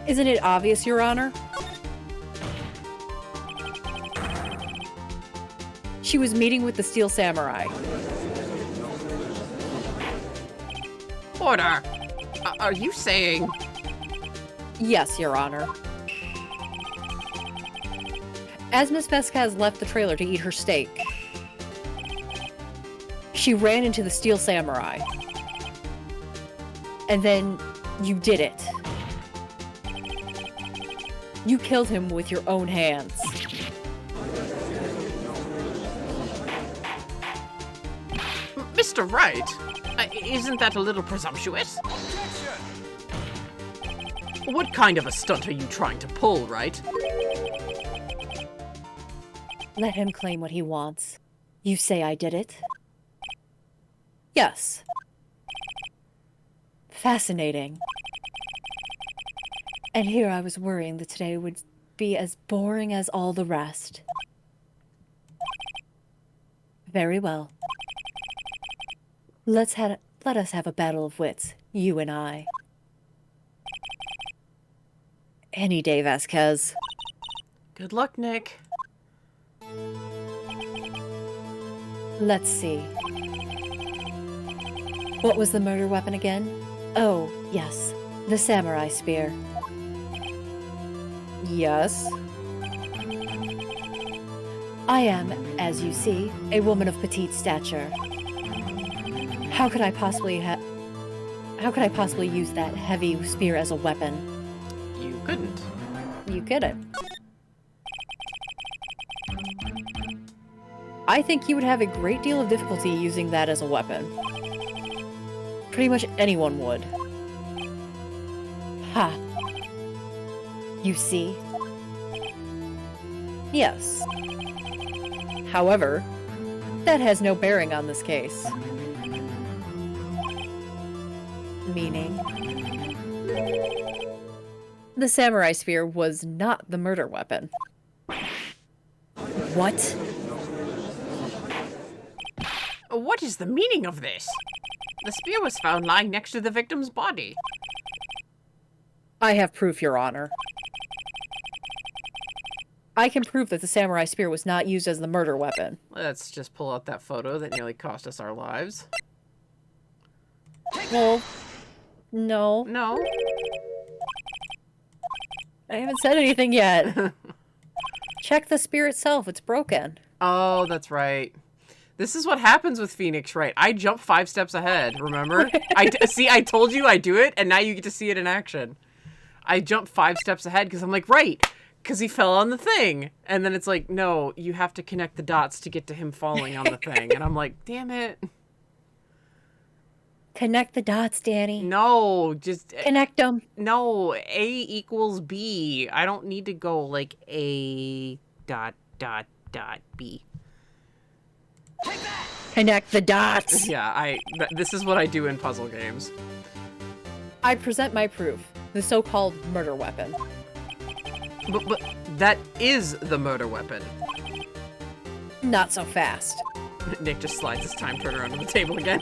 Isn't it obvious, Your Honor? She was meeting with the Steel Samurai. Order! Are you saying... Yes, Your Honor. As Miss Vasquez left the trailer to eat her steak, she ran into the Steel Samurai. And then you did it. You killed him with your own hands. Mr. Wright, isn't that a little presumptuous? What kind of a stunt are you trying to pull, Wright? Let him claim what he wants. You say I did it? Yes. Fascinating. And here I was worrying that today would be as boring as all the rest. Very well. Let us have a battle of wits, you and I. Any day, Vasquez. Good luck, Nick. Let's see. What was the murder weapon again? Oh, yes. The samurai spear. Yes. I am, as you see, a woman of petite stature. How could I possibly use that heavy spear as a weapon? You couldn't. You couldn't. I think you would have a great deal of difficulty using that as a weapon. Pretty much anyone would. Ha. You see? Yes. However, that has no bearing on this case. Meaning? The samurai spear was not the murder weapon. What? What is the meaning of this? The spear was found lying next to the victim's body. I have proof, Your Honor. I can prove that the samurai spear was not used as the murder weapon. Let's just pull out that photo that nearly cost us our lives. Well, no. No. I haven't said anything yet. Check the spear itself. It's broken. Oh, that's right. This is what happens with Phoenix Wright. I jump 5 steps ahead, remember? I told you I do it, and now you get to see it in action. I jump 5 steps ahead because I'm like, right, because he fell on the thing. And then it's like, no, you have to connect the dots to get to him falling on the thing. And I'm like, damn it. Connect the dots, Danny. No, just... Connect them. No, A equals B. I don't need to go like A ... B. Connect the dots. Yeah, this is what I do in puzzle games. I present my proof. The so-called murder weapon. But that is the murder weapon. Not so fast. Nick just slides his time turner under the table again.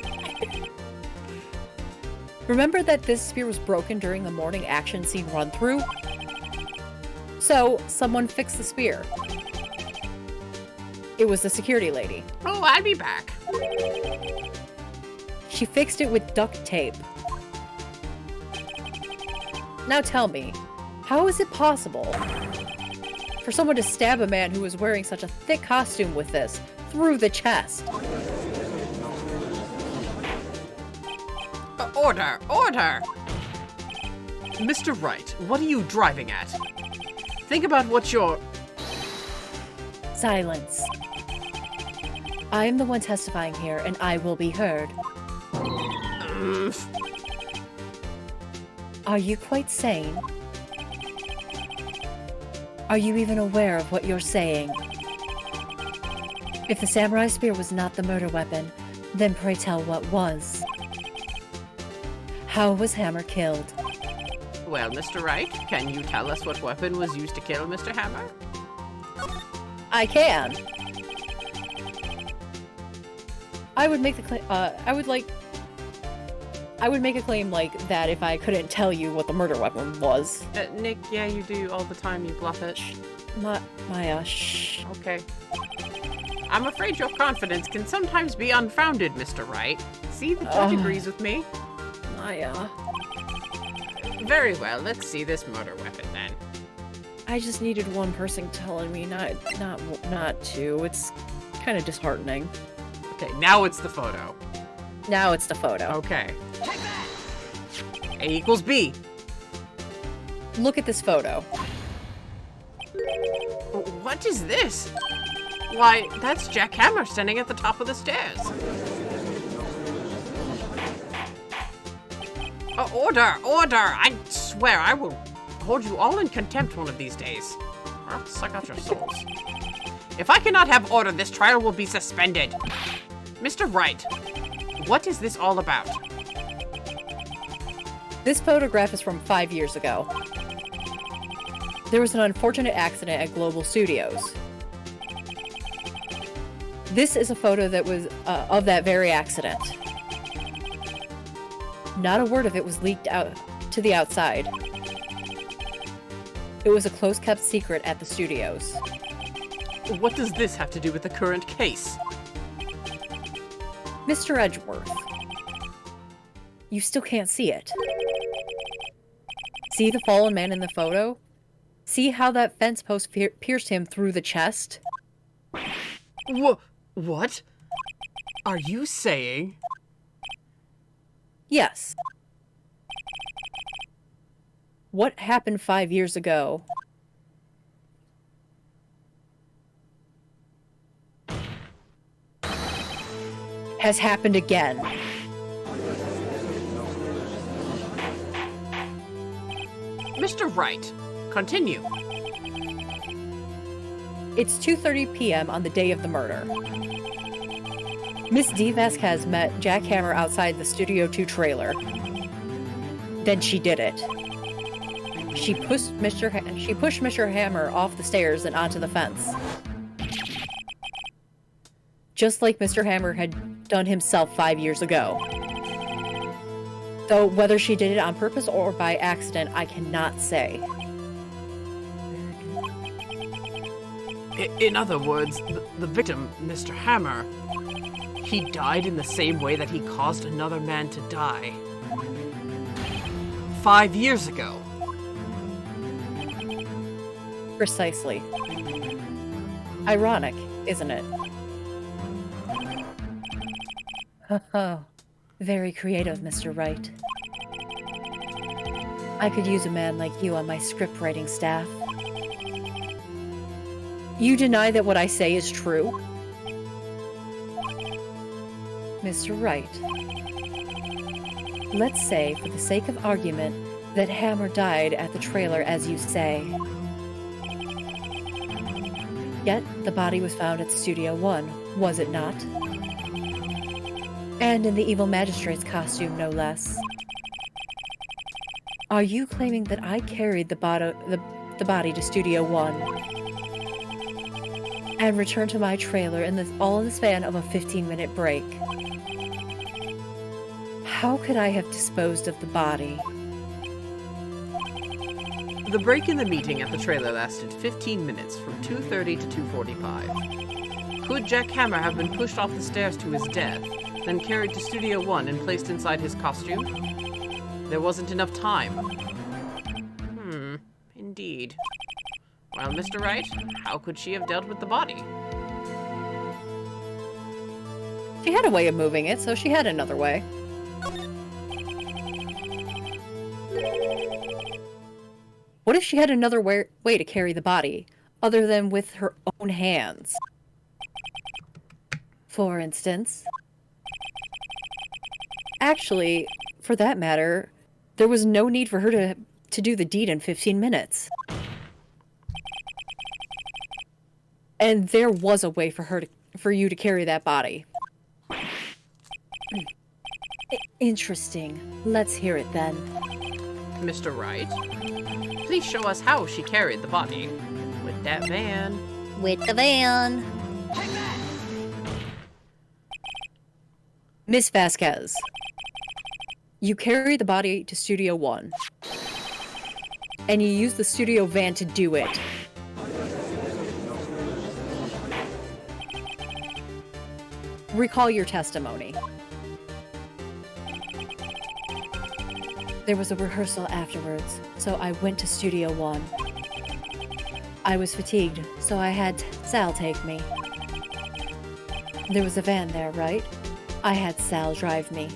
Remember that this spear was broken during the morning action scene run-through? So, someone fixed the spear. It was the security lady. Oh, I'll be back. She fixed it with duct tape. Now tell me, how is it possible for someone to stab a man who was wearing such a thick costume with this through the chest. Order! Order! Mr. Wright, what are you driving at? Think about what you're... Silence. I am the one testifying here, and I will be heard. Are you quite sane? Are you even aware of what you're saying? If the samurai spear was not the murder weapon, then pray tell what was. How was Hammer killed? Well, Mr. Wright, can you tell us what weapon was used to kill Mr. Hammer? I can. I would make the claim. I would make a claim like that if I couldn't tell you what the murder weapon was. Nick, yeah, you do all the time. You bluff it. Maya, shh. Okay. I'm afraid your confidence can sometimes be unfounded, Mr. Wright. See, the judge agrees with me. Maya. Very well, let's see this murder weapon then. I just needed one person telling me, not two. It's kind of disheartening. Okay, now it's the photo. Now it's the photo. Okay. A equals B. Look at this photo. What is this? Why, that's Jack Hammer standing at the top of the stairs. Order! Order! I swear I will hold you all in contempt one of these days. Or I'll suck out your souls. If I cannot have order, this trial will be suspended. Mr. Wright, what is this all about? This photograph is from 5 years ago. There was an unfortunate accident at Global Studios. This is a photo that was of that very accident. Not a word of it was leaked out to the outside. It was a close-kept secret at the studios. What does this have to do with the current case? Mr. Edgeworth, you still can't see it. See the fallen man in the photo? See how that fence post pierced him through the chest? What? Are you saying? Yes. What happened 5 years ago? Has happened again. Mr. Wright, continue. It's 2:30 p.m. on the day of the murder. Miss D. Vasquez met Jack Hammer outside the Studio 2 trailer. Then she did it. She pushed Mr. Hammer off the stairs and onto the fence. Just like Mr. Hammer had done himself 5 years ago. Though whether she did it on purpose or by accident, I cannot say. In other words, the victim, Mr. Hammer, he died in the same way that he caused another man to die. 5 years ago. Precisely. Ironic, isn't it? Oh, very creative, Mr. Wright. I could use a man like you on my script writing staff. You deny that what I say is true? Mr. Wright, let's say, for the sake of argument, that Hammer died at the trailer as you say. Yet, the body was found at Studio 1, was it not? And in the evil magistrate's costume, no less. Are you claiming that I carried the body to Studio 1 and returned to my trailer all in the span of a 15-minute break? How could I have disposed of the body? The break in the meeting at the trailer lasted 15 minutes, from 2:30 to 2:45. Could Jack Hammer have been pushed off the stairs to his death, then carried to Studio 1 and placed inside his costume? There wasn't enough time. Indeed. Well, Mr. Wright, how could she have dealt with the body? She had a way of moving it, so she had another way. What if she had another way to carry the body, other than with her own hands? For instance... Actually, for that matter, there was no need for her to do the deed in 15 minutes. And there was a way for you to carry that body. Interesting. Let's hear it then. Mr. Wright, please show us how she carried the body. With that van. With the van. Miss Vasquez, you carry the body to Studio 1. And you use the studio van to do it. Recall your testimony. There was a rehearsal afterwards, so I went to Studio 1. I was fatigued, so I had Sal take me. There was a van there, right? I had Sal drive me.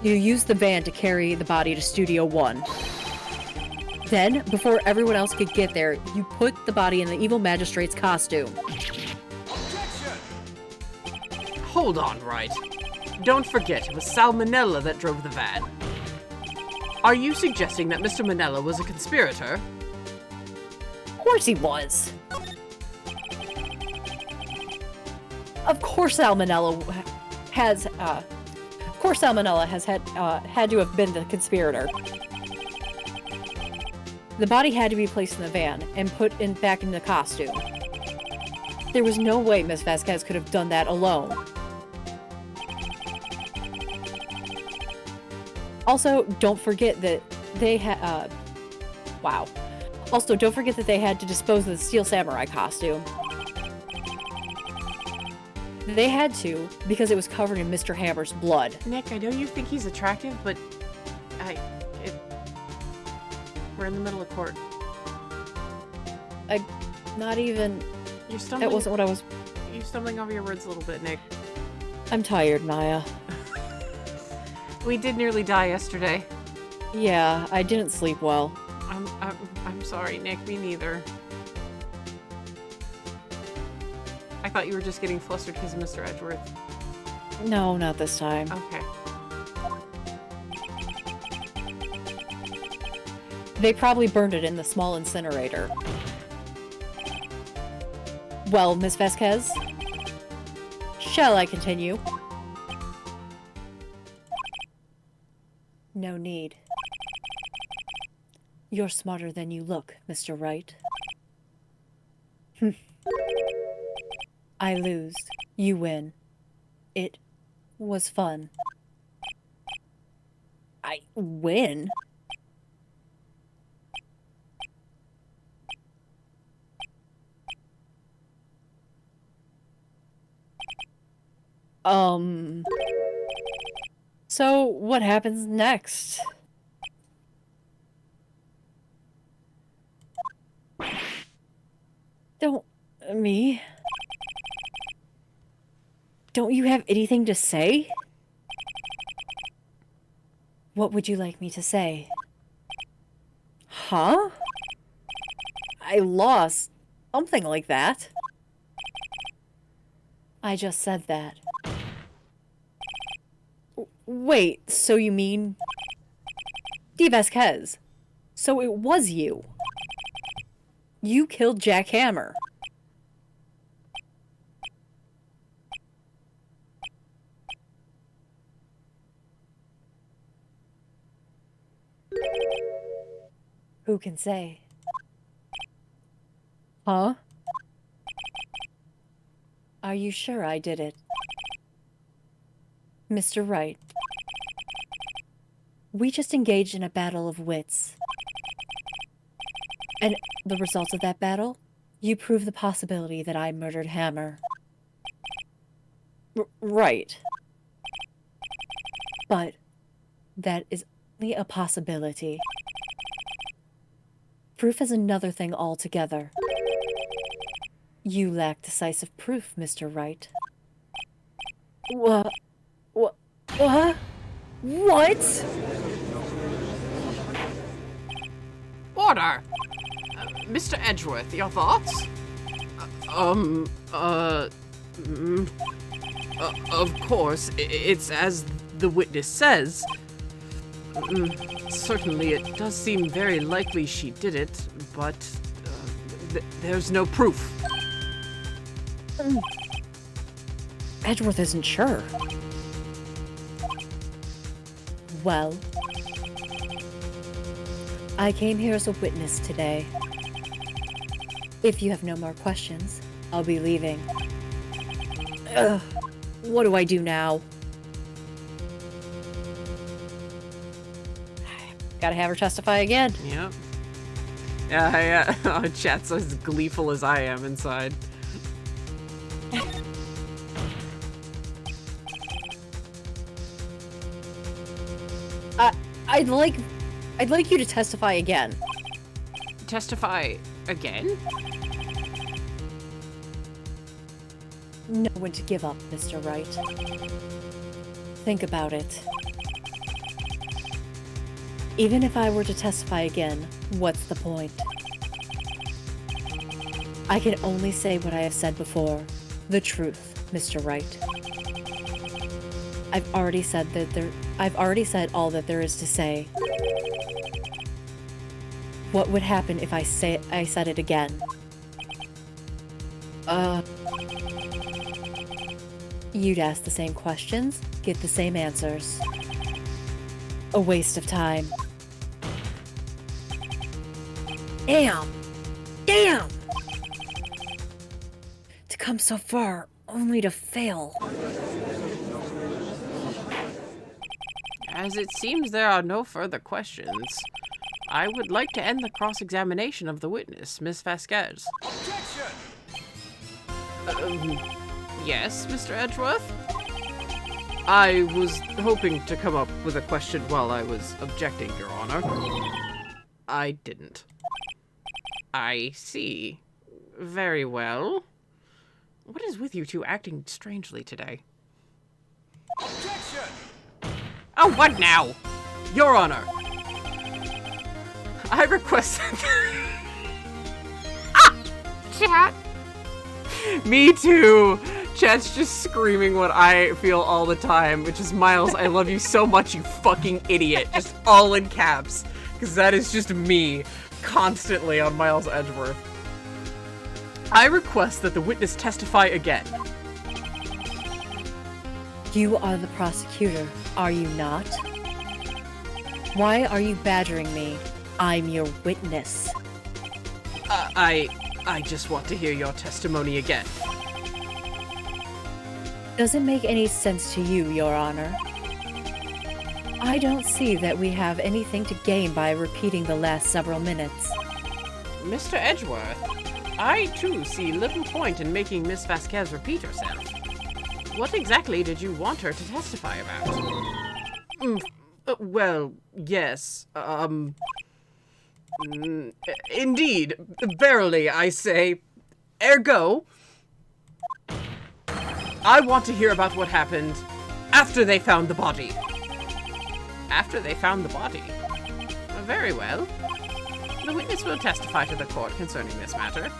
You used the van to carry the body to Studio 1. Then, before everyone else could get there, you put the body in the evil magistrate's costume. Hold on, Wright. Don't forget, it was Salmonella that drove the van. Are you suggesting that Mr. Manella was a conspirator? Of course he was. Of course Salmonella has, had to have been the conspirator. The body had to be placed in the van and put back in the costume. There was no way Miss Vasquez could have done that alone. Also, don't forget that they had, wow. Also, don't forget that they had to dispose of the Steel Samurai costume. They had to, because it was covered in Mr. Hammer's blood. Nick, I know you think he's attractive, but we're in the middle of court. Not even... You're stumbling... That wasn't what I was... You're stumbling over your words a little bit, Nick. I'm tired, Naya. We did nearly die yesterday. Yeah, I didn't sleep well. I'm sorry, Nick. Me neither. I thought you were just getting flustered because of Mr. Edgeworth. No, not this time. Okay. They probably burned it in the small incinerator. Well, Miss Vasquez? Shall I continue? No need. You're smarter than you look, Mr. Wright. I lose. You win. It was fun. I win? So what happens next? Me? Don't you have anything to say? What would you like me to say? Huh? I lost. Something like that. I just said that. Wait, so you mean... D. Vasquez. So it was you. You killed Jack Hammer. Who can say? Huh? Are you sure I did it? Mr. Wright. We just engaged in a battle of wits. And the results of that battle? You prove the possibility that I murdered Hammer. Right. But that is only a possibility. Proof is another thing altogether. You lack decisive proof, Mr. Wright. What? What? What? Order! Mr. Edgeworth, your thoughts? Of course, it's as the witness says. Certainly, it does seem very likely she did it, but there's no proof. Edgeworth isn't sure. Well, I came here as a witness today. If you have no more questions, I'll be leaving. Ugh, what do I do now? Gotta have her testify again. Yep. Yeah, chat's as gleeful as I am inside. I'd like you to testify again. Testify again? Know when to give up, Mr. Wright. Think about it. Even if I were to testify again, what's the point? I can only say what I have said before. The truth, Mr. Wright. I've already said all that there is to say. What would happen if I said it again? You'd ask the same questions, get the same answers. A waste of time. Damn! Damn! To come so far, only to fail. As it seems there are no further questions, I would like to end the cross-examination of the witness, Miss Vasquez. Yes, Mr. Edgeworth? I was hoping to come up with a question while I was objecting, Your Honor. I didn't. I see. Very well. What is with you two acting strangely today? Objection! Oh, what now? Your Honor. I request Chat. Me too. Chat's just screaming what I feel all the time, which is, Miles, I love you so much, you fucking idiot. Just all in caps. Because that is just me constantly on Miles Edgeworth. I request that the witness testify again. You are the prosecutor, are you not? Why are you badgering me? I'm your witness. I just want to hear your testimony again. Doesn't make any sense to you, Your Honor. I don't see that we have anything to gain by repeating the last several minutes. Mr. Edgeworth, I too see little point in making Miss Vasquez repeat herself. What exactly did you want her to testify about? Well, yes, indeed, verily, I say, ergo, I want to hear about what happened after they found the body. After they found the body? Very well. The witness will testify to the court concerning this matter.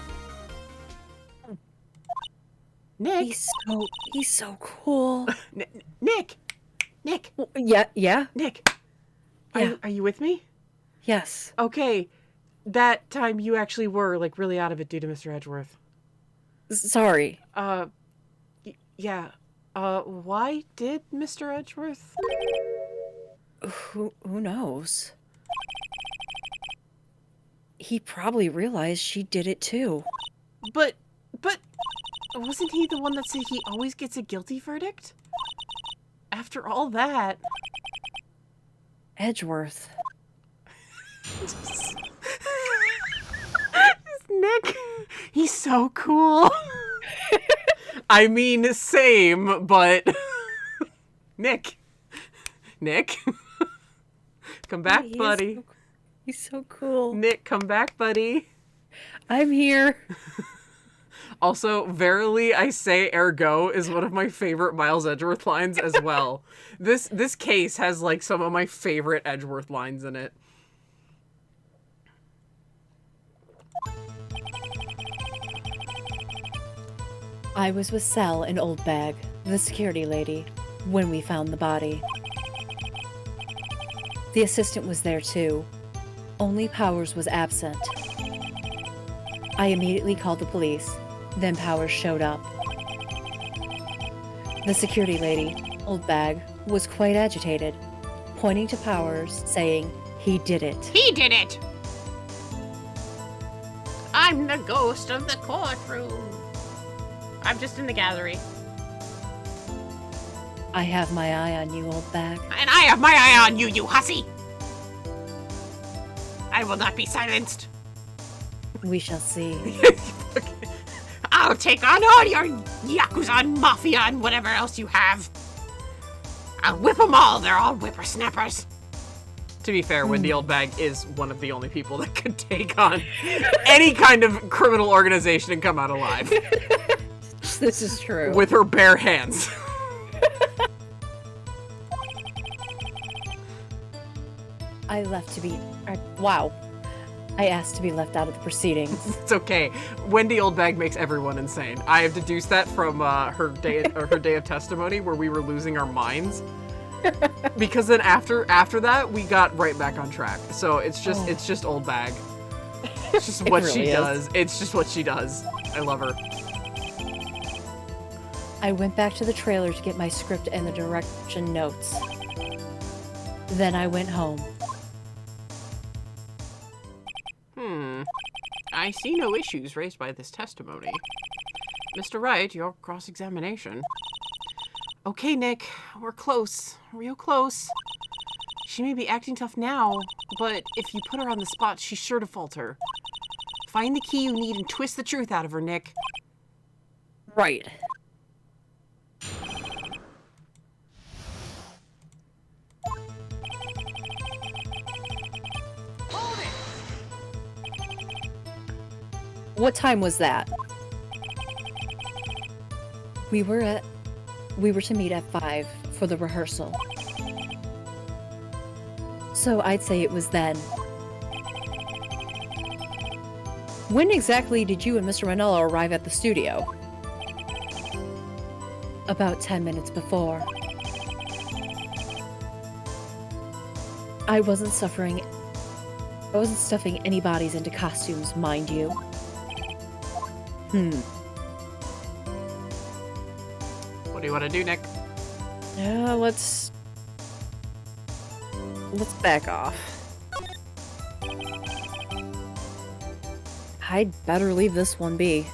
Nick? He's so cool. Nick! Yeah? Nick! Yeah. Are you with me? Yes. Okay, that time you actually were, like, really out of it due to Mr. Edgeworth. Sorry. Yeah. Why did Mr. Edgeworth? Who knows? He probably realized she did it too. But, wasn't he the one that said he always gets a guilty verdict? After all that... Edgeworth. Nick, he's so cool. I mean, same, but... Nick. Come back, buddy. He's so cool. Nick, come back, buddy. I'm here. Also, verily I say ergo is one of my favorite Miles Edgeworth lines as well. This case has like some of my favorite Edgeworth lines in it. I was with Sal and Old Bag, the security lady, when we found the body. The assistant was there too. Only Powers was absent. I immediately called the police. Then Powers showed up. The security lady, Old Bag, was quite agitated, pointing to Powers, saying he did it. He did it! I'm the ghost of the courtroom. I'm just in the gallery. I have my eye on you, Old Bag. And I have my eye on you, you hussy! I will not be silenced. We shall see. I'll take on all your Yakuza and Mafia and whatever else you have. I'll whip them all. They're all whippersnappers. To be fair, Wendy Oldbag is one of the only people that could take on any kind of criminal organization and come out alive. This is true. With her bare hands. I asked to be left out of the proceedings. It's okay. Wendy Oldbag makes everyone insane. I have deduced that from her day of testimony where we were losing our minds. Because then after that we got right back on track. So it's just Oldbag. It's just what she does. It's just what she does. I love her. I went back to the trailer to get my script and the direction notes. Then I went home. I see no issues raised by this testimony. Mr. Wright, your cross-examination. Okay, Nick, we're close. Real close. She may be acting tough now, but if you put her on the spot, she's sure to falter. Find the key you need and twist the truth out of her, Nick. Right. What time was that? We were to meet at 5 for the rehearsal. So I'd say it was then. When exactly did you and Mr. Manello arrive at the studio? About 10 minutes before. I wasn't stuffing any bodies into costumes, mind you. What do you want to do, Nick? Let's back off. I'd better leave this one be.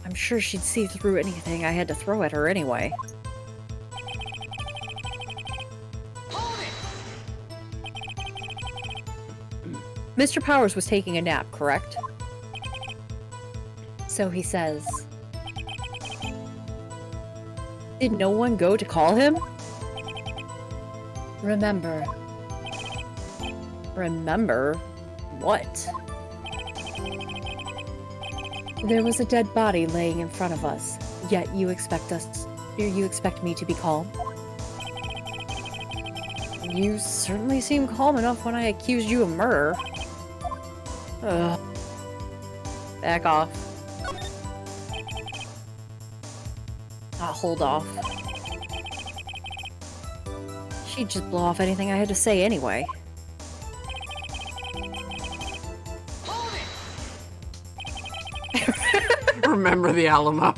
I'm sure she'd see through anything I had to throw at her anyway. Mr. Powers was taking a nap, correct? So he says. Did no one go to call him? Remember. Remember? What? There was a dead body laying in front of us, yet you expect me to be calm? You certainly seem calm enough when I accused you of murder. Ugh. Back off. Hold off. She'd just blow off anything I had to say anyway. Remember the Alamo.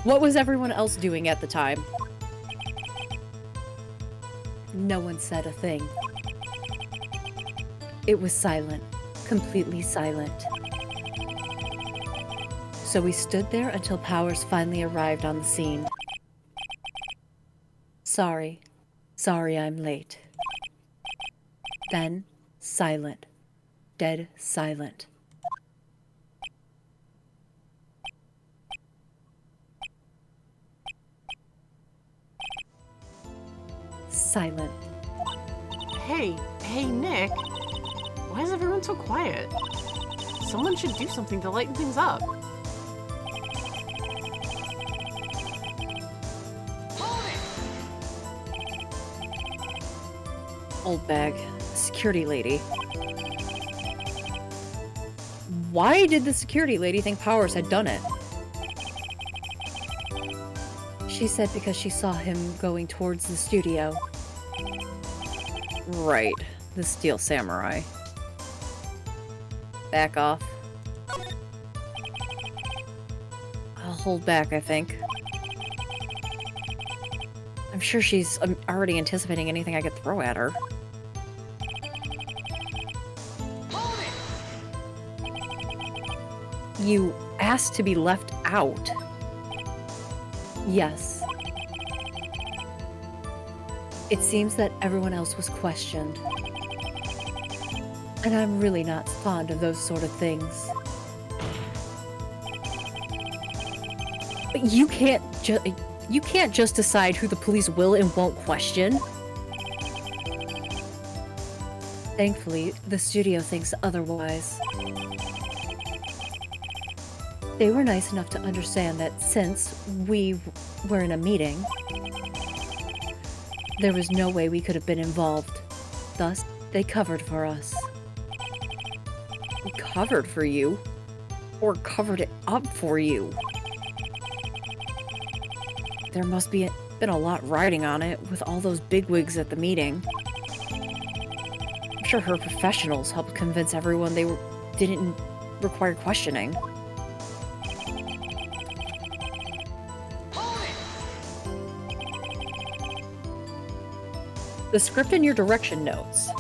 What was everyone else doing at the time? No one said a thing. It was silent. Completely silent. So we stood there until Powers finally arrived on the scene. Sorry. Sorry I'm late. Then, silent. Dead silent. silent. Hey, Nick. Why is everyone so quiet? Someone should do something to lighten things up. Old bag. Security lady. Why did the security lady think Powers had done it? She said because she saw him going towards the studio. Right. The Steel Samurai. Back off. I'll hold back, I think. I'm sure she's already anticipating anything I could throw at her. You asked to be left out. Yes. It seems that everyone else was questioned. And I'm really not fond of those sort of things. But you can't just decide who the police will and won't question. Thankfully, the studio thinks otherwise. They were nice enough to understand that since we were in a meeting, there was no way we could have been involved. Thus, they covered for us. Covered for you? Or covered it up for you? There must be been a lot riding on it with all those bigwigs at the meeting. I'm sure her professionals helped convince everyone they didn't require questioning. The script and your direction notes.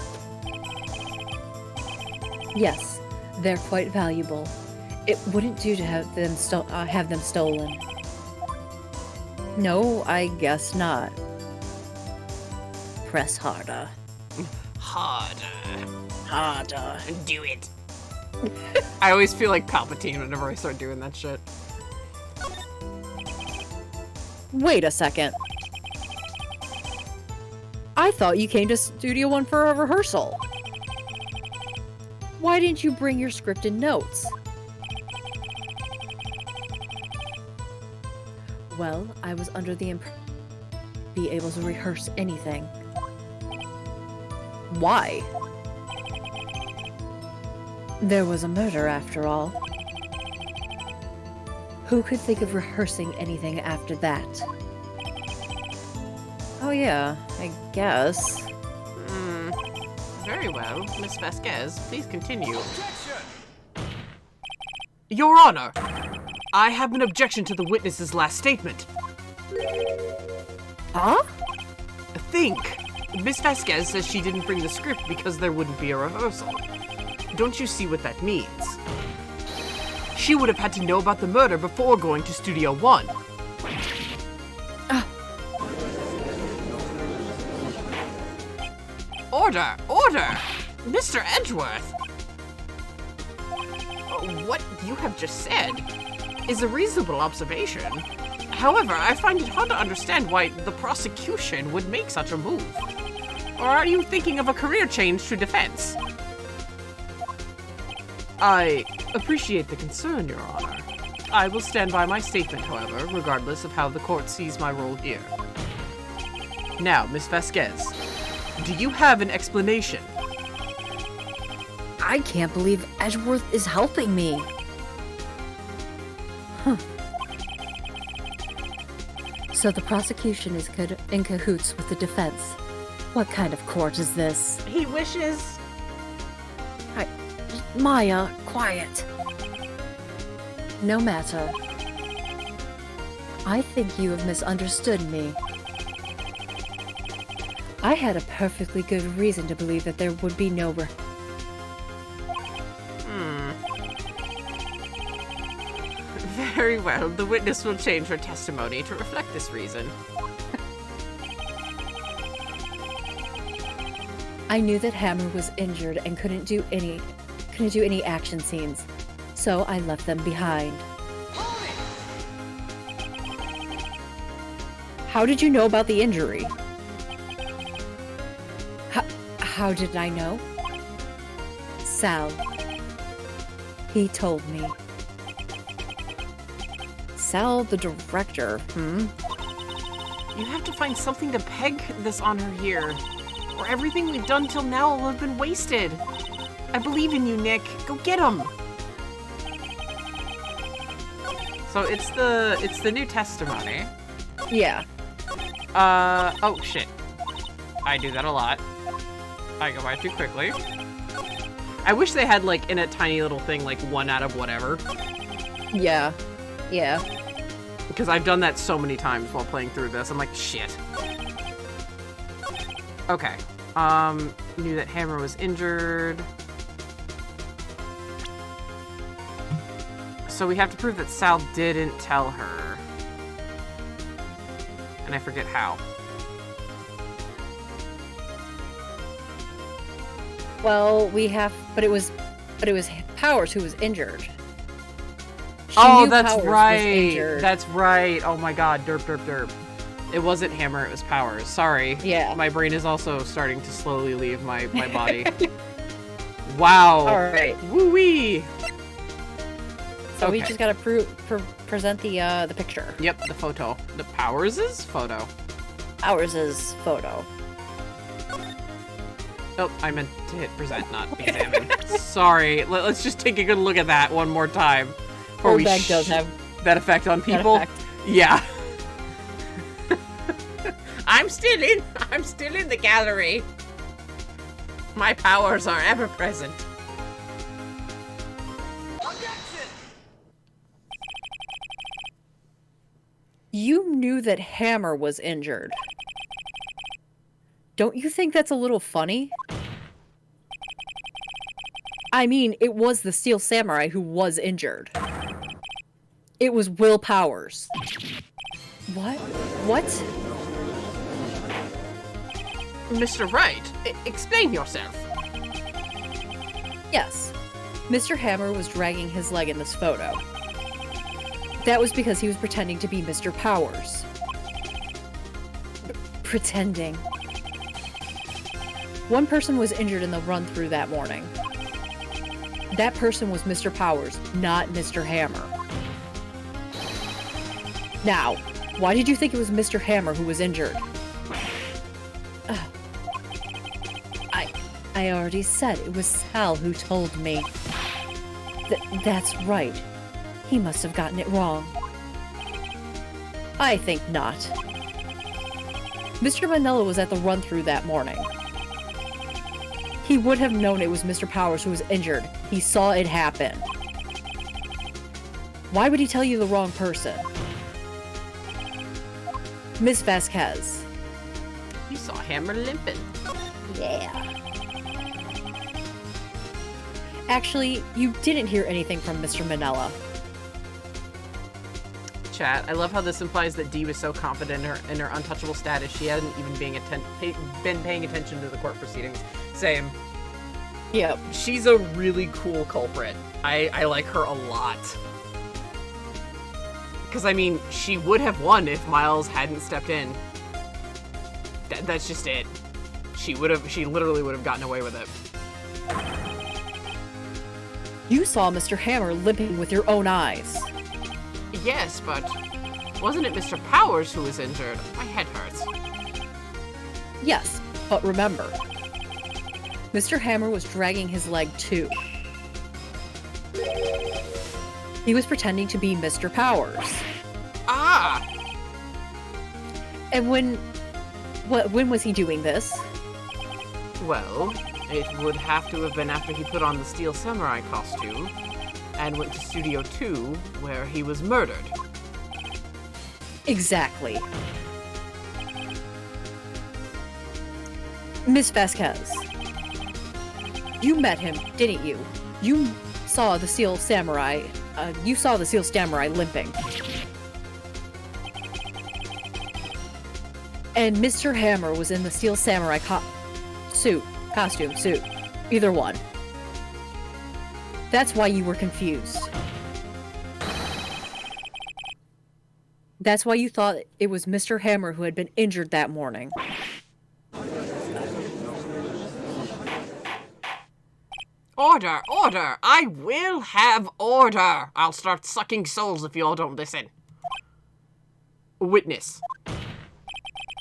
Yes, they're quite valuable. It wouldn't do to have them stolen. No, I guess not. Press harder. Harder. Do it. I always feel like Palpatine whenever I start doing that shit. Wait a second. I thought you came to Studio One for a rehearsal. Why didn't you bring your script and notes? Well, I was under the impression be able to rehearse anything. Why? There was a murder after all. Who could think of rehearsing anything after that? Oh yeah, I guess. Very well. Miss Vasquez, please continue. Your Honor, I have an objection to the witness's last statement. Huh? Think. Miss Vasquez says she didn't bring the script because there wouldn't be a rehearsal. Don't you see what that means? She would have had to know about the murder before going to Studio One. Order! Order! Mr. Edgeworth! What you have just said is a reasonable observation. However, I find it hard to understand why the prosecution would make such a move. Or are you thinking of a career change to defense? I appreciate the concern, Your Honor. I will stand by my statement, however, regardless of how the court sees my role here. Now, Miss Vasquez, do you have an explanation? I can't believe Edgeworth is helping me. Huh. So the prosecution is in cahoots with the defense. What kind of court is this? He wishes... Maya, quiet. No matter. I think you have misunderstood me. I had a perfectly good reason to believe that there would be no Very well, the witness will change her testimony to reflect this reason. I knew that Hammer was injured and couldn't do any action scenes, so I left them behind. How did you know about the injury? How did I know? Sal. He told me. Sal, the director. You have to find something to peg this on her here, or everything we've done till now will have been wasted. I believe in you, Nick. Go get him. So it's the new testimony. Yeah. Oh shit. I do that a lot. I go by too quickly. I wish they had, like, in a tiny little thing, like, 1 out of whatever. Yeah. Yeah. Because I've done that so many times while playing through this. I'm like, shit. Okay. Knew that Hammer was injured. So we have to prove that Sal didn't tell her. And I forget how. Well, but it was Powers who was injured. She Oh, knew that's Powers was right. injured. That's right. Oh my god, derp, derp, derp. It wasn't Hammer, it was Powers. Sorry. Yeah. My brain is also starting to slowly leave my body. Wow. All right. Woo-wee. So we Okay. just gotta present the picture. Yep, the photo. The Powers' photo. Powers' photo. Oh, I meant to hit present, not examine. Sorry. Let's just take a good look at that one more time. before Old bag does have that effect on people. effect. Yeah. I'm still in the gallery. My powers are ever present. You knew that Hammer was injured. Don't you think that's a little funny? I mean, it was the Steel Samurai who was injured. It was Will Powers. What? What? Mr. Wright, explain yourself. Yes. Mr. Hammer was dragging his leg in this photo. That was because he was pretending to be Mr. Powers. Pretending. One person was injured in the run-through that morning. That person was Mr. Powers, not Mr. Hammer. Now, why did you think it was Mr. Hammer who was injured? I already said it was Sal who told me. That's right. He must have gotten it wrong. I think not. Mr. Manila was at the run-through that morning. He would have known it was Mr. Powers who was injured. He saw it happen. Why would he tell you the wrong person? Miss Vasquez. You saw Hammer limping. Yeah. Actually, you didn't hear anything from Mr. Manila. Chat, I love how this implies that Dee was so confident in her untouchable status she hadn't even been paying attention to the court proceedings. Same. Yep. She's a really cool culprit. I like her a lot. Because, I mean, she would have won if Miles hadn't stepped in. That's just it. She literally would have gotten away with it. You saw Mr. Hammer limping with your own eyes. Yes, but wasn't it Mr. Powers who was injured? My head hurts. Yes, but remember, Mr. Hammer was dragging his leg too. He was pretending to be Mr. Powers. Ah! And when was he doing this? Well, it would have to have been after he put on the Steel Samurai costume and went to Studio 2, where he was murdered. Exactly. Miss Vasquez, you met him, didn't you? You saw the Steel Samurai. You saw the Steel Samurai limping. And Mr. Hammer was in the Steel Samurai costume, suit. Either one. That's why you were confused. That's why you thought it was Mr. Hammer who had been injured that morning. Order! Order! I will have order! I'll start sucking souls if you all don't listen. Witness.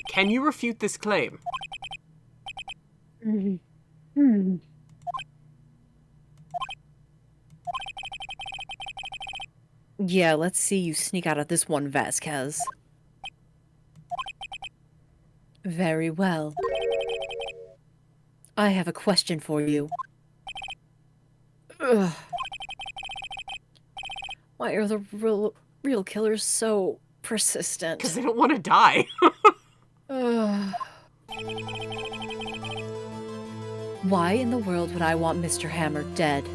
Can you refute this claim? Yeah, let's see you sneak out of this one, Vasquez. Very well. I have a question for you. Ugh. Why are the real killers so persistent? Because they don't want to die. Ugh. Why in the world would I want Mr. Hammer dead?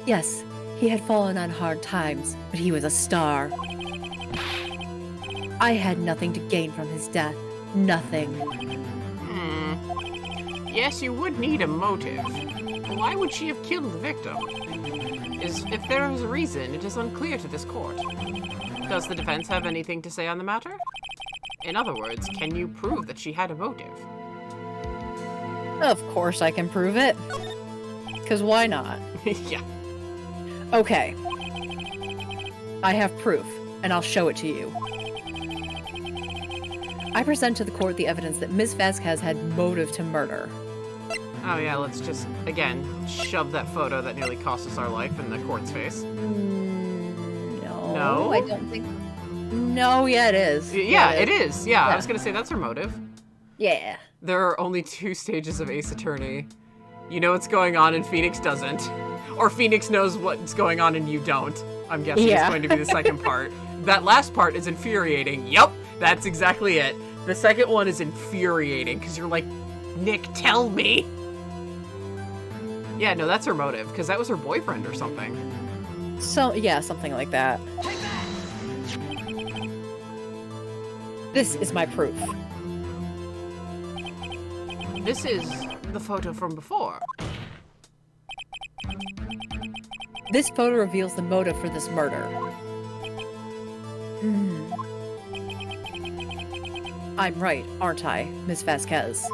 Yes, he had fallen on hard times, but he was a star. I had nothing to gain from his death. Nothing. Yes, you would need a motive. Why would she have killed the victim? If there is a reason, it is unclear to this court. Does the defense have anything to say on the matter? In other words, can you prove that she had a motive? Of course I can prove it. 'Cause why not? Yeah. Okay. I have proof, and I'll show it to you. I present to the court the evidence that Ms. Vasquez had motive to murder. Oh yeah, let's just, again, shove that photo that nearly cost us our life in the court's face. No. No? I don't think... No, yeah, it is. Yeah, it is. Yeah, Yeah. I was gonna say that's her motive. Yeah. There are only 2 stages of Ace Attorney. You know what's going on and Phoenix doesn't. Or Phoenix knows what's going on and you don't. I'm guessing Yeah. it's going to be the second part. That last part is infuriating. Yup, that's exactly it. The second one is infuriating because you're like, Nick, tell me. Yeah, no, that's her motive because that was her boyfriend or something. So, yeah, something like that. This is my proof. This is the photo from before. This photo reveals the motive for this murder. I'm right, aren't I, Miss Vasquez?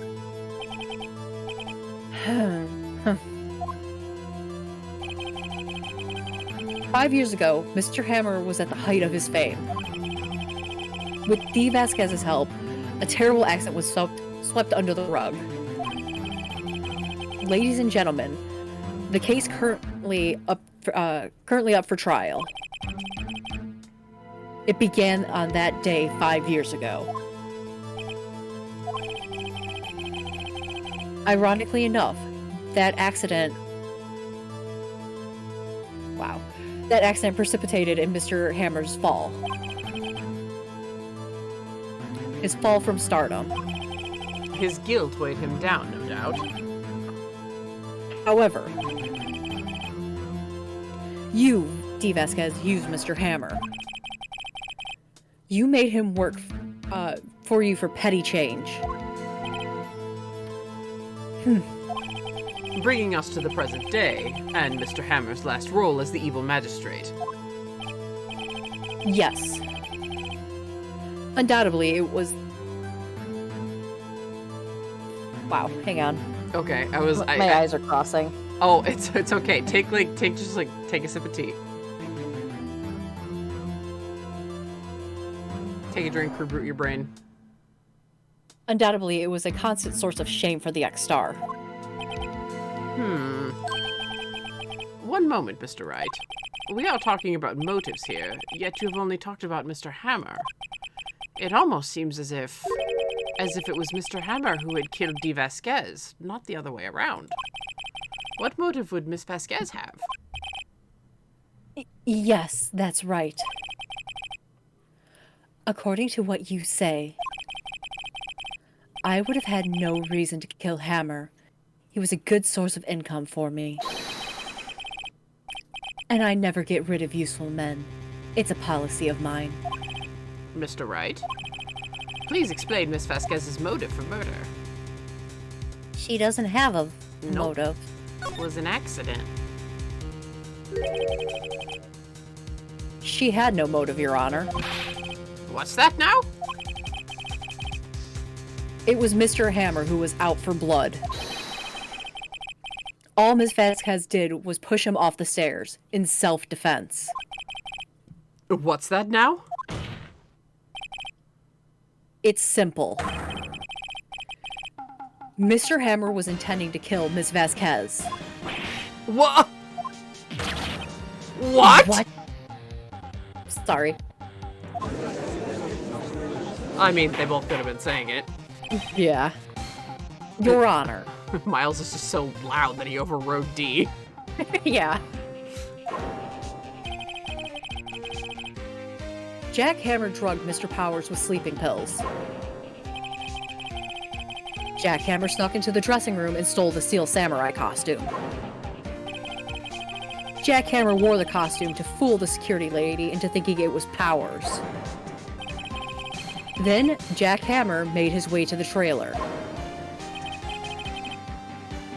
5 years ago, Mr. Hammer was at the height of his fame. With Dee Vasquez's help, a terrible accident was swept under the rug. Ladies and gentlemen, the case currently up for trial. It began on that day 5 years ago. Ironically enough, that accident precipitated in Mr. Hammer's fall. His fall from stardom. His guilt weighed him down, no doubt. However, you, Dee Vasquez, used Mr. Hammer. You made him work for you for petty change. Bringing us to the present day, and Mr. Hammer's last role as the evil magistrate. Yes. Undoubtedly, it was... Wow, hang on. Okay, My eyes are crossing. Oh, it's okay. Take a sip of tea. Take a drink, reboot your brain. Undoubtedly, it was a constant source of shame for the ex-star. One moment, Mr. Wright. We are talking about motives here, yet you have only talked about Mr. Hammer. It almost seems as if it was Mr. Hammer who had killed Dee Vasquez, not the other way around. What motive would Miss Vasquez have? Yes, that's right. According to what you say, I would have had no reason to kill Hammer. He was a good source of income for me. And I never get rid of useful men. It's a policy of mine. Mr. Wright? Please explain Miss Vasquez's motive for murder. She doesn't have a Nope. motive. It was an accident. She had no motive, Your Honor. What's that now? It was Mr. Hammer who was out for blood. All Ms. Vasquez did was push him off the stairs in self-defense. What's that now? It's simple. Mr. Hammer was intending to kill Ms. Vasquez. What? What? What? Sorry. I mean, they both could have been saying it. Yeah. Your Honor. Miles is just so loud that he overrode D. Yeah. Jack Hammer drugged Mr. Powers with sleeping pills. Jack Hammer snuck into the dressing room and stole the Steel Samurai costume. Jack Hammer wore the costume to fool the security lady into thinking it was Powers. Then, Jack Hammer made his way to the trailer.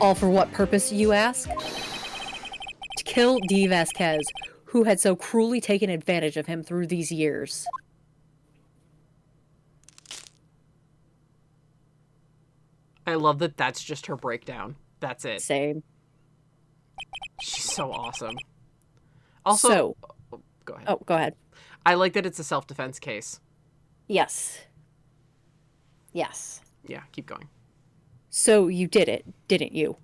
All for what purpose, you ask? To kill Dee Vasquez, who had so cruelly taken advantage of him through these years. I love that that's just her breakdown. That's it. Same. She's so awesome. Also, go ahead. Oh, go ahead. I like that it's a self-defense case. Yes. Yes. Yeah, keep going. So you did it, didn't you?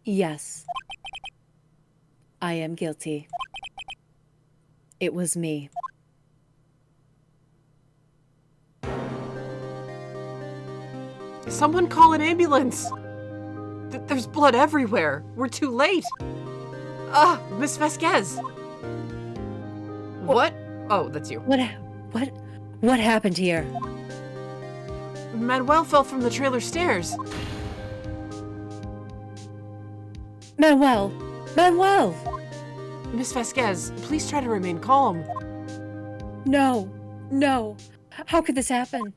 Yes. I am guilty. It was me. Someone call an ambulance! There's blood everywhere! We're too late! Miss Vasquez! What? Oh, that's you. What happened here? Manuel fell from the trailer stairs. Manuel! Manuel! Miss Vasquez, please try to remain calm. No. No. How could this happen?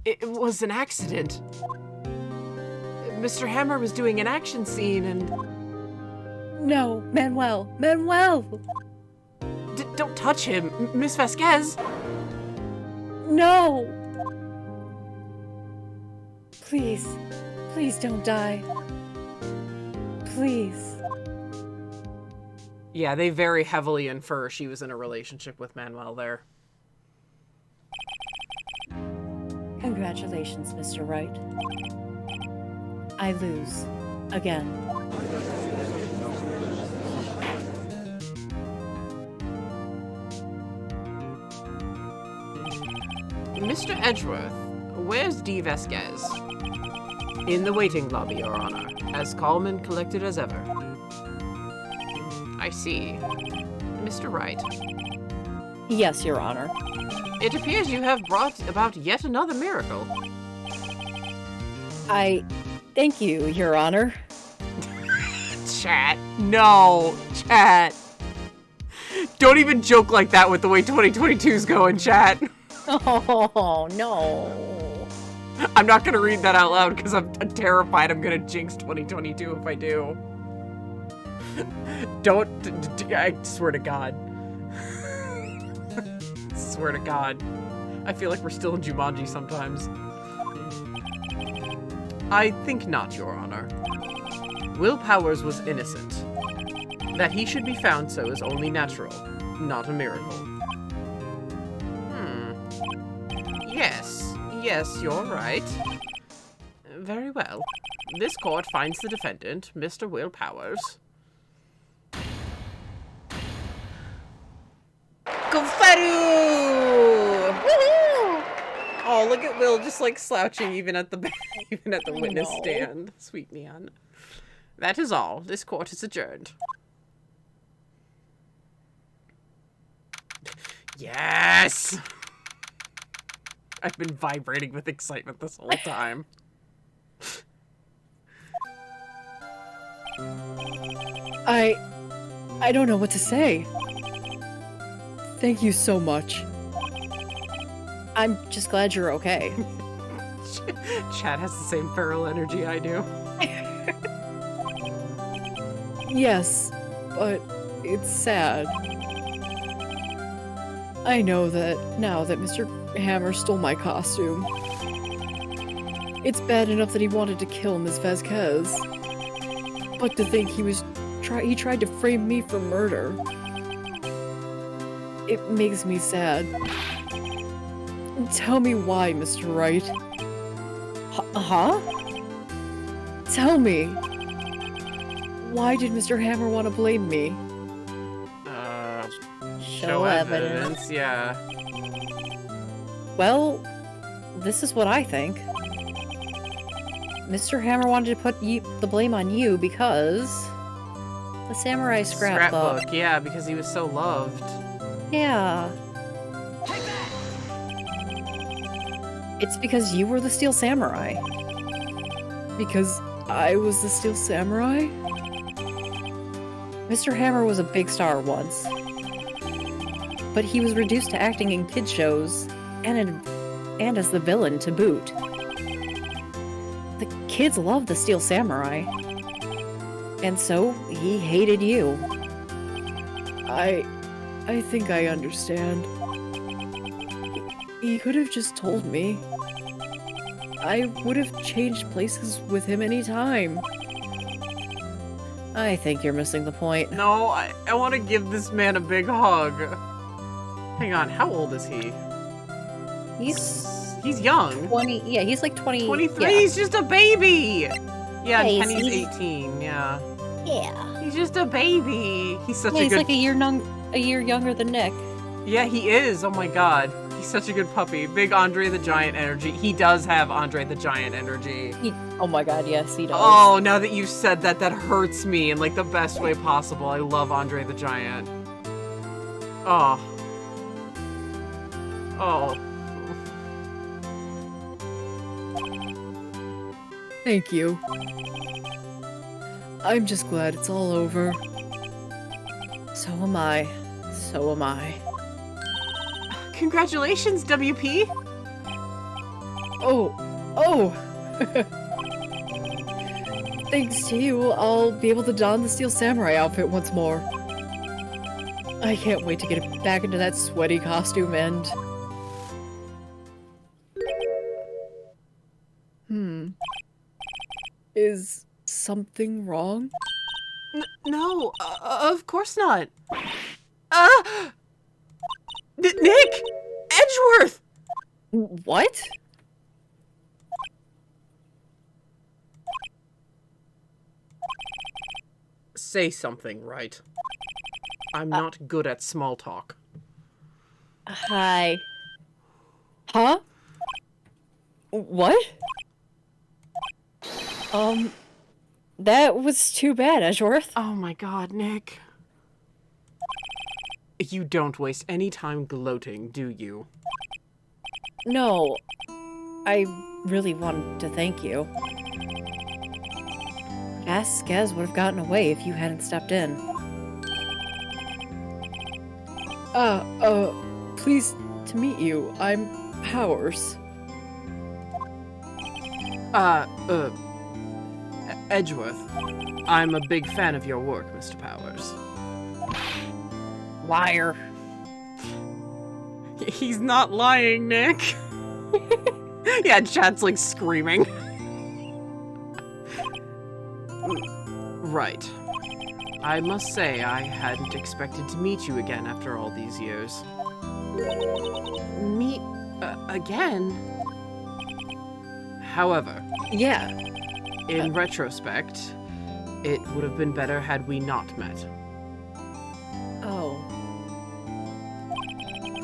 It was an accident. Mr. Hammer was doing an action scene and... No, Manuel! Manuel! Don't touch him, Miss Vasquez! No! Please. Please don't die. Please. Yeah, they very heavily infer she was in a relationship with Manuel there. Congratulations, Mr. Wright. I lose. Again. Mr. Edgeworth, where's Dee Vasquez? In the waiting lobby, Your Honor, as calm and collected as ever. I see. Mr. Wright. Yes, Your Honor. It appears you have brought about yet another miracle. I thank you, Your Honor. Chat. No, chat. Don't even joke like that with the way 2022's going, chat. Oh, no. I'm not gonna read that out loud because I'm terrified I'm gonna jinx 2022 if I do. Don't, I swear to God. Swear to God. I feel like we're still in Jumanji sometimes. I think not, Your Honor. Will Powers was innocent. That he should be found so is only natural, not a miracle. Yes, you're right. Very well. This court finds the defendant, Mr. Will Powers. Confetti! Woohoo! Oh, look at Will just like slouching even at the witness stand. Sweet man. That is all. This court is adjourned. Yes! I've been vibrating with excitement this whole time. I don't know what to say. Thank you so much. I'm just glad you're okay. Chad has the same feral energy I do. Yes, but it's sad. I know that now that Mr. Hammer stole my costume. It's bad enough that he wanted to kill Ms. Vasquez. But to think he tried to frame me for murder. It makes me sad. Tell me why, Mr. Wright. Huh? Tell me. Why did Mr. Hammer want to blame me? Show evidence, yeah. Well, this is what I think. Mr. Hammer wanted to put the blame on you because... the samurai scrapbook. Yeah, because he was so loved. Yeah. It's because you were the Steel Samurai. Because I was the Steel Samurai? Mr. Hammer was a big star once. But he was reduced to acting in kid shows, and as the villain to boot. The kids loved the Steel Samurai. And so, he hated you. I think I understand. He could have just told me. I would have changed places with him any time. I think you're missing the point. No, I want to give this man a big hug. Hang on, how old is he? He's young. 20, yeah, he's like 20. 23, yeah. he's just a baby! Yeah, Hey, and Penny's he's- 18, yeah. Yeah. He's just a baby. He's such Yeah, a he's good... like a year younger than Nick. Yeah, he is. Oh my god. He's such a good puppy. Big Andre the Giant energy. He does have Andre the Giant energy. Oh my god, yes, he does. Oh, now that you've said that, that hurts me in like the best way possible. I love Andre the Giant. Oh. Oh. Thank you. I'm just glad it's all over. So am I. So am I. Congratulations, WP! Oh! Thanks to you, I'll be able to don the Steel Samurai outfit once more. I can't wait to get back into that sweaty costume and... Is something wrong? No, of course not. Nick! Edgeworth! What? Say something, right? I'm not good at small talk. Hi. Huh? What? That was too bad, Edgeworth. Oh my god, Nick. You don't waste any time gloating, do you? No. I really wanted to thank you. Vasquez would have gotten away if you hadn't stepped in. Pleased to meet you. I'm Powers. Edgeworth. I'm a big fan of your work, Mr. Powers. Liar. He's not lying, Nick. Yeah, Chad's like screaming. Right. I must say, I hadn't expected to meet you again after all these years. Meet again? However, Yeah. in retrospect, it would have been better had we not met. Oh.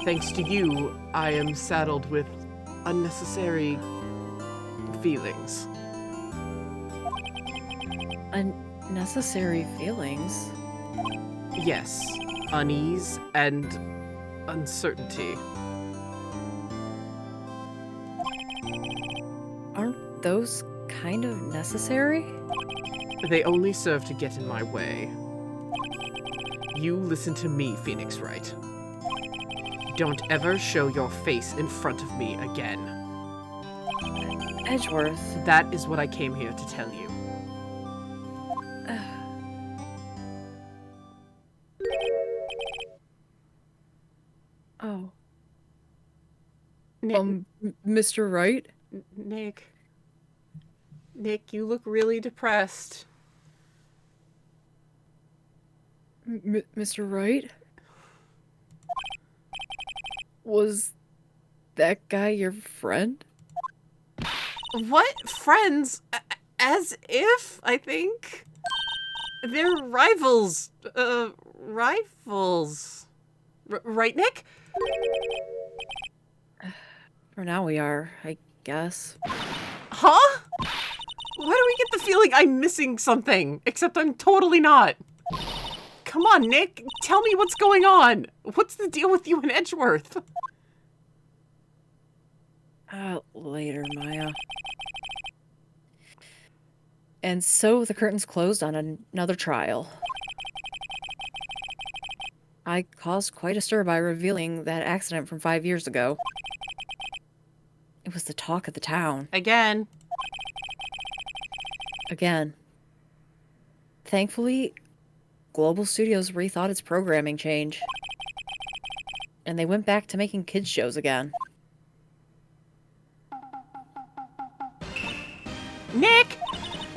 Thanks to you, I am saddled with unnecessary feelings. Unnecessary feelings? Yes, unease and uncertainty. Aren't those kind of necessary? They only serve to get in my way. You listen to me, Phoenix Wright. Don't ever show your face in front of me again. Edgeworth. That is what I came here to tell you. Oh. Nick, Mr. Wright? Nick. Nick, you look really depressed. Mr. Wright? Was that guy your friend? What? Friends? As if, I think. They're rivals. Rivals. Right, Nick? For now we are, I guess. Huh? Why do we get the feeling I'm missing something? Except I'm totally not. Come on, Nick. Tell me what's going on. What's the deal with you and Edgeworth? Later, Maya. And so the curtains closed on another trial. I caused quite a stir by revealing that accident from 5 years ago. It was the talk of the town. Again. Again. Thankfully, Global Studios rethought its programming change. And they went back to making kids shows again. Nick!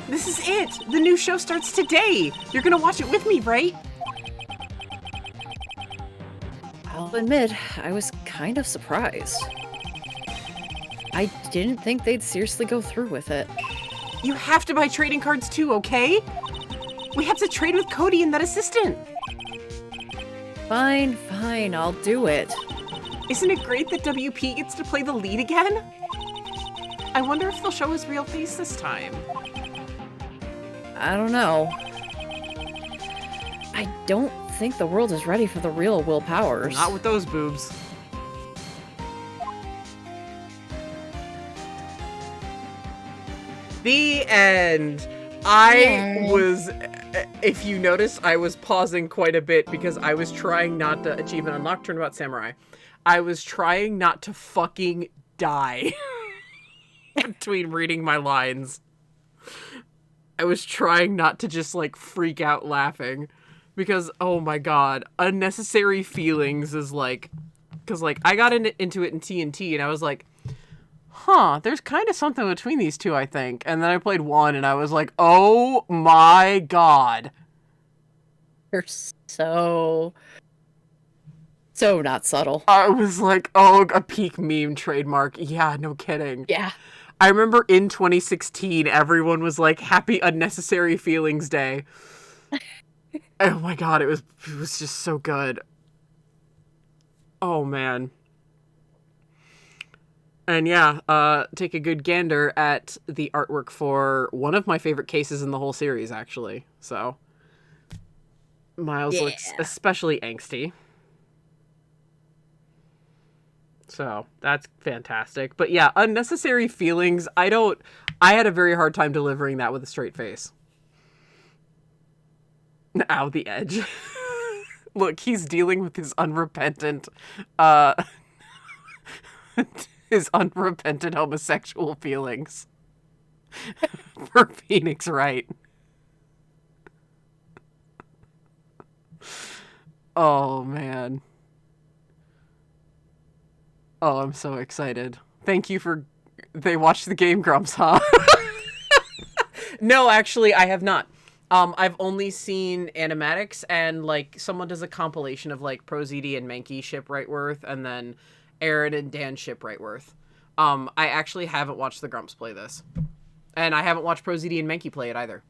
This is it! The new show starts today! You're gonna watch it with me, right? I'll admit, I was kind of surprised. I didn't think they'd seriously go through with it. You have to buy trading cards too, okay? We have to trade with Cody and that assistant. Fine, I'll do it. Isn't it great that WP gets to play the lead again? I wonder if they'll show his real face this time. I don't know. I don't think the world is ready for the real Will Powers. Not with those boobs. The end. If you notice, I was pausing quite a bit because I was trying not to achieve an unlocked Turnabout Samurai. I was trying not to fucking die between reading my lines. I was trying not to just like freak out laughing because, oh my god, Unnecessary Feelings is like, because like I got into it in TNT and I was like, huh, there's kind of something between these two, I think. And then I played 1 and I was like, oh my god. You're so not subtle. I was like, oh, a peak meme trademark. Yeah, no kidding. Yeah. I remember in 2016, everyone was like, happy Unnecessary Feelings Day. Oh my god, it was just so good. Oh man. And yeah, take a good gander at the artwork for one of my favorite cases in the whole series, actually. So, Miles looks especially angsty. So, that's fantastic. But yeah, Unnecessary Feelings, I had a very hard time delivering that with a straight face. Ow, the edge. Look, he's dealing with his unrepentant, his unrepentant homosexual feelings for Phoenix Wright. Oh, man. Oh, I'm so excited. Thank you for... They watched the Game Grumps, huh? No, actually, I have not. I've only seen animatics, and, like, someone does a compilation of, like, ProZD and Mankey ship Wrightworth, and then Aaron and Dan ship Wrightworth. I actually haven't watched the Grumps play this. And I haven't watched ProZD and Mankey play it either.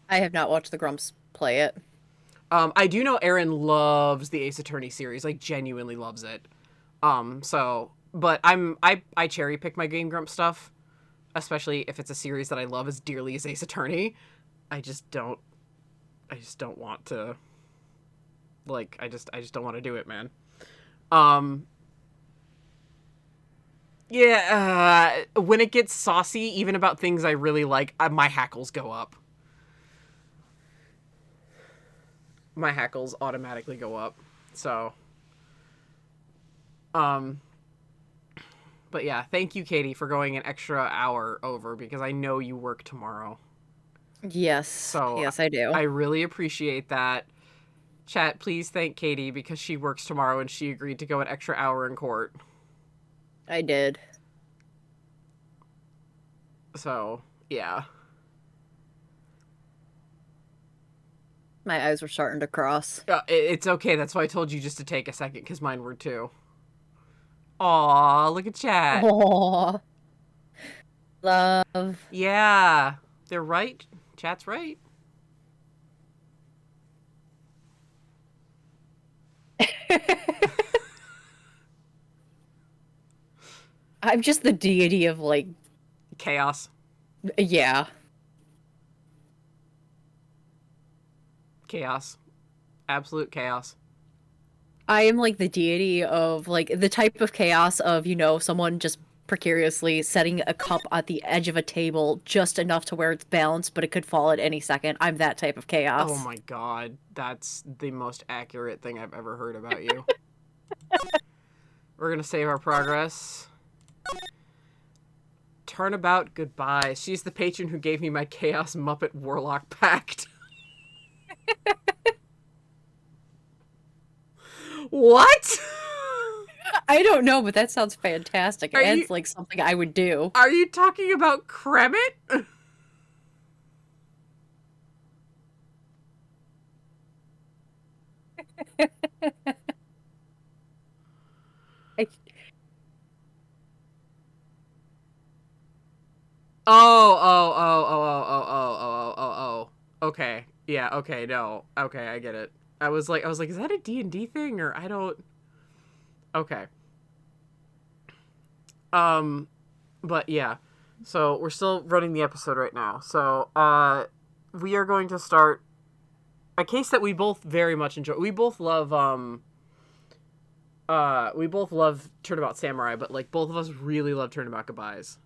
I have not watched the Grumps play it. I do know Aaron loves the Ace Attorney series, like, genuinely loves it. But I cherry pick my Game Grumps stuff, especially if it's a series that I love as dearly as Ace Attorney. I just don't want to, like, I just don't want to do it, man. Yeah, when it gets saucy, even about things I really like, my hackles go up. My hackles automatically go up. So, but yeah, thank you, Katie, for going an extra hour over because I know you work tomorrow. Yes. So yes, I do. I really appreciate that. Chat, please thank Katie because she works tomorrow and she agreed to go an extra hour in court. I did. So, Yeah. My eyes were starting to cross. It's okay. That's why I told you just to take a second, because mine were too. Aw, look at chat. Oh, love. Yeah. They're right. Chat's right. I'm just the deity of, like, Chaos. yeah. Chaos. Absolute chaos. I am, like, the deity of, like, the type of chaos of, someone just precariously setting a cup at the edge of a table just enough to where it's balanced, but it could fall at any second. I'm that type of chaos. Oh my god. That's the most accurate thing I've ever heard about you. We're gonna save our progress. Turnabout goodbye. She's the patron who gave me my Chaos Muppet Warlock Pact. What? I don't know, but that sounds fantastic. Are It's you- like something I would do. Are you talking about Kremit? I- Oh. Okay. Yeah, okay, no. Okay, I get it. I was like, is that a D&D thing? Or I don't... Okay. But yeah. So, we're still running the episode right now. So, we are going to start a case that we both very much enjoy. We both love, Turnabout Samurai, but, like, both of us really love Turnabout Goodbyes.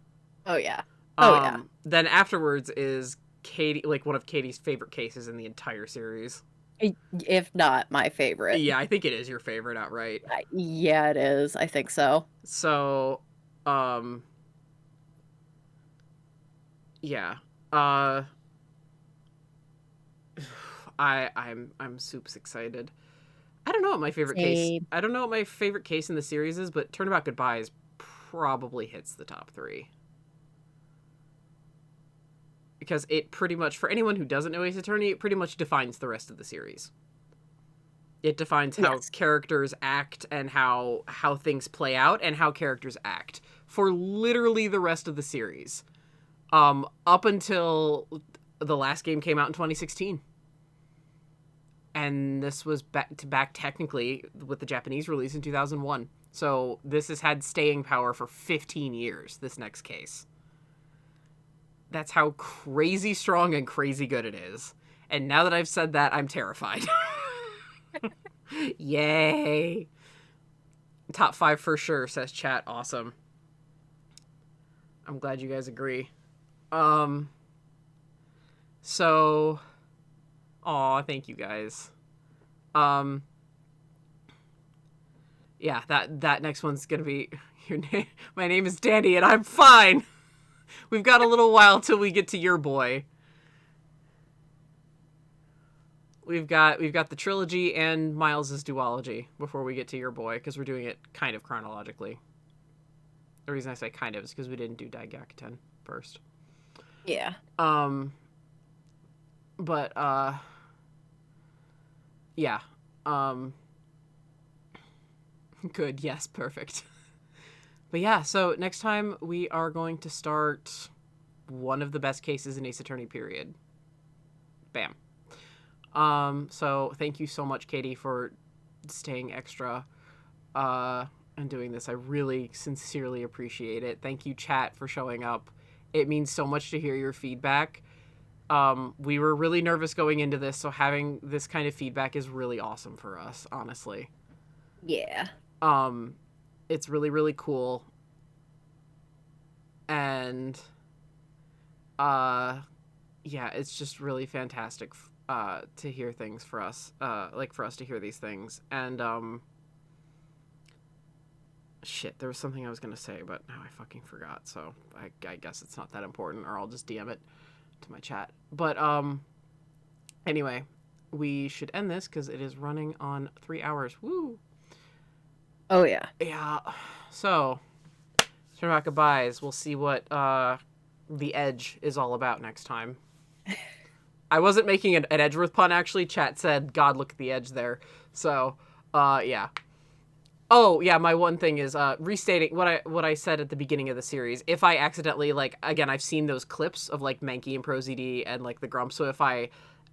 Oh, yeah. Oh, yeah. Then afterwards is Katie, like, one of Katie's favorite cases in the entire series. If not my favorite. Yeah, I think it is your favorite outright. Yeah, it is. I think so. So, yeah. I'm super excited. I don't know what my favorite case. Same. I don't know what my favorite case in the series is, but Turnabout Goodbyes probably hits the top 3. Because it pretty much, for anyone who doesn't know Ace Attorney, it pretty much defines the rest of the series. It defines how characters act and how things play out and how characters act for literally the rest of the series. Up until the last game came out in 2016. And this was back technically with the Japanese release in 2001. So this has had staying power for 15 years, this next case. That's how crazy strong and crazy good it is. And now that I've said that, I'm terrified. Yay. Top 5 for sure, says chat. Awesome. I'm glad you guys agree. So, aw, thank you guys. Yeah, that next one's gonna be your name. My name is Danny, and I'm fine. We've got a little while till we get to your boy. We've got the trilogy and Miles's duology before we get to your boy, because we're doing it kind of chronologically. The reason I say kind of is because we didn't do Daigakuten first. Yeah. But yeah. Good. Yes. Perfect. But yeah, so next time we are going to start one of the best cases in Ace Attorney, period. Bam. So thank you so much, Katie, for staying extra and doing this. I really sincerely appreciate it. Thank you, chat, for showing up. It means so much to hear your feedback. We were really nervous going into this, so having this kind of feedback is really awesome for us, honestly. Yeah. It's really, really cool. And, yeah, it's just really fantastic, to hear things for us, like for us to hear these things. And, shit, there was something I was going to say, but now I fucking forgot. So I guess it's not that important, or I'll just DM it to my chat. But, anyway, we should end this because it is running on 3 hours. Woo! Oh, yeah. Yeah. So, Turnabout Goodbyes. We'll see what the edge is all about next time. I wasn't making an Edgeworth pun, actually. Chat said, God, look at the edge there. So, yeah. Oh, yeah, my one thing is restating what I said at the beginning of the series. If I accidentally, like, again, I've seen those clips of, like, Mankey and ProZD and, like, the Grump, so if I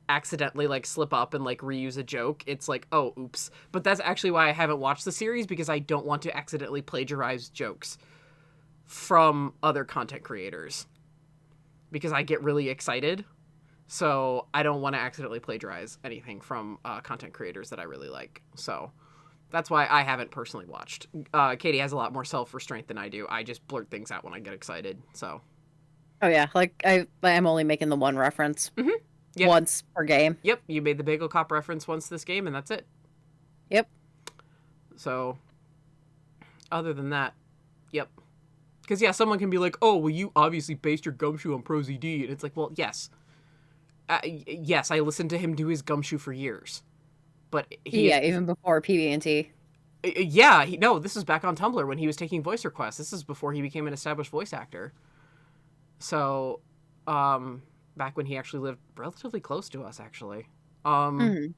accidentally, like, slip up and, like, reuse a joke, it's like, oh, oops. But that's actually why I haven't watched the series, because I don't want to accidentally plagiarize jokes from other content creators. Because I get really excited. So I don't want to accidentally plagiarize anything from content creators that I really like. So that's why I haven't personally watched. Katie has a lot more self-restraint than I do. I just blurt things out when I get excited. So. Oh yeah, like I'm only making the one reference Yep. once per game. Yep, you made the Bagel Cop reference once this game, and that's it. Yep. So, other than that, yep. Because, yeah, someone can be like, oh, well, you obviously based your Gumshoe on ProZD. And it's like, well, yes. Yes, I listened to him do his Gumshoe for years. But even before PB&T. Yeah, this was back on Tumblr when he was taking voice requests. This is before he became an established voice actor. So, back when he actually lived relatively close to us, actually. But,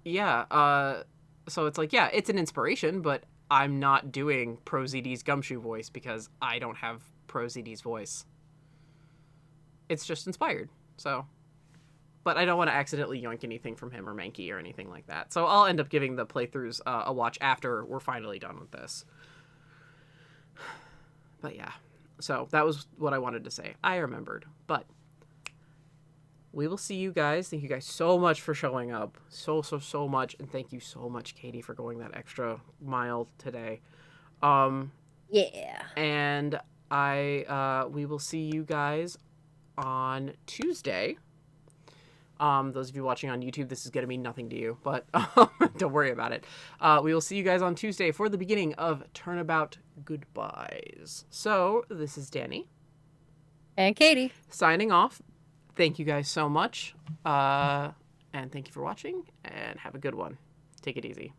yeah, so it's like, yeah, it's an inspiration, but I'm not doing ProZD's Gumshoe voice because I don't have ProZD's voice. It's just inspired, so. But I don't want to accidentally yoink anything from him or Mankey or anything like that. So I'll end up giving the playthroughs a watch after we're finally done with this. But yeah, so that was what I wanted to say. I remembered, but we will see you guys. Thank you guys so much for showing up. So much. And thank you so much, Katie, for going that extra mile today. Yeah. And we will see you guys on Tuesday. Those of you watching on YouTube, this is going to mean nothing to you, but don't worry about it. We will see you guys on Tuesday for the beginning of Turnabout Goodbyes. So, this is Danny. And Katie. Signing off. Thank you guys so much. And thank you for watching, and have a good one. Take it easy.